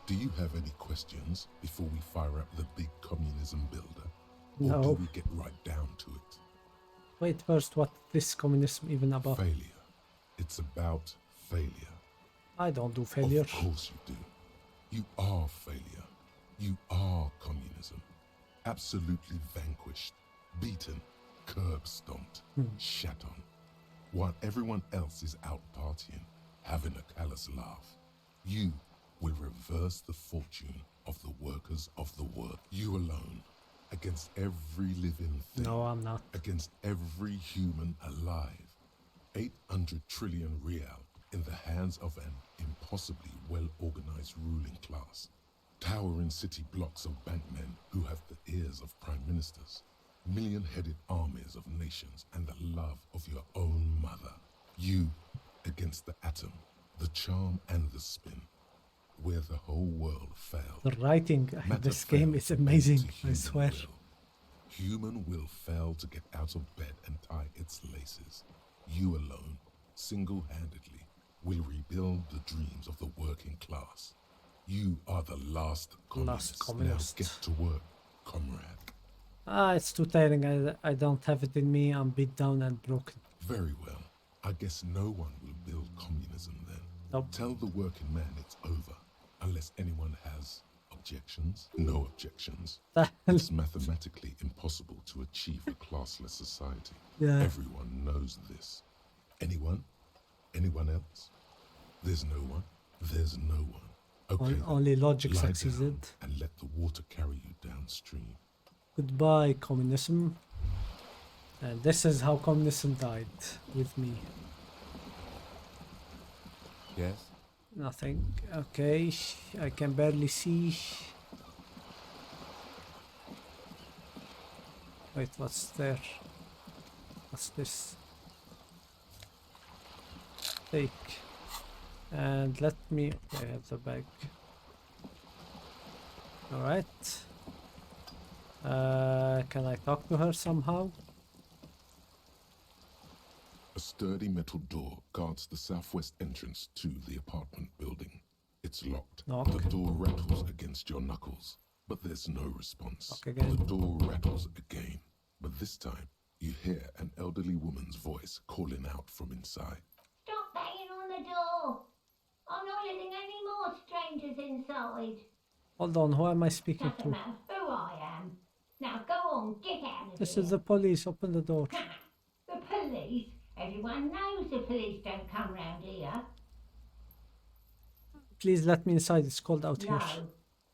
do you have any questions before we fire up the big communism builder? Or No. do we get right down to it? Wait, first, what this communism even about? Failure. It's about failure. I don't do failure. Of course you do. You are failure. You are communism. Absolutely vanquished, beaten, curb stomped, shat on. While everyone else is out partying, having a callous laugh, you will reverse the fortune of the workers of the world. You alone, against every living thing. No, I'm not. Against every human alive. 800 trillion real in the hands of an impossibly well-organized ruling class. Towering city blocks of bankmen who have the ears of prime ministers. Million-headed armies of nations and the love of your own mother. You against the atom, the charm and the spin. Where the whole world failed. The writing in Matter this game failed is to amazing, bend to I human swear. will. Human will fail to get out of bed and tie its laces. You alone, single-handedly, will rebuild the dreams of the working class. You are the last communist. communist. Now get to work, comrade. Ah, it's too tiring. I don't have it in me. I'm beat down and broken. Very well. I guess no one will build communism then. Nope. Tell the working man it's over, unless anyone has objections. No objections. It's mathematically impossible to achieve a classless society. Yeah. Everyone knows this. Anyone? Anyone else? There's no one. There's no one. Okay. Only logic lie succeeded. down and let the water carry you downstream. Goodbye, communism. And this is how communism died, with me. Yes? Nothing. Okay, I can barely see. Wait, what's there? What's this? Take. And let me... Okay, I have the bag. Alright. Can I talk to her somehow? A sturdy metal door guards the southwest entrance to the apartment building. It's locked. Knock. The door rattles against your knuckles, but there's no response. Knock again. The door rattles again, but this time you hear an elderly woman's voice calling out from inside. Stop banging on the door. I'm not letting any more strangers inside. Hold on, who am I speaking Doesn't to? matter who I am. Now go on, get out of This here. is the police, open the door. The police? Everyone knows the police don't come round here. Please let me inside, it's cold out No, here.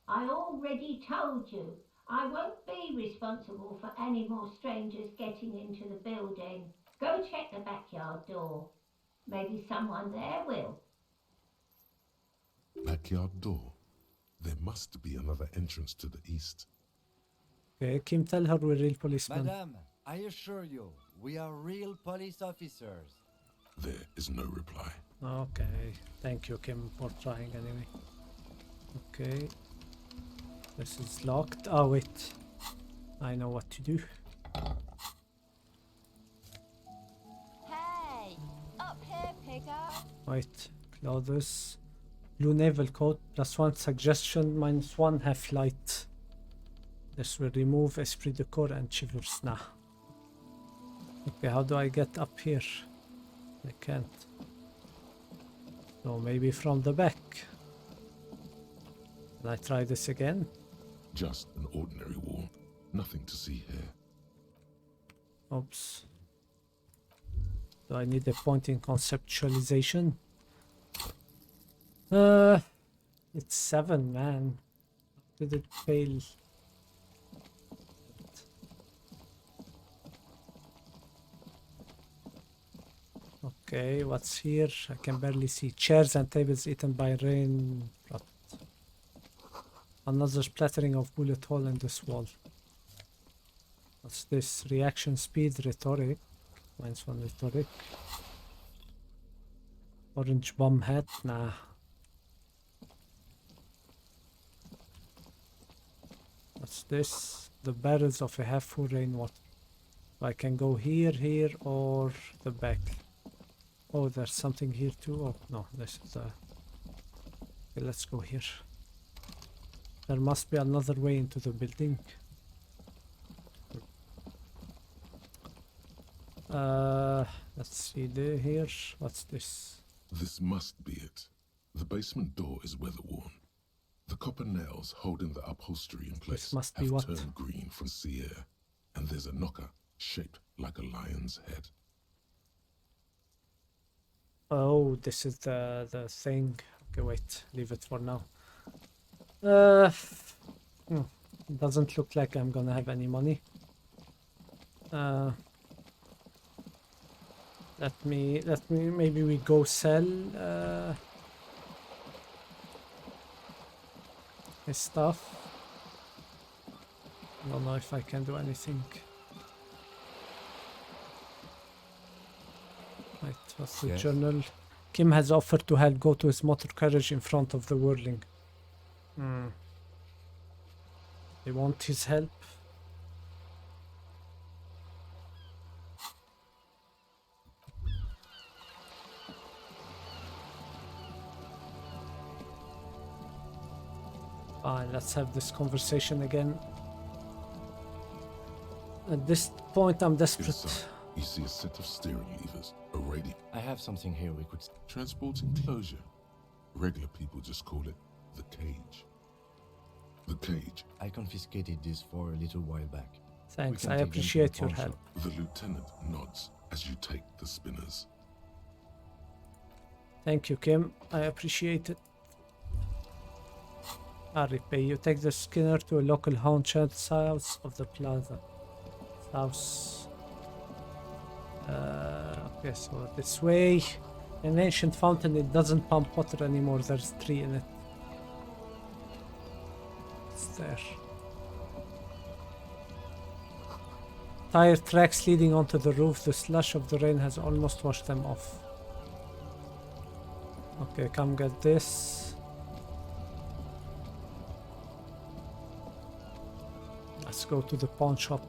I already told you. I won't be responsible for any more strangers getting into the building. Go check the backyard door. Maybe someone there will. Backyard door. There must be another entrance to the east. Okay, Kim, tell her we're real policemen. Madame, I assure you, we are real police officers. There is no reply. Okay, thank you, Kim, for trying anyway. Okay. This is locked. Oh, wait. I know what to do. Hey, up here, pigger. Wait, clothes. Blue naval coat, +1 suggestion, -1 half light. This will remove esprit de corps and shivers. Nah. Okay, how do I get up here? I can't. So maybe from the back. Can I try this again? Just an ordinary wall. Nothing to see here. Oops. Do I need a point in conceptualization? It's 7, man. Did it fail? Okay, what's here? I can barely see. Chairs and tables eaten by rain. Rot. Another splattering of bullet hole in this wall. What's this? Reaction speed, rhetoric. Mine's one rhetoric. Orange bomb hat? Nah. What's this? The barrels of a half-full rainwater. I can go here, here, or the back. Oh, there's something here too. Oh, no, this is okay, let's go here. There must be another way into the building. Let's see here. What's this? This must be it. The basement door is weather-worn. The copper nails holding the upholstery in place must be have what? turned green from sea air, and there's a knocker shaped like a lion's head. Oh, this is the thing. Okay, wait, leave it for now. Doesn't look like I'm gonna have any money. Let me maybe we go sell his stuff. I don't know if I can do anything. Right, what's the Yes. journal? Kim has offered to help go to his motor carriage in front of the whirling. They want his help. Fine, let's have this conversation again. At this point, I'm desperate. Inside, you see a set of steering levers, a radio. I have something here we could... Transport enclosure. Regular people just call it the cage. The cage. I confiscated this for a little while back. Thanks, We can I take them to appreciate the your pawn help. shop. The lieutenant nods as you take the spinners. Thank you, Kim. I appreciate it. Repay. You take the Skinner to a local haunch south of the plaza. South. Okay, so this way. An ancient fountain, it doesn't pump water anymore. There's 3 in it. It's there. Tire tracks leading onto the roof. The slush of the rain has almost washed them off. Okay, come get this. Let's go to the pawn shop.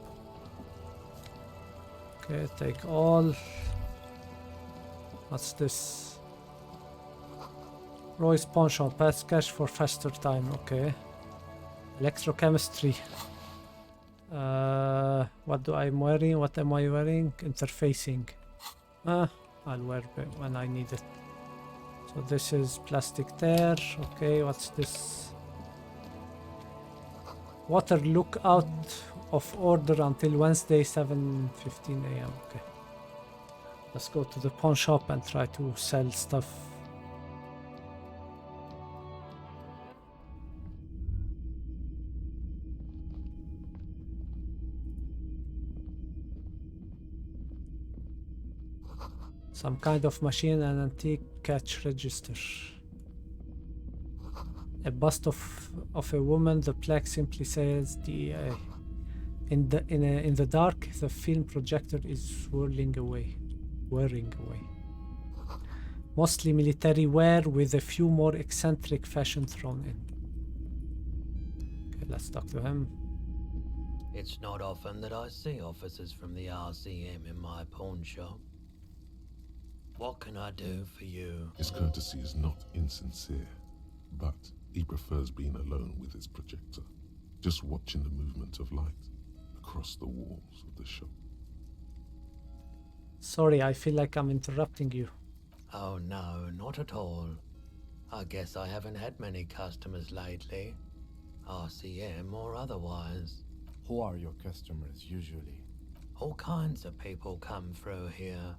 Okay, take all. What's this? Roy's pawn shop. Pass cash for faster time. Okay. Electrochemistry. What am I wearing? Interfacing. I'll wear it when I need it. So this is plastic there. Okay, what's this? Water look out of order until Wednesday 7:15 a.m. Okay. Let's go to the pawn shop and try to sell stuff. Some kind of machine and antique cash register. A bust of a woman. The plaque simply says DEA. In the dark, the film projector is whirling away. Mostly military wear with a few more eccentric fashion thrown in. Okay, let's talk to him. It's not often that I see officers from the RCM in my pawn shop. What can I do for you? His courtesy is not insincere, but he prefers being alone with his projector, just watching the movement of light across the walls of the shop. Sorry, I feel like I'm interrupting you. Oh no, not at all. I guess I haven't had many customers lately, RCM or otherwise. Who are your customers usually? All kinds of people come through here.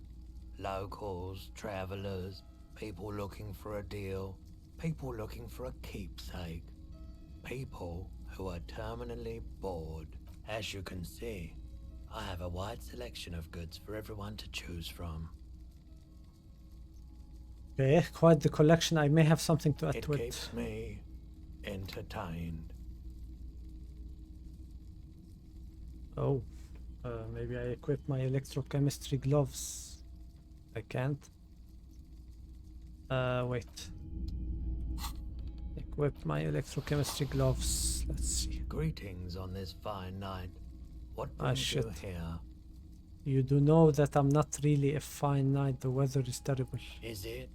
Locals, travelers, people looking for a deal, people looking for a keepsake, people who are terminally bored. As you can see, I have a wide selection of goods for everyone to choose from. Okay, quite the collection. I may have something to add to it. It keeps me entertained. Oh, maybe I equip my electrochemistry gloves. I can't. Wait. Equip my electrochemistry gloves. Let's see. Greetings on this fine night. What brings you here? You do know that I'm not really a fine night. The weather is terrible. Is it?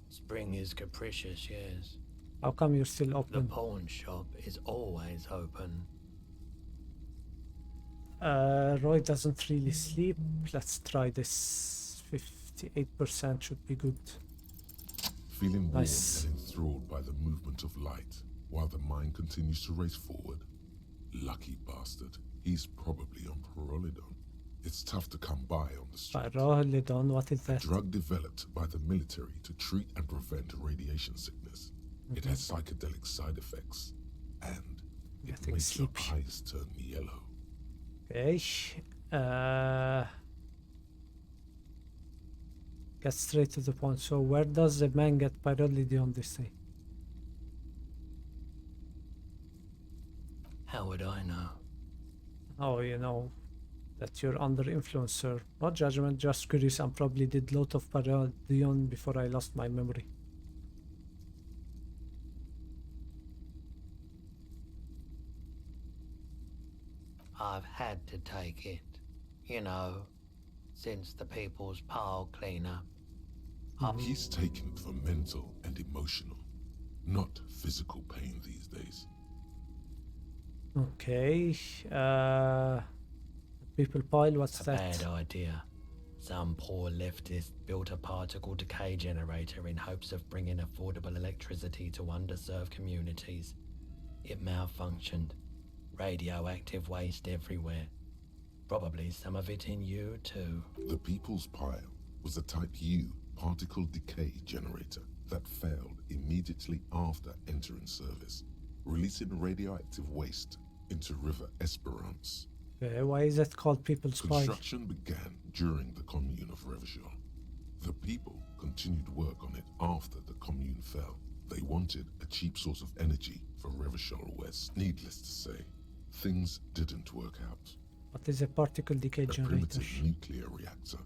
Spring is capricious, yes. How come you're still open? The pawn shop is always open. Roy doesn't really sleep. Let's try this. 58% should be good. Feeling Nice. warm and enthralled by the movement of light, while the mind continues to race forward. Lucky bastard. He's probably on Pyrrolidon. It's tough to come by on the street. Pyrrolidon, what is that? A drug developed by the military to treat and prevent radiation sickness. It has psychedelic side effects, and it Getting makes sleepy. your eyes turn yellow. Okay. Get straight to the point. So where does the man get Pyrrolidon, they say? How would I know? Oh, you know that you're under influence, sir. No judgment, just curious. I probably did lot of Pyrrolidon before I lost my memory. I've had to take it, you know, since the People's Pile cleanup. He's taken it for mental and emotional, not physical pain these days. Okay. People pile, what's A that? bad idea. Some poor leftist built a particle decay generator in hopes of bringing affordable electricity to underserved communities. It malfunctioned. Radioactive waste everywhere. Probably some of it in you too. The People's Pile was a Type U particle decay generator that failed immediately after entering service, releasing radioactive waste into River Esperance. Okay, why is it called People's Pile? Construction began during the Commune of Revachol. The people continued work on it after the Commune fell. They wanted a cheap source of energy for Revachol West. Needless to say, things didn't work out. What is a particle decay generator? Primitive nuclear reactor,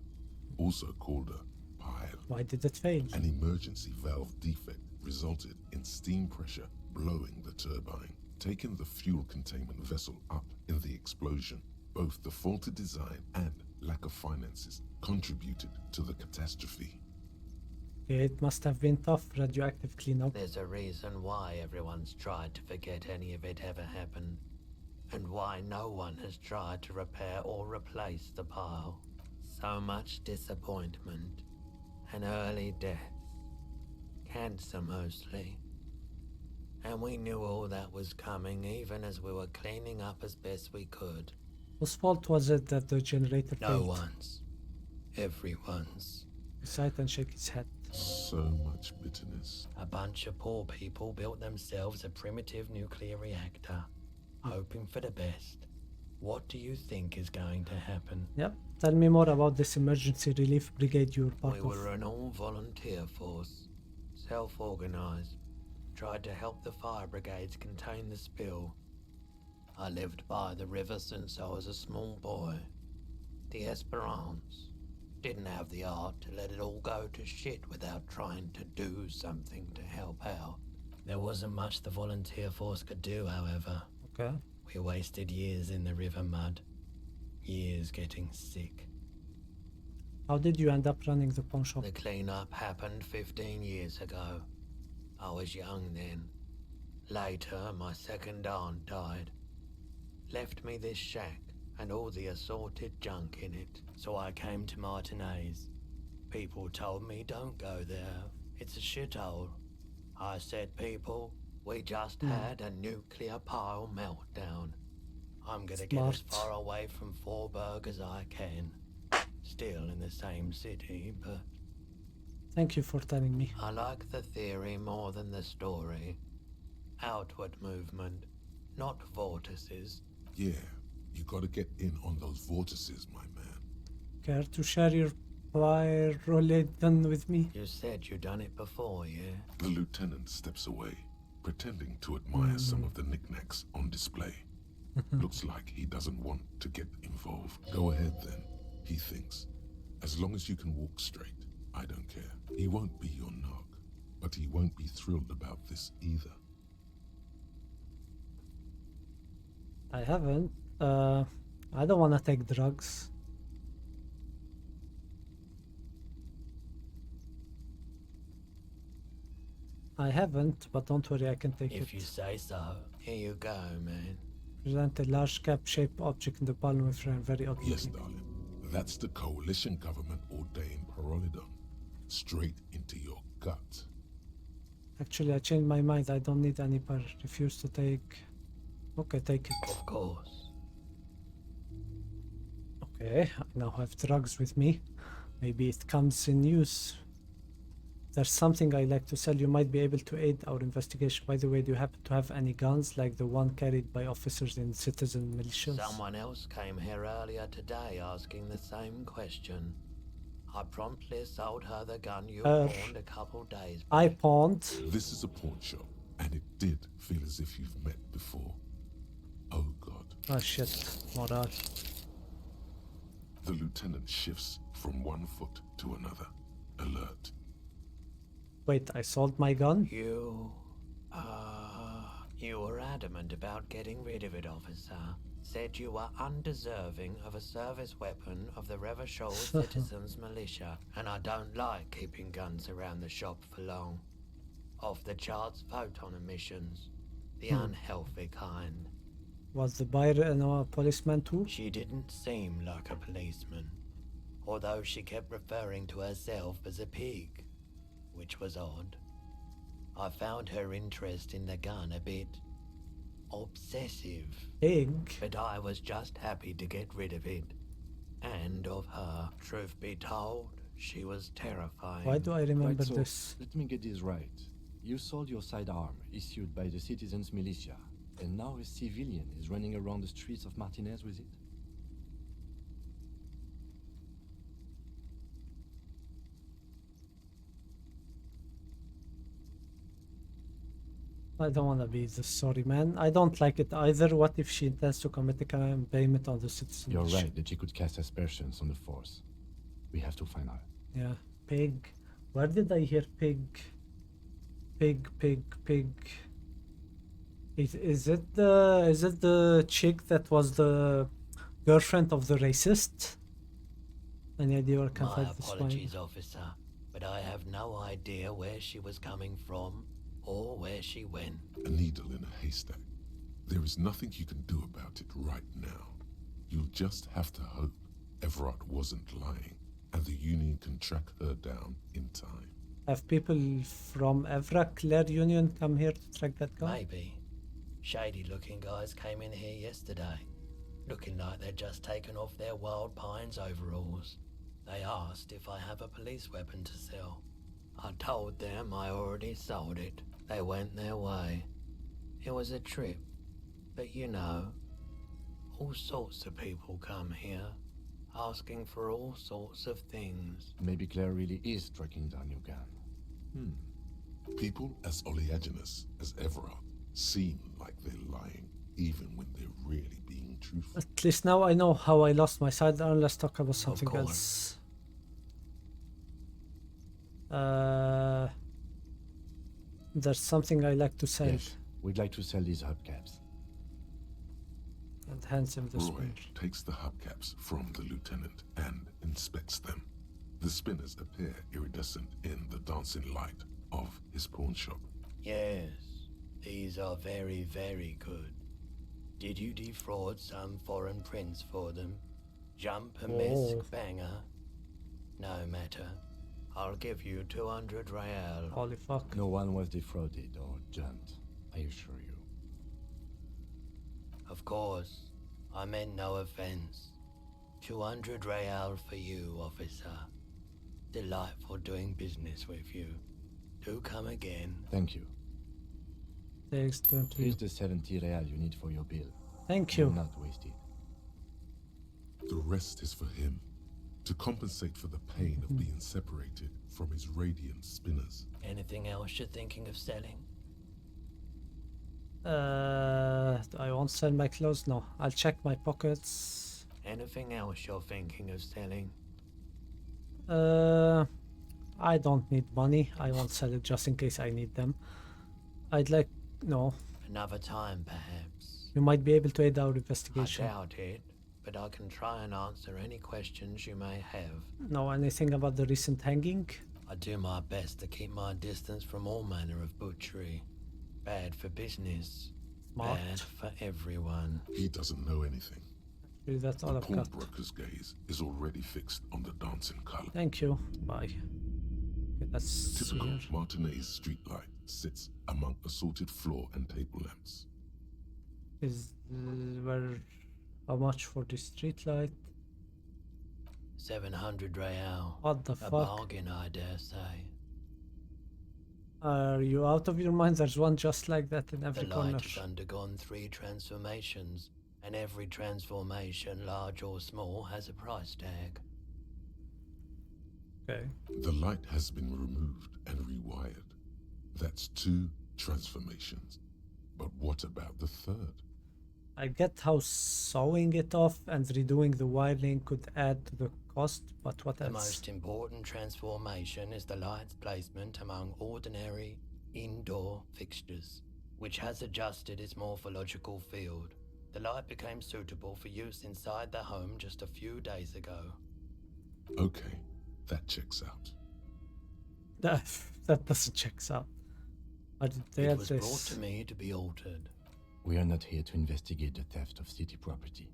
also called a pile. Why did it fail? An emergency valve defect resulted in steam pressure blowing the turbine, taking the fuel containment vessel up in the explosion. Both the faulty design and lack of finances contributed to the catastrophe. Okay, it must have been tough radioactive cleanup. There's a reason why everyone's tried to forget any of it ever happened, and why no one has tried to repair or replace the pile. So much disappointment, and early deaths. Cancer mostly. And we knew all that was coming even as we were cleaning up as best we could. Whose fault was it that the generator No failed? one's. Everyone's. He sighed and shook his head. So much bitterness. A bunch of poor people built themselves a primitive nuclear reactor, hoping for the best. What do you think is going to happen? Yep. Tell me more about this emergency relief brigade you were part We of. were an all-volunteer force, self-organized, tried to help the fire brigades contain the spill. I lived by the river since I was a small boy. The Esperance didn't have the art to let it all go to shit without trying to do something to help out. There wasn't much the volunteer force could do, however. Okay. We wasted years in the river mud, years getting sick. How did you end up running the pawn shop? The cleanup happened 15 years ago. I was young then. Later, my second aunt died. Left me this shack and all the assorted junk in it. So I came to Martinez. People told me don't go there. It's a shithole. I said, people, we just had a nuclear pile meltdown. I'm gonna get as far away from Forburg as I can. Still in the same city, but... Thank you for telling me. I like the theory more than the story. Outward movement, not vortices. Yeah, you gotta get in on those vortices, my man. Care to share your pyroledon with me? You said you'd done it before, yeah? The lieutenant steps away, pretending to admire some of the knickknacks on display. Looks like he doesn't want to get involved. Go ahead then, he thinks. As long as you can walk straight, I don't care. He won't be your nog, but he won't be thrilled about this either. I haven't. I don't want to take drugs. I haven't, but don't worry, I can take it. If you say so. Here you go, man. Present a large cap-shaped object in the palm of your hand, very odd. Yes, darling. That's the coalition government ordained Parolidon. Straight into your gut. Actually, I changed my mind. I don't need any par. Refuse to take. Okay, take it. Of course. Okay, I now have drugs with me. Maybe it comes in use. There's something I'd like to sell. You might be able to aid our investigation. By the way, do you happen to have any guns like the one carried by officers in citizen militias? Someone else came here earlier today asking the same question. I promptly sold her the gun you pawned a couple days back. I pawned. This is a pawn shop, and it did feel as if you've met before. Oh god. Oh shit, morale. The lieutenant shifts from one foot to another, alert. Wait, I sold my gun? You were adamant about getting rid of it, officer. Said you were undeserving of a service weapon of the Revachol Citizens Militia, and I don't like keeping guns around the shop for long. Off the charts photon emissions. The unhealthy kind. Was the buyer a policeman too? She didn't seem like a policeman, although she kept referring to herself as a pig, which was odd. I found her interest in the gun a bit obsessive. Pig? But I was just happy to get rid of it. And of her. Truth be told, she was terrifying. Why do I remember Right, so this? let me get this right. You sold your sidearm, issued by the Citizens Militia, and now a civilian is running around the streets of Martinez with it? I don't want to be this sorry man. I don't like it either. What if she intends to commit a crime payment on the citizen? You're right that she could cast aspersions on the force. We have to find her. Yeah, pig. Where did I hear pig? Pig. Is it the chick that was the girlfriend of the racist? Any idea where I can My find this one? apologies, officer, but I have no idea where she was coming from or where she went. A needle in a haystack. There is nothing you can do about it right now. You'll just have to hope Evrart wasn't lying, and the Union can track her down in time. Have people from Evrart Claire Union come here to track that guy? Maybe. Shady-looking guys came in here yesterday, looking like they'd just taken off their Wild Pines overalls. They asked if I have a police weapon to sell. I told them I already sold it. They went their way. It was a trip, but you know, All sorts of people come here, asking for all sorts of things. Maybe Claire really is tracking down your gun. People as oleaginous as Evrart seem like they're lying, even when they're really being truthful. At least now I know how I lost my sidearm. Let's talk about something else. There's something I like to sell. Yes, we'd like to sell these hubcaps. And hands him the Roy spinner. takes the hubcaps from the lieutenant and inspects them. The spinners appear iridescent in the dancing light of his pawn shop. Yes, these are very, very good. Did you defraud some foreign prince for them? Jump a misc banger? No matter. I'll give you 200 real. Holy fuck. No one was defrauded or jumped, I assure you. Of course, I meant no offense. 200 real for you, officer. Delightful doing business with you. Do come again. Thank you. Thanks, don't you? Here's the 70 real you need for your bill. Thank you. Do not waste it. The rest is for him, to compensate for the pain of being separated from his radiant spinners. Anything else you're thinking of selling? I won't sell my clothes. No, I'll check my pockets. Anything else you're thinking of selling? I don't need money. I won't sell it just in case I need them. I'd like... No. Another time, perhaps. You might be able to aid our I investigation. doubt it, but I can try and answer any questions you may have. Know anything about the recent hanging? I do my best to keep my distance from all manner of butchery. Bad for business. Smart. Bad for everyone. He doesn't know anything. Actually, that's all The I've got. pawnbroker's gaze is already fixed on the dancing color. Thank you. Bye. Okay, that's Typical here. Martinez streetlight sits among assorted floor and table lamps. Is where? How much for the street light? 700 real. What the A fuck? bargain, I dare say. Are you out of your mind? There's one just like that in every The corner. light has undergone 3 transformations, and every transformation, large or small, has a price tag. Okay. The light has been removed and rewired. That's 2 transformations. But what about the third? I get how sewing it off and redoing the wiring could add to the cost, but what The else? most important transformation is the light's placement among ordinary indoor fixtures, which has adjusted its morphological field. The light became suitable for use inside the home just a few days ago. Okay, that checks out. That doesn't check out. But they It had was brought this. to me to be altered. We are not here to investigate the theft of city property.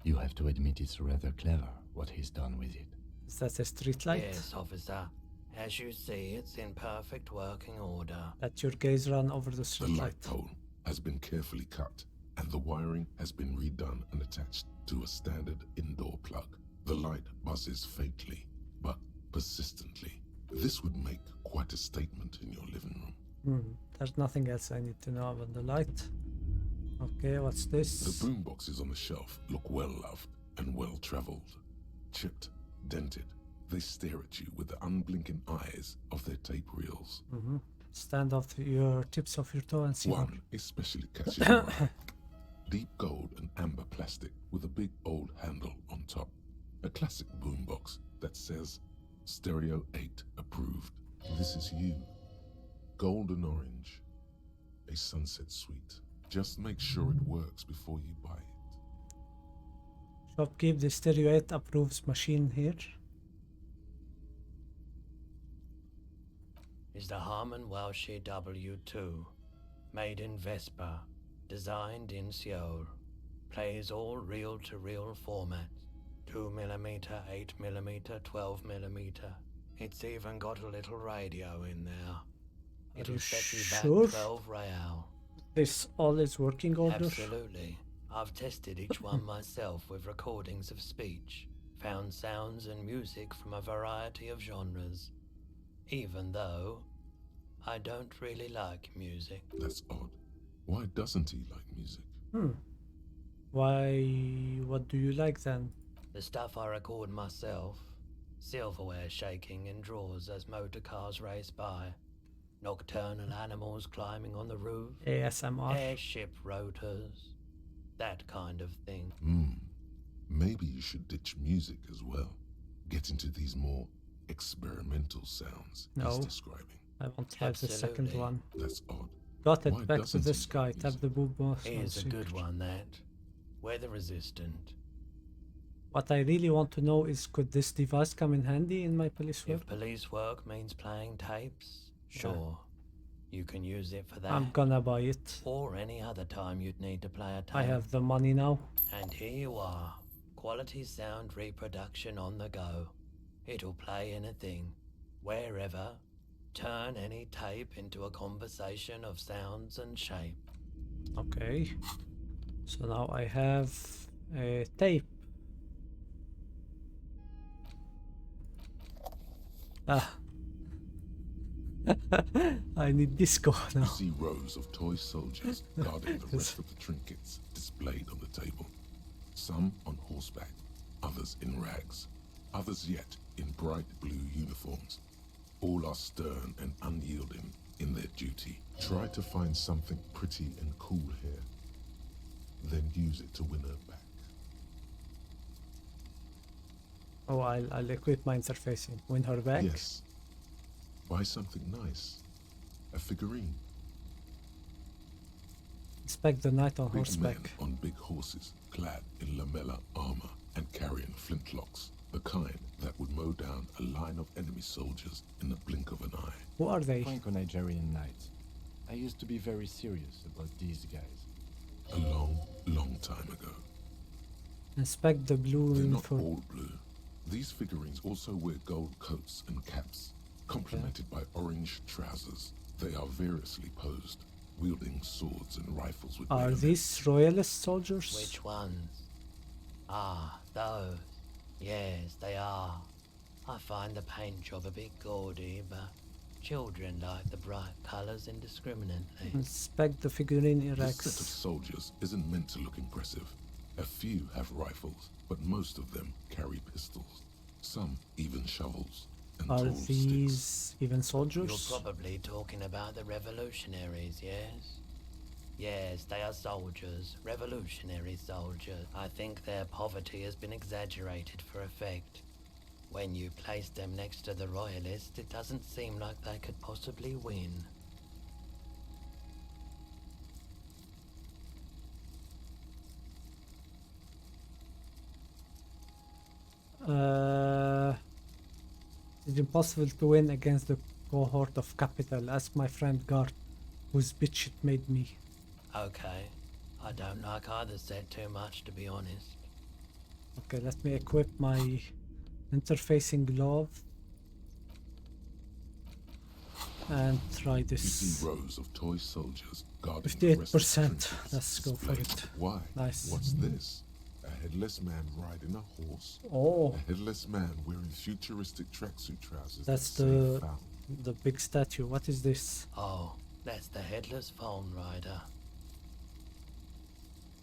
You have to admit it's rather clever what he's done with it. Is that a street light? Yes, officer. As you see, it's in perfect working order. Let your gaze run over the The street light light. pole has been carefully cut, and the wiring has been redone and attached to a standard indoor plug. The light buzzes faintly, but persistently. This would make quite a statement in your living room. There's nothing else I need to know about the light. Okay, what's this? The boom boxes on the shelf look well loved and well traveled. Chipped, dented, they stare at you with the unblinking eyes of their tape reels. Stand off your tips of your toe and see what. One especially catches your eye. Deep gold and amber plastic with a big old handle on top. A classic boombox that says Stereo 8 approved. This is you. Golden orange. A sunset suite. Just make sure it works before you buy it. Shopkeep the Stereo 8 approves machine here. Is the Harman Welshie W2, made in Vespa, designed in Seoul, plays all reel-to-reel formats, 2mm, 8mm, 12mm. It's even got a little radio in there. It'll you set you sure? back 12 real. This all is working order. Absolutely. I've tested each one myself with recordings of speech, found sounds and music from a variety of genres. Even though I don't really like music. That's odd. Why doesn't he like music? Why? What do you like then? The stuff I record myself. Silverware shaking in drawers as motor cars race by. Nocturnal animals climbing on the roof. ASMR. Airship rotors. That kind of thing. Maybe you should ditch music as well. Get into these more experimental sounds he's describing. I won't have the second one. That's odd. Got it. Why Back to doesn't this he guy. like Tap the dubois. Here's a good one, that. Weather resistant. What I really want to know is, could this device come in handy in my police work? If police work means playing tapes, sure. You can use it for that. I'm gonna buy it. Or any other time you'd need to play a tape. I have the money now. And here you are. Quality sound reproduction on the go. It'll play anything, wherever. Turn any tape into a conversation of sounds and shape. Okay. So now I have a tape. I need disco now. You see rows of toy soldiers guarding the rest of the trinkets displayed on the table. Some on horseback, others in rags, others yet in bright blue uniforms. All are stern and unyielding in their duty. Try to find something pretty and cool here, then use it to win her back. Oh, I'll equip my interfacing. Win her back? Yes. Buy something nice. A figurine. Inspect the knight on Big horseback. men on big horses, clad in lamella armor and carrying flintlocks, the kind that would mow down a line of enemy soldiers in the blink of an eye. Who are they? Franco-Nigerian knights. I used to be very serious about these guys. A long, long time ago. Inspect the blue They're not uniform. all blue. These figurines also wear gold coats and caps, complemented by orange trousers. They are variously posed, wielding swords and rifles with Are bayonets. these royalist soldiers? Which ones? Ah, those. Yes, they are. I find the paint job a bit gaudy, but children like the bright colours indiscriminately. Inspect the figurine This set of erects. soldiers isn't meant to look impressive. A few have rifles, but most of them carry pistols. Some even shovels and Are tall sticks. these even You're soldiers? probably talking about the revolutionaries, yes? Yes, they are soldiers, revolutionary soldiers. I think their poverty has been exaggerated for effect. When you place them next to the royalists, it doesn't seem like they could possibly win. It's impossible to win against the cohort of capital. Ask my friend Gart, whose bitch it made me. Okay. I don't like either set too much, to be honest. Okay, let me equip my interfacing glove and try You this. see rows of toy soldiers guarding the rest of the 58%. trinkets Let's go for displayed. it. Why? Nice. What's this? A headless man riding a horse. Oh. A headless man wearing futuristic tracksuit trousers. That's that say foul. the big statue. What is this? Oh, that's the Headless Phone Rider.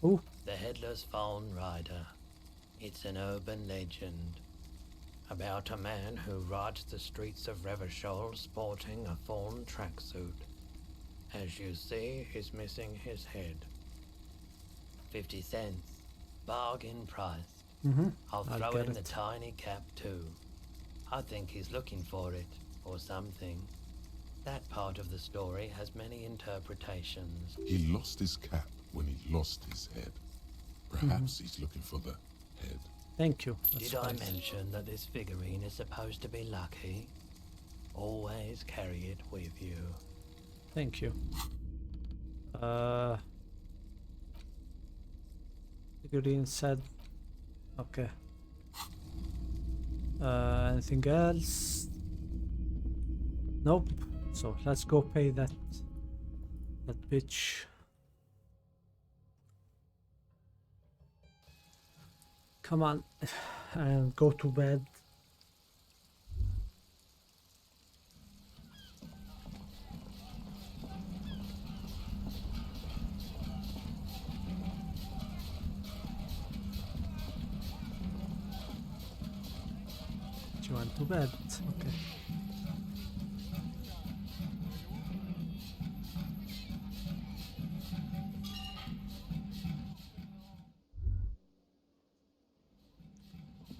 Who? The Headless Phone Rider. It's an urban legend about a man who rides the streets of Revachol sporting a fawn tracksuit. As you see, he's missing his head. 50 cents. Bargain price. I'll throw get in the it. tiny cap too. I think he's looking for it, or something. That part of the story has many interpretations. He lost his cap when he lost his head. Perhaps he's looking for the head. Thank you. That's Did I fine. mention that this figurine is supposed to be lucky? Always carry it with you. Thank you. Figurine said. Okay. Anything else? Nope. So let's go pay that bitch. Come on, and go to bed. Gone to bed. Okay.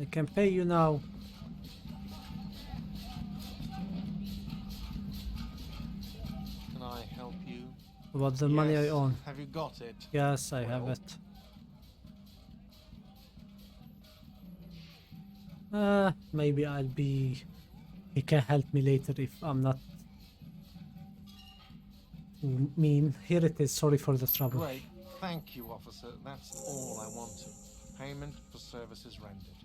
I can pay you now. Can I help you? About the money I Yes. own. Have you got it? Yes, I have Well. it. Maybe I'll be... He can help me later if I'm not mean. Here it is, sorry for the trouble. Great. Thank you, officer. That's all I wanted. Payment for services rendered.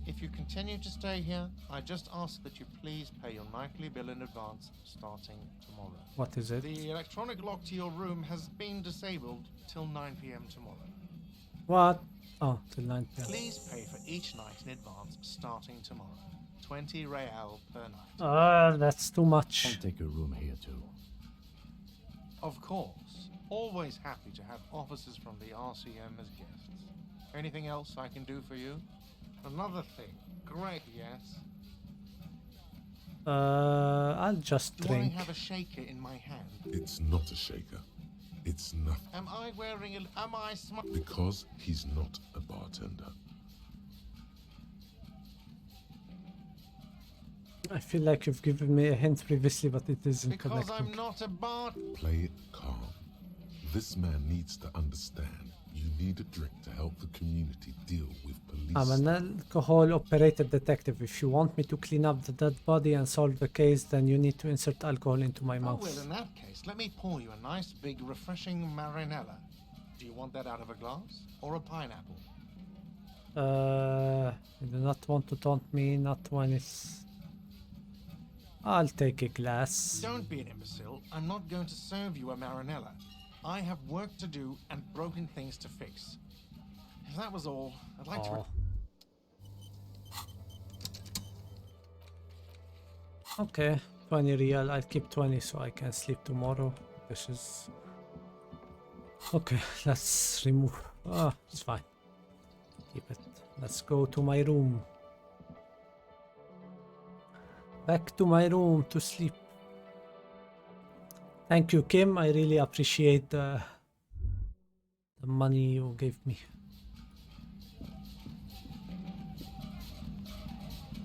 If you continue to stay here, I just ask that you please pay your nightly bill in advance starting tomorrow. What is it? The electronic lock to your room has been disabled till 9 p.m. tomorrow. What? Oh, till 9 p.m. Please pay for each night in advance starting tomorrow. 20 real per night. That's too much. I'll take a room here too. Of course. Always happy to have officers from the RCM as guests. Anything else I can do for you? Another thing. Great, yes. I'll just Do drink. I have a shaker in my hand? It's not a shaker. It's nothing. Am I wearing a... Am I smart? Because he's not a bartender. I feel like you've given me a hint previously, but it isn't Because connecting. I'm not a bar... Play it calm. This man needs to understand you need a drink to help the community deal with police. I'm an alcohol-operated detective. If you want me to clean up the dead body and solve the case, then you need to insert alcohol into my Oh, mouth. well, in that case, let me pour you a nice, big, refreshing marinella. Do you want that out of a glass or a pineapple? I do not want to taunt me, not when it's... I'll take a glass. Don't be an imbecile. I'm not going to serve you a marinella. I have work to do and broken things to fix. If that was all, I'd like to... Okay, 20 real. I'll keep 20 so I can sleep tomorrow. This is... Okay, let's remove... it's fine. Keep it. Let's go to my room. Back to my room to sleep. Thank you, Kim. I really appreciate the money you gave me.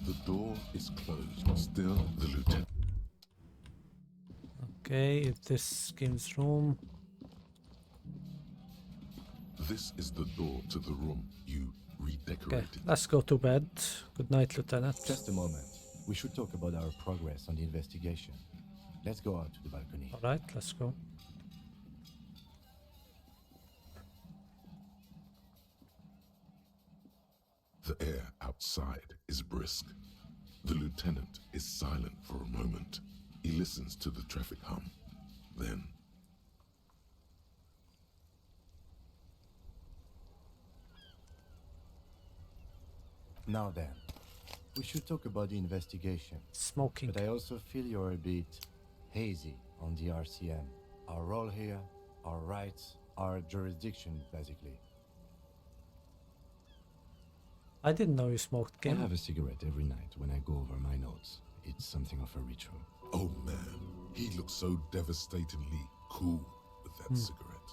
The door is closed. Still, the lieutenant. Okay, if this Kim's room. This is the door to the room you Okay, redecorated. let's go to bed. Good night, Lieutenant. Just a moment. We should talk about our progress on the investigation. Let's go out to the balcony. Alright, let's go. The air outside is brisk. The lieutenant is silent for a moment. He listens to the traffic hum. Then, Now then, we should talk about the investigation. Smoking. But I also feel you're a bit hazy on the RCM. Our role here, our rights, our jurisdiction, basically. I didn't know you smoked, I Kim. have a cigarette every night when I go over my notes. It's something of a ritual. oh man, he looks so devastatingly cool with that cigarette.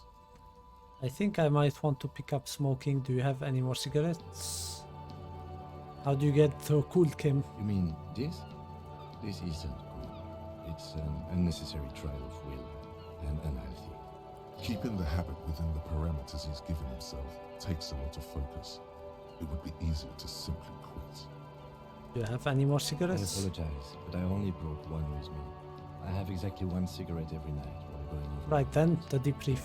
I think I might want to pick up smoking. Do you have any more cigarettes? How do you get so cool, Kim? You mean this? This isn't cool. It's an unnecessary trial of will and unhealthy. Keeping the habit within the parameters he's given himself takes a lot of focus. It would be easier to simply quit. Do you have any more I cigarettes? apologize, but I only brought one with me. I have exactly one cigarette every night while going over. Right then, the debrief.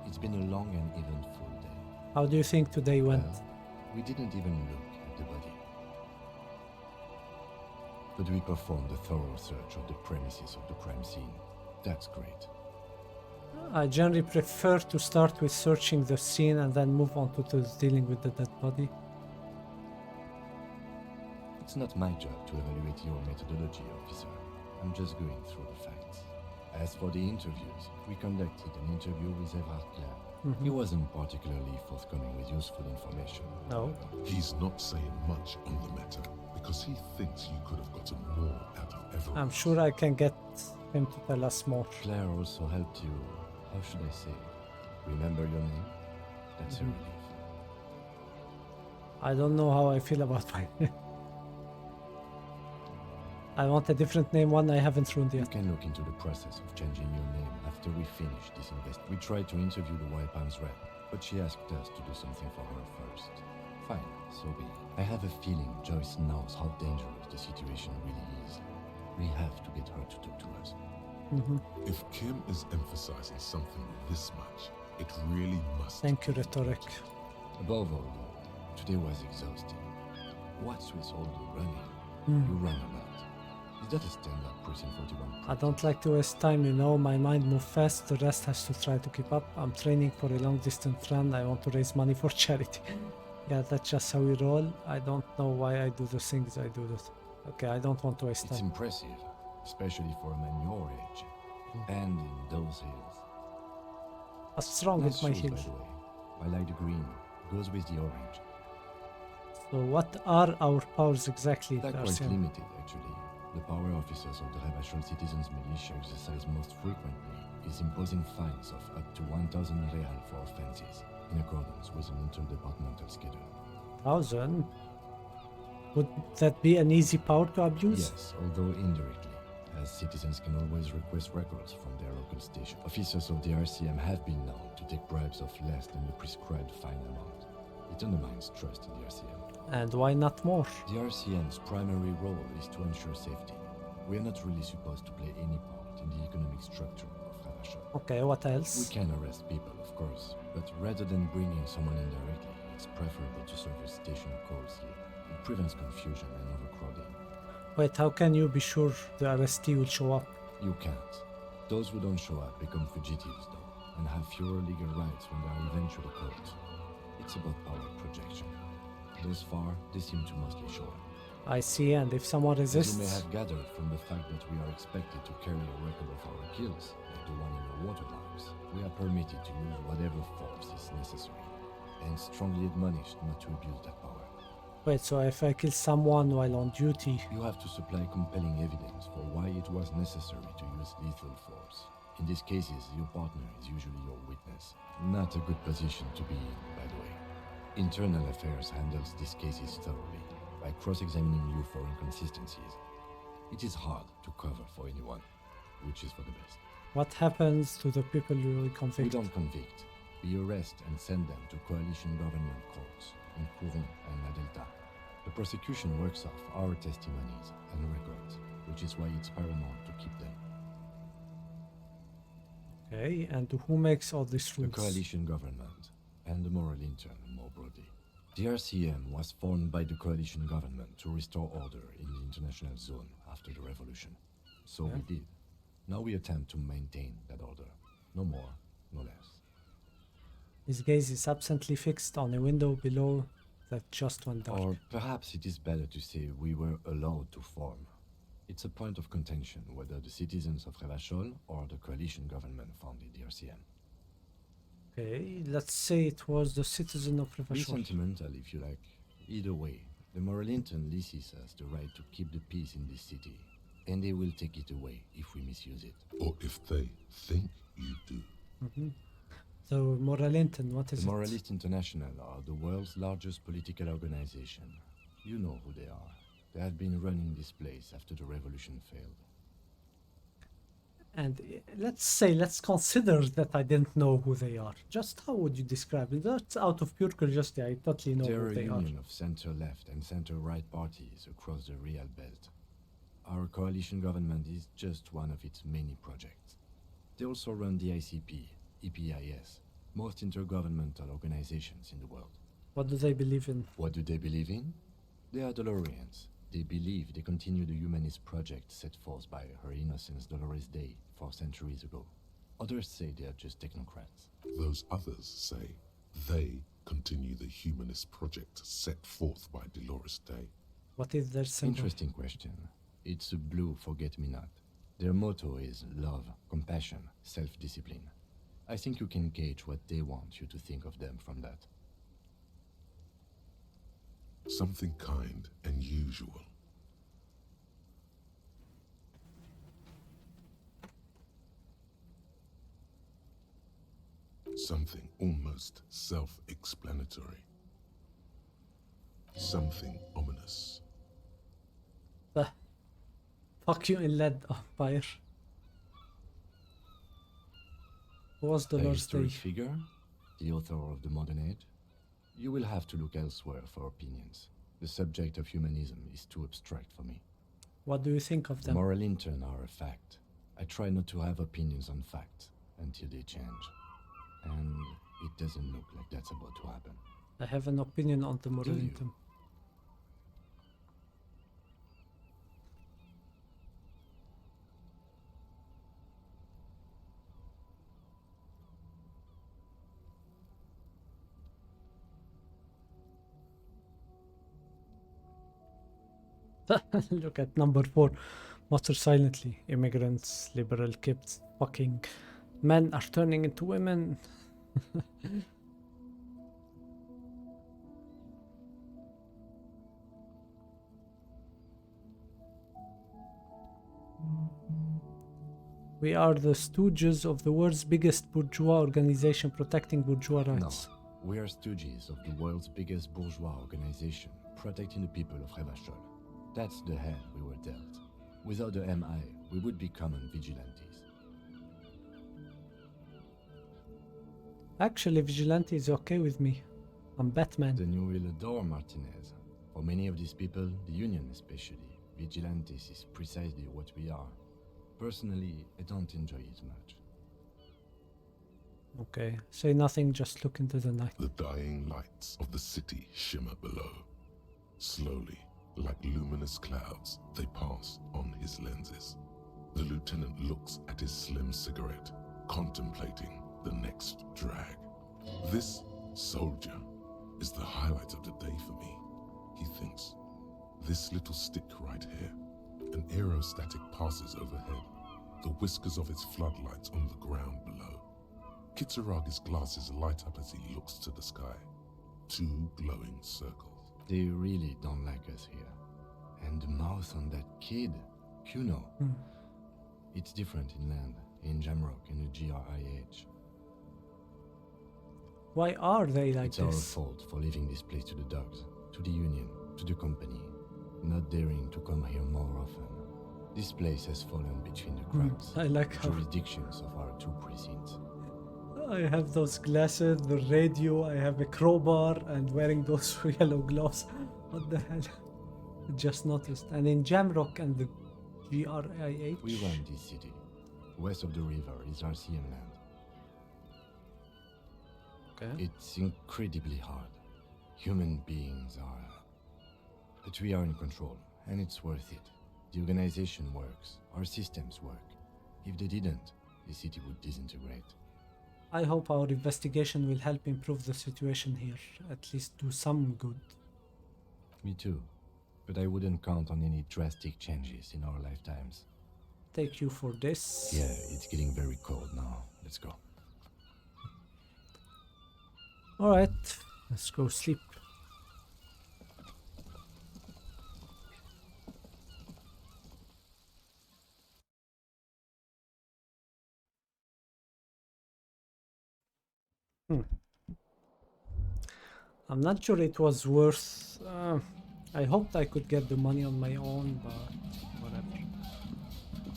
It's been a long and eventful day. How do you think today went? Well, we didn't even look at the body. But we performed a thorough search of the premises of the crime scene. That's great. I generally prefer to start with searching the scene and then move on to dealing with the dead body. It's not my job to evaluate your methodology, officer. I'm just going through the facts. As for the interviews, we conducted an interview with Evrart. He wasn't particularly forthcoming with useful information. No. He's not saying much on the matter because he thinks you could have gotten more out of Evrart. I'm sure I can get him to tell us more. Claire also helped you, how should I say, remember your name? That's a relief. I don't know how I feel about my name. I want a different name, one I haven't ruined You yet. can look into the process of changing your name after we finish this invest. We tried to interview the Wild Palms rep, but she asked us to do something for her first. Fine, so be it. I have a feeling Joyce knows how dangerous the situation really is. We have to get her to talk to us. If Kim is emphasizing something this much, it really must. Thank you, Rhetoric. Above all, though, today was exhausting. What's with all the running? You run a lot. Is that a standard Precinct 41? I don't like to waste time, you know, my mind moves fast, the rest has to try to keep up. I'm training for a long distance run, I want to raise money for charity. Yeah, that's just how we roll. I don't know why I do the things I do. Okay, I don't want to waste It's time. impressive, especially for a man your age. And in those hills. What's wrong with Nice my shoes, heels? by the way. I like the green. Goes with the orange. So what are our powers exactly? They're quite Darcy? limited, actually. The power officers of the Rebachol Citizens Militia exercise most frequently is imposing fines of up to 1,000 real for offenses, in accordance with an interdepartmental schedule. 1,000? Would that be an easy power to abuse? Yes, although indirectly, as citizens can always request records from their local station. Officers of the RCM have been known to take bribes of less than the prescribed fine amount. It undermines trust in the RCM. And why not more? The RCM's primary role is to ensure safety. We are not really supposed to play any part in the economic structure of Rebachol. Okay, what We else? can arrest people, of course, but rather than bringing someone in directly, it's preferable to serve as station calls here. It prevents confusion and overcrowding. Wait, how can you be sure the arrestee will show up? You can't. Those who don't show up become fugitives, though, and have fewer legal rights when they are eventually caught. It's about power projection. Thus far, they seem to mostly show up. I see, and if someone As you may resists... have gathered from the fact that we are expected to carry a record of our kills, like the one in your water labs, we are permitted to use whatever force is necessary, and strongly admonished not to abuse that power. Wait, so if I kill someone while on duty... You have to supply compelling evidence for why it was necessary to use lethal force. In these cases, your partner is usually your witness. Not a good position to be in, by the way. Internal Affairs handles these cases thoroughly, by cross-examining you for inconsistencies. It is hard to cover for anyone, which is for the best. What happens to the people you convict? We don't convict. We arrest and send them to coalition government courts in Courant and La Delta. The prosecution works off our testimonies and records, which is why it's paramount to keep them. Okay, and who makes all these The rules? coalition government and the moral intern more broadly. The RCM was formed by the coalition government to restore order in the international zone after the revolution. So we did. Now we attempt to maintain that order. No more, no less. His gaze is absently fixed on a window below that just went dark. Or perhaps it is better to say we were allowed to form. It's a point of contention whether the citizens of Rebachol or the coalition government founded the RCM. Okay, let's say it was the citizen of Be Rebachol. sentimental if you like. Either way, the moral intern leases us the right to keep the peace in this city, and they will take it away if we misuse it. Or if they think you do. So, Moralintern, what is The it? Moralist International are the world's largest political organization. You know who they are. They have been running this place after the revolution failed. And let's consider that I didn't know who they are. Just how would you describe it? That's out of pure curiosity. I totally know They're who a they are. union of center-left and center-right parties across the Real Belt. Our coalition government is just one of its many projects. They also run the ICP, EPIS, most intergovernmental organizations in the world. What do they believe in? What do they believe in? They are Dolorians. They believe they continue the humanist project set forth by Her Innocence Dolores Day 4 centuries ago. Others say they are just technocrats. Those others say they continue the humanist project set forth by Dolores Day. What is their symbol? Interesting question. It's a blue forget-me-not. Their motto is love, compassion, self-discipline. I think you can gauge what they want you to think of them from that. Something kind and usual. Something almost self-explanatory. Something ominous. Fuck you in lead, Empire. Who was the A Lord's historic Day? figure? The author of the modern age? You will have to look elsewhere for opinions. The subject of humanism is too abstract for me. What do you think of The them? moral intern are a fact. I try not to have opinions on facts until they change. And it doesn't look like that's about to happen. I have an opinion on the moral Do you? intern. Look at number 4. Mutter silently. Immigrants, liberal kids, fucking men are turning into women. We are the stooges of the world's biggest bourgeois organization protecting bourgeois rights. No, we are stooges of the world's biggest bourgeois organization, protecting the people of Revachol. That's the hand we were dealt. Without the MI, we would be common vigilantes. Actually, vigilante is okay with me. I'm Batman. Then you will adore Martinez. For many of these people, the Union especially, vigilantes is precisely what we are. Personally, I don't enjoy it much. Okay, say nothing, just look into the night. The dying lights of the city shimmer below. Slowly, like luminous clouds, they pass on his lenses. The lieutenant looks at his slim cigarette, contemplating the next drag. This soldier is the highlight of the day for me, he thinks. This little stick right here. An aerostatic passes overhead, the whiskers of its floodlights on the ground below. Kitsuragi's glasses light up as he looks to the sky. 2 glowing circles. They really don't like us here. And the mouth on that kid, Kuno. It's different in land, in Jamrock, in the GRIH. Why are they like It's our this? fault for leaving this place to the dogs, to the Union, to the company, not daring to come here more often. This place has fallen between the cracks. I like how jurisdictions of our 2 precincts. I have those glasses, the radio, I have a crowbar, and wearing those yellow gloves. What the hell? I just noticed. And in Jamrock and the GRIH. We run this city. West of the river is RCM land. Okay. It's incredibly hard. Human beings are... But we are in control, and it's worth it. The organization works. Our systems work. If they didn't, the city would disintegrate. I hope our investigation will help improve the situation here. At least do some good. Me too. But I wouldn't count on any drastic changes in our lifetimes. Take you for this. Yeah, it's getting very cold now. Let's go. Alright, let's go sleep. I'm not sure it was worth... I hoped I could get the money on my own, but whatever.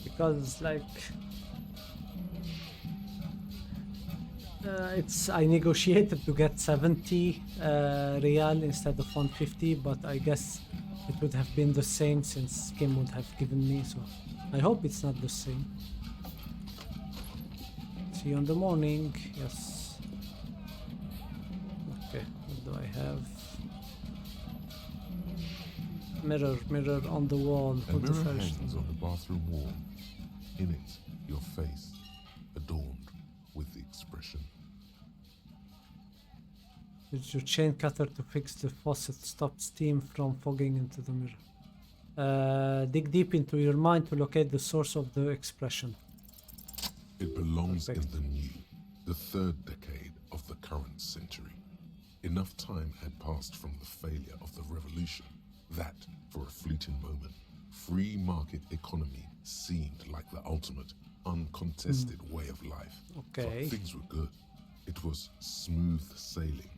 Because, like... I negotiated to get 70 real instead of 150, but I guess it would have been the same since Kim would have given me, so I hope it's not the same. See you in the morning. Yes. Okay, what do I have? Mirror on the wall. A Put the mirror first hangs on the bathroom wall. In it, your face, adorned with the expression. Use your chain cutter to fix the faucet. Stop steam from fogging into the mirror. Dig deep into your mind to locate the source of the expression. It belongs in the new, the 3rd decade of the current century. Enough time had passed from the failure of the revolution that, for a fleeting moment, free market economy seemed like the ultimate, uncontested way of life. Okay. So things were good. It was smooth sailing.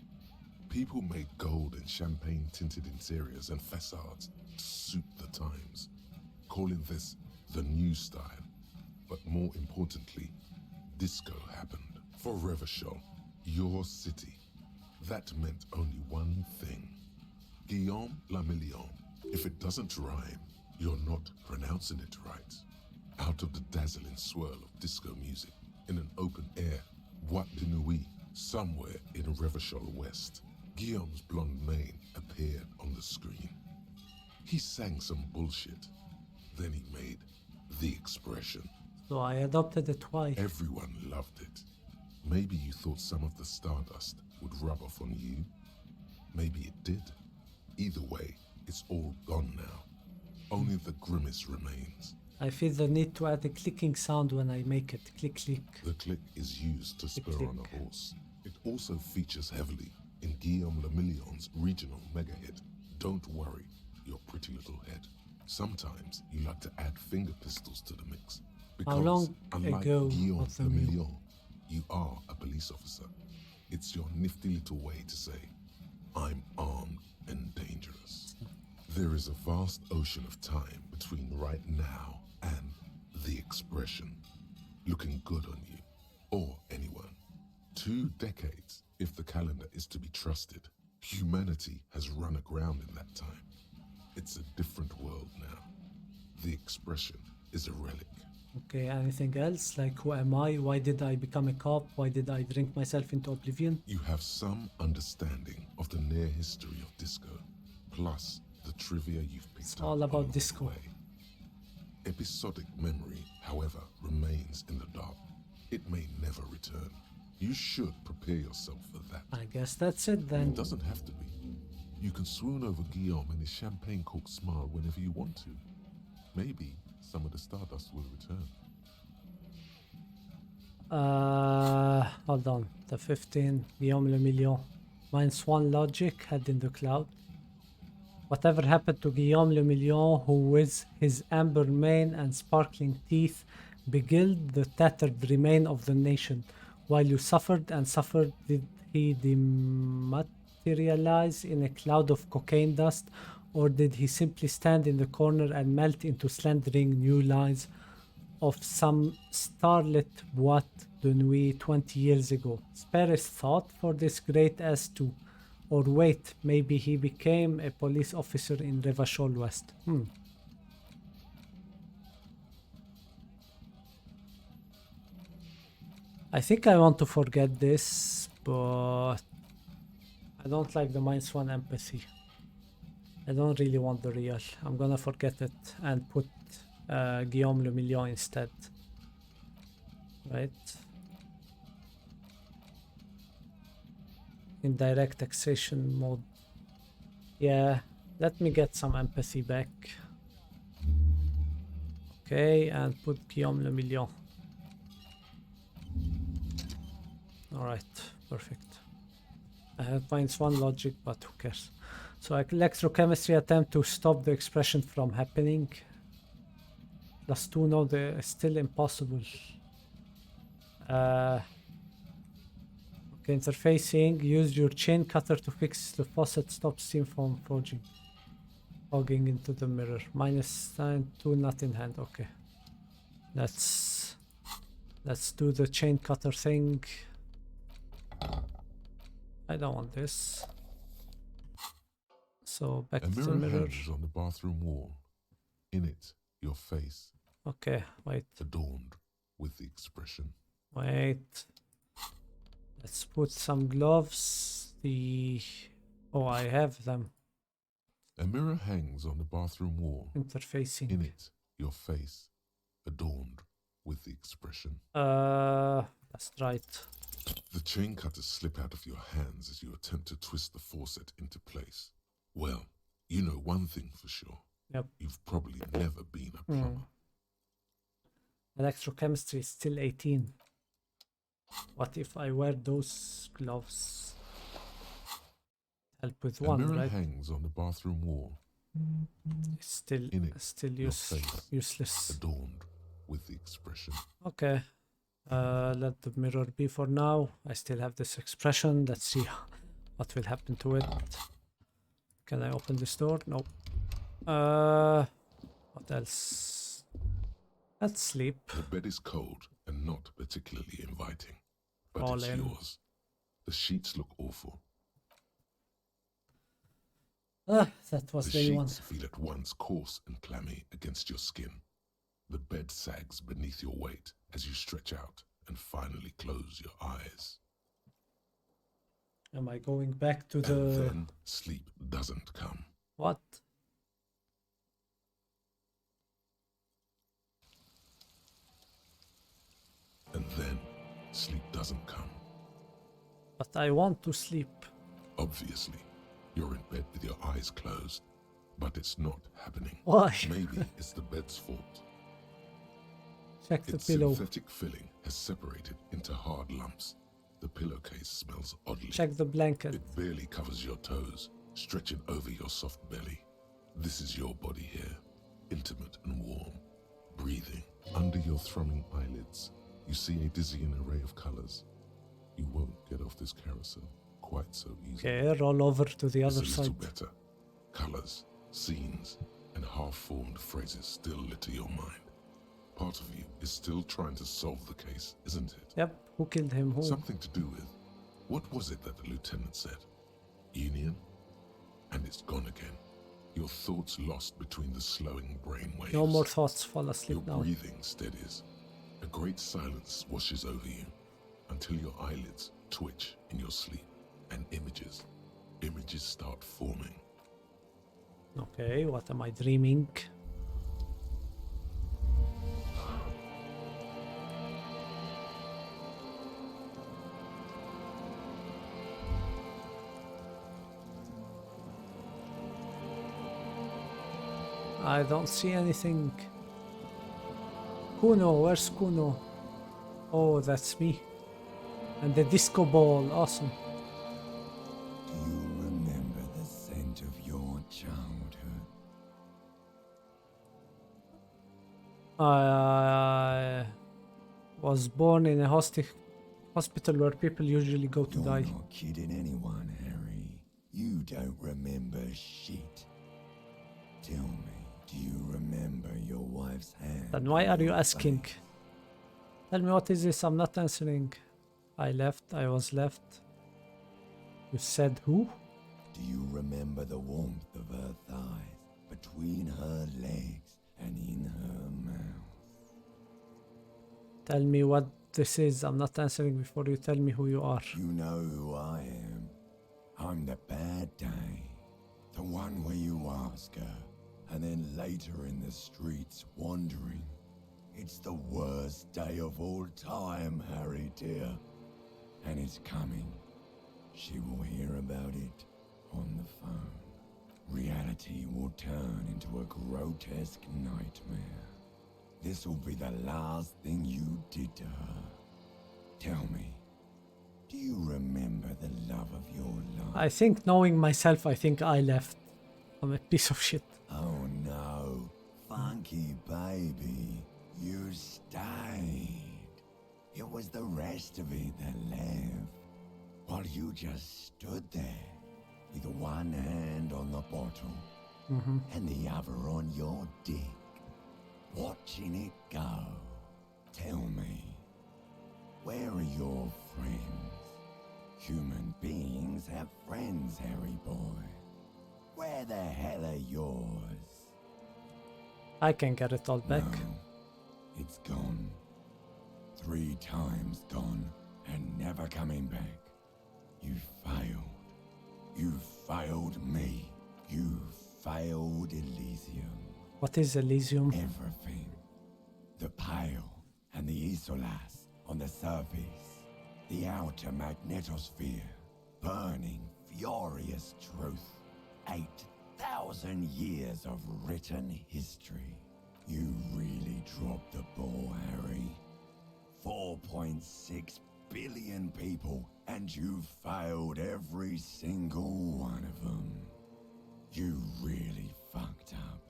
People made gold and champagne-tinted interiors and facades to suit the times, calling this the new style. But more importantly, disco happened. For Revachol, your city, that meant only one thing. Guillaume Lamillion. If it doesn't rhyme, you're not pronouncing it right. Out of the dazzling swirl of disco music, in an open air, Boîte de Nuit, somewhere in Revachol West, Guillaume's blonde mane appeared on the screen. He sang some bullshit. Then he made the expression. So I adopted it twice. Everyone loved it. Maybe you thought some of the stardust would rub off on you. Maybe it did. Either way, it's all gone now. Only the grimace remains. I feel the need to add a clicking sound when I make it. Click, click. The click is used to spur click. on a horse. It also features heavily in Guillaume Lamillion's regional mega hit, Don't Worry, Your Pretty Little Head. Sometimes you like to add finger pistols to the mix. Because, How long unlike ago Guillaume was the Lamillion, you are a police officer. It's your nifty little way to say, I'm armed and dangerous. There is a vast ocean of time between right now and the expression, looking good on you, or anyone. 2 decades, if the calendar is to be trusted. Humanity has run aground in that time. It's a different world now. The expression is a relic. Okay, anything else? Like, who am I? Why did I become a cop? Why did I drink myself into oblivion? You have some understanding of the near history of disco, plus the trivia you've picked It's up all about along the disco. way. Episodic memory, however, remains in the dark. It may never return. You should prepare yourself for that. I guess that's it then. It doesn't have to be. You can swoon over Guillaume and his champagne-corked smile whenever you want to. Maybe some of the stardust will return. Hold on. The 15, Guillaume Le Million. -1 logic, head in the cloud. Whatever happened to Guillaume Le Million, who with his amber mane and sparkling teeth beguiled the tattered remain of the nation? While you suffered and suffered, did he dematerialize in a cloud of cocaine dust, or did he simply stand in the corner and melt into slendering new lines of some starlit boîte de nuit 20 years ago? Spare his thought for this great S2. Or wait, maybe he became a police officer in Revachol West. I think I want to forget this, but I don't like the -1 empathy. I don't really want the real. I'm gonna forget it and put Guillaume Le Million instead. Right? In direct taxation mode. Yeah, let me get some empathy back. Okay, and put Guillaume Le Million. Alright, perfect. I have -1 logic, but who cares? So electrochemistry attempt to stop the expression from happening. +2, no, it's still impossible. Okay, interfacing. Use your chain cutter to fix the faucet. Stop steam from fogging into the mirror. -2, not in hand. Okay. Let's do the chain cutter thing. I don't want this. So back A to the mirror mirror. hangs on the bathroom wall. In it, your face. Okay, wait. Adorned with the expression. Wait. Let's put some gloves. Oh, I have them. A mirror hangs on the bathroom wall. Interfacing. In it, your face. Adorned with the expression. That's right. The chain cutters slip out of your hands as you attempt to twist the faucet into place. Well, you know one thing for sure. Yep. You've probably never been a plumber. Electrochemistry is still 18. What if I wear those gloves? Help with A one, mirror right? hangs on the bathroom wall. It's still In it, your useless. face. Adorned with the expression. Okay. Let the mirror be for now. I still have this expression. Let's see what will happen to it. Can I open this door? No. What else? Let's sleep. The bed is cold and not particularly inviting, but All it's in. yours. The sheets look awful. That was The day one. sheets feel at once coarse and clammy against your skin. The bed sags beneath your weight as you stretch out and finally close your eyes. Am I going back to And the... then sleep doesn't come. What? And then sleep doesn't come. But I want to sleep. Obviously, you're in bed with your eyes closed, but it's not happening. Why? Maybe it's the bed's fault. Check the Its pillow. synthetic filling has separated into hard lumps. The pillowcase smells oddly. Check the blanket. It barely covers your toes, stretching over your soft belly. This is your body here, intimate and warm, breathing. Under your thrumming eyelids, you see a dizzying array of colors. You won't get off this carousel quite so easily. Okay, roll over to the It's other a little side. better. Colors, scenes, and half-formed phrases still litter your mind. Part of you is still trying to solve the case, isn't it? Yep, who killed him? Who? Something to do with, what was it that the lieutenant said? Union? And it's gone again. Your thoughts lost between the slowing brain waves. No more thoughts, fall asleep Your now. breathing steadies. A great silence washes over you until your eyelids twitch in your sleep and images start forming. Okay, what am I dreaming? I don't see anything. Kuno, where's Kuno? Oh, that's me. And the disco ball, awesome. Do you remember the scent of your childhood? I was born in a hospital where people usually go to die. You're not kidding anyone, Harry. You don't remember shit. Tell me, do you remember your wife's hand? Then why are you on your asking? face? Tell me what is this? I'm not answering. I was left. You said who? Do you remember the warmth of her thighs between her legs and in her mouth? Tell me what this is. I'm not answering before you tell me who you are. You know who I am. I'm the bad day. The one where you ask her, and then later in the streets wandering. It's the worst day of all time, Harry dear. And it's coming. She will hear about it on the phone. Reality will turn into a grotesque nightmare. This will be the last thing you did to her. Tell me, do you remember the love of your life? I think, knowing myself, I think I left. I'm a piece of shit. Oh no, funky baby, you stayed. It was the rest of it that left, while you just stood there, with one hand on the bottle, and the other on your dick, watching it go. Tell me, where are your friends? Human beings have friends, Harry boy. Where the hell are yours? I can get it all back. No, it's gone. 3 times gone and never coming back. You failed. You failed me. You failed Elysium. What is Elysium? Everything. The Pale and the Isolas on the surface. The outer magnetosphere. Burning, furious truth. 8,000 years of written history. You really dropped the ball, Harry. 4.6 billion people, and you failed every single one of them. You really fucked up.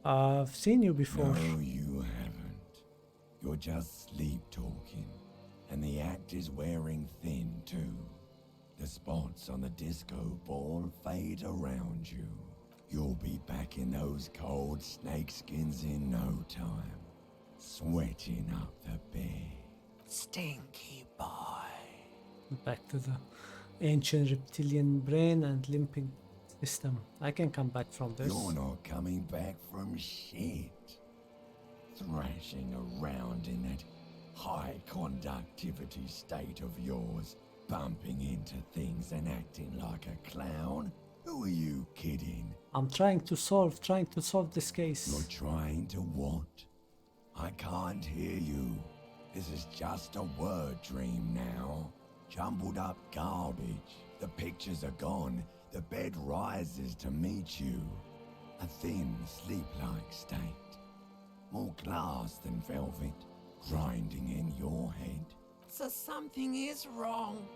I've seen you before. No, you haven't. You're just sleep talking, and the act is wearing thin too. The spots on the disco ball fade around you. You'll be back in those cold snakeskins in no time, sweating up the bed. Stinky boy. Back to the ancient reptilian brain and limping system. I can come back from this. You're not coming back from shit. Thrashing around in that high conductivity state of yours, bumping into things and acting like a clown? Who are you kidding? I'm trying to solve this case. You're trying to what? I can't hear you. This is just a word dream now. Jumbled up garbage. The pictures are gone. The bed rises to meet you. A thin, sleep-like state. More glass than velvet, grinding in your head. So something is wrong.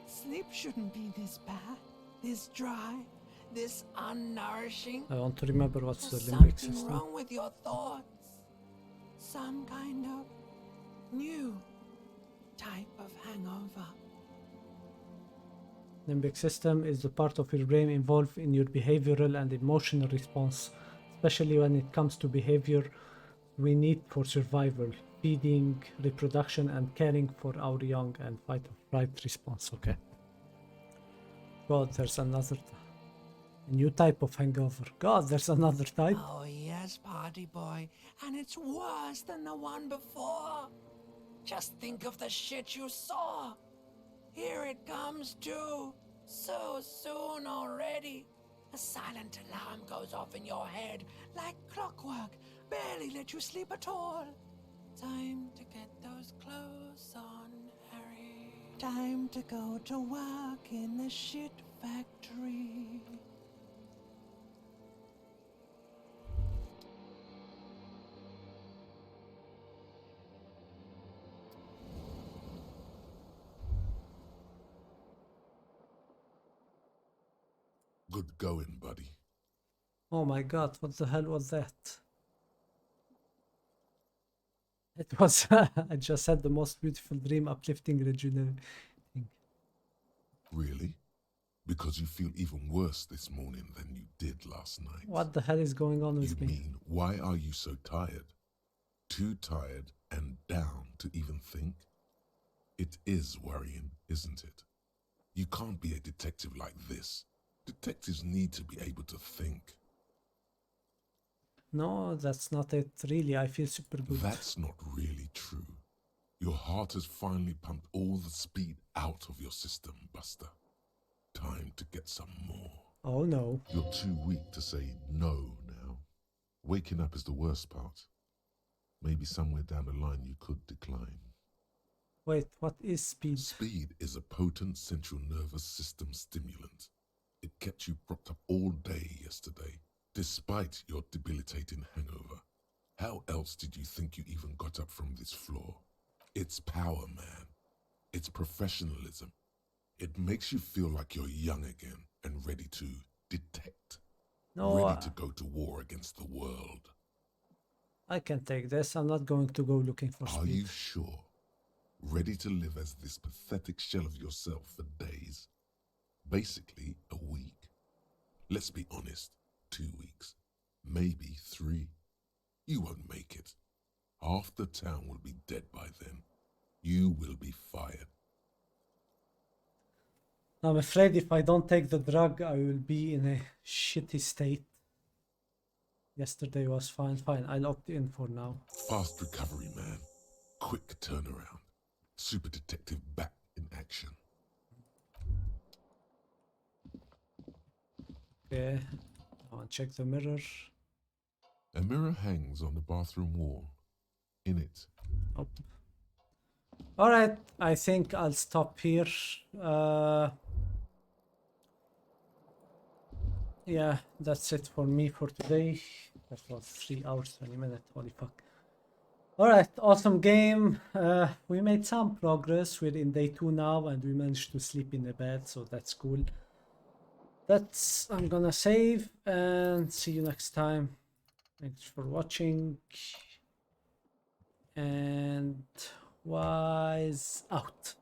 Sleep shouldn't be this bad, this dry, this unnourishing. I want to remember what's the There's limbic something system. wrong with your thoughts. Some kind of new type of hangover. Limbic system is the part of your brain involved in your behavioral and emotional response, especially when it comes to behavior we need for survival, feeding, reproduction, and caring for our young, and fight or flight response. Okay. God, there's another new type of hangover. God, there's another type. Oh yes, party boy, and it's worse than the one before. Just think of the shit you saw. Here it comes too. So soon already. A silent alarm goes off in your head like clockwork. Barely let you sleep at all. Time to get those clothes on, Harry. Time to go to work in the shit factory. Good going, buddy. Oh my God, what the hell was that? It was, I just had the most beautiful dream, uplifting, rejuvenating. Really? Because you feel even worse this morning than you did last night. What the hell is going on with You me? mean, why are you so tired? Too tired and down to even think? It is worrying, isn't it? You can't be a detective like this. Detectives need to be able to think. No, that's not it, really. I feel super good. That's not really true. Your heart has finally pumped all the speed out of your system, Buster. Time to get some more. Oh no. You're too weak to say no now. Waking up is the worst part. Maybe somewhere down the line you could decline. Wait, what is speed? Speed is a potent central nervous system stimulant. It kept you propped up all day yesterday, despite your debilitating hangover. How else did you think you even got up from this floor? It's power, man. It's professionalism. It makes you feel like you're young again and ready to detect. No, ready to go to war against the world. I can take this. I'm not going to go looking for Are speed. you sure? Ready to live as this pathetic shell of yourself for days? Basically, a week. Let's be honest, 2 weeks. Maybe 3. You won't make it. Half the town will be dead by then. You will be fired. I'm afraid if I don't take the drug, I will be in a shitty state. Yesterday was fine. Fine, I'll opt in for now. Fast recovery, man. Quick turnaround. Super detective back in action. Okay, I'll check the mirror. A mirror hangs on the bathroom wall. In it. Oh. Alright, I think I'll stop here. Yeah, that's it for me for today. That was 3 hours, 20 minutes. Holy fuck. Alright, awesome game. We made some progress. We're in day 2 now and we managed to sleep in the bed, so that's cool. I'm gonna save and see you next time. Thanks for watching. And Y is out.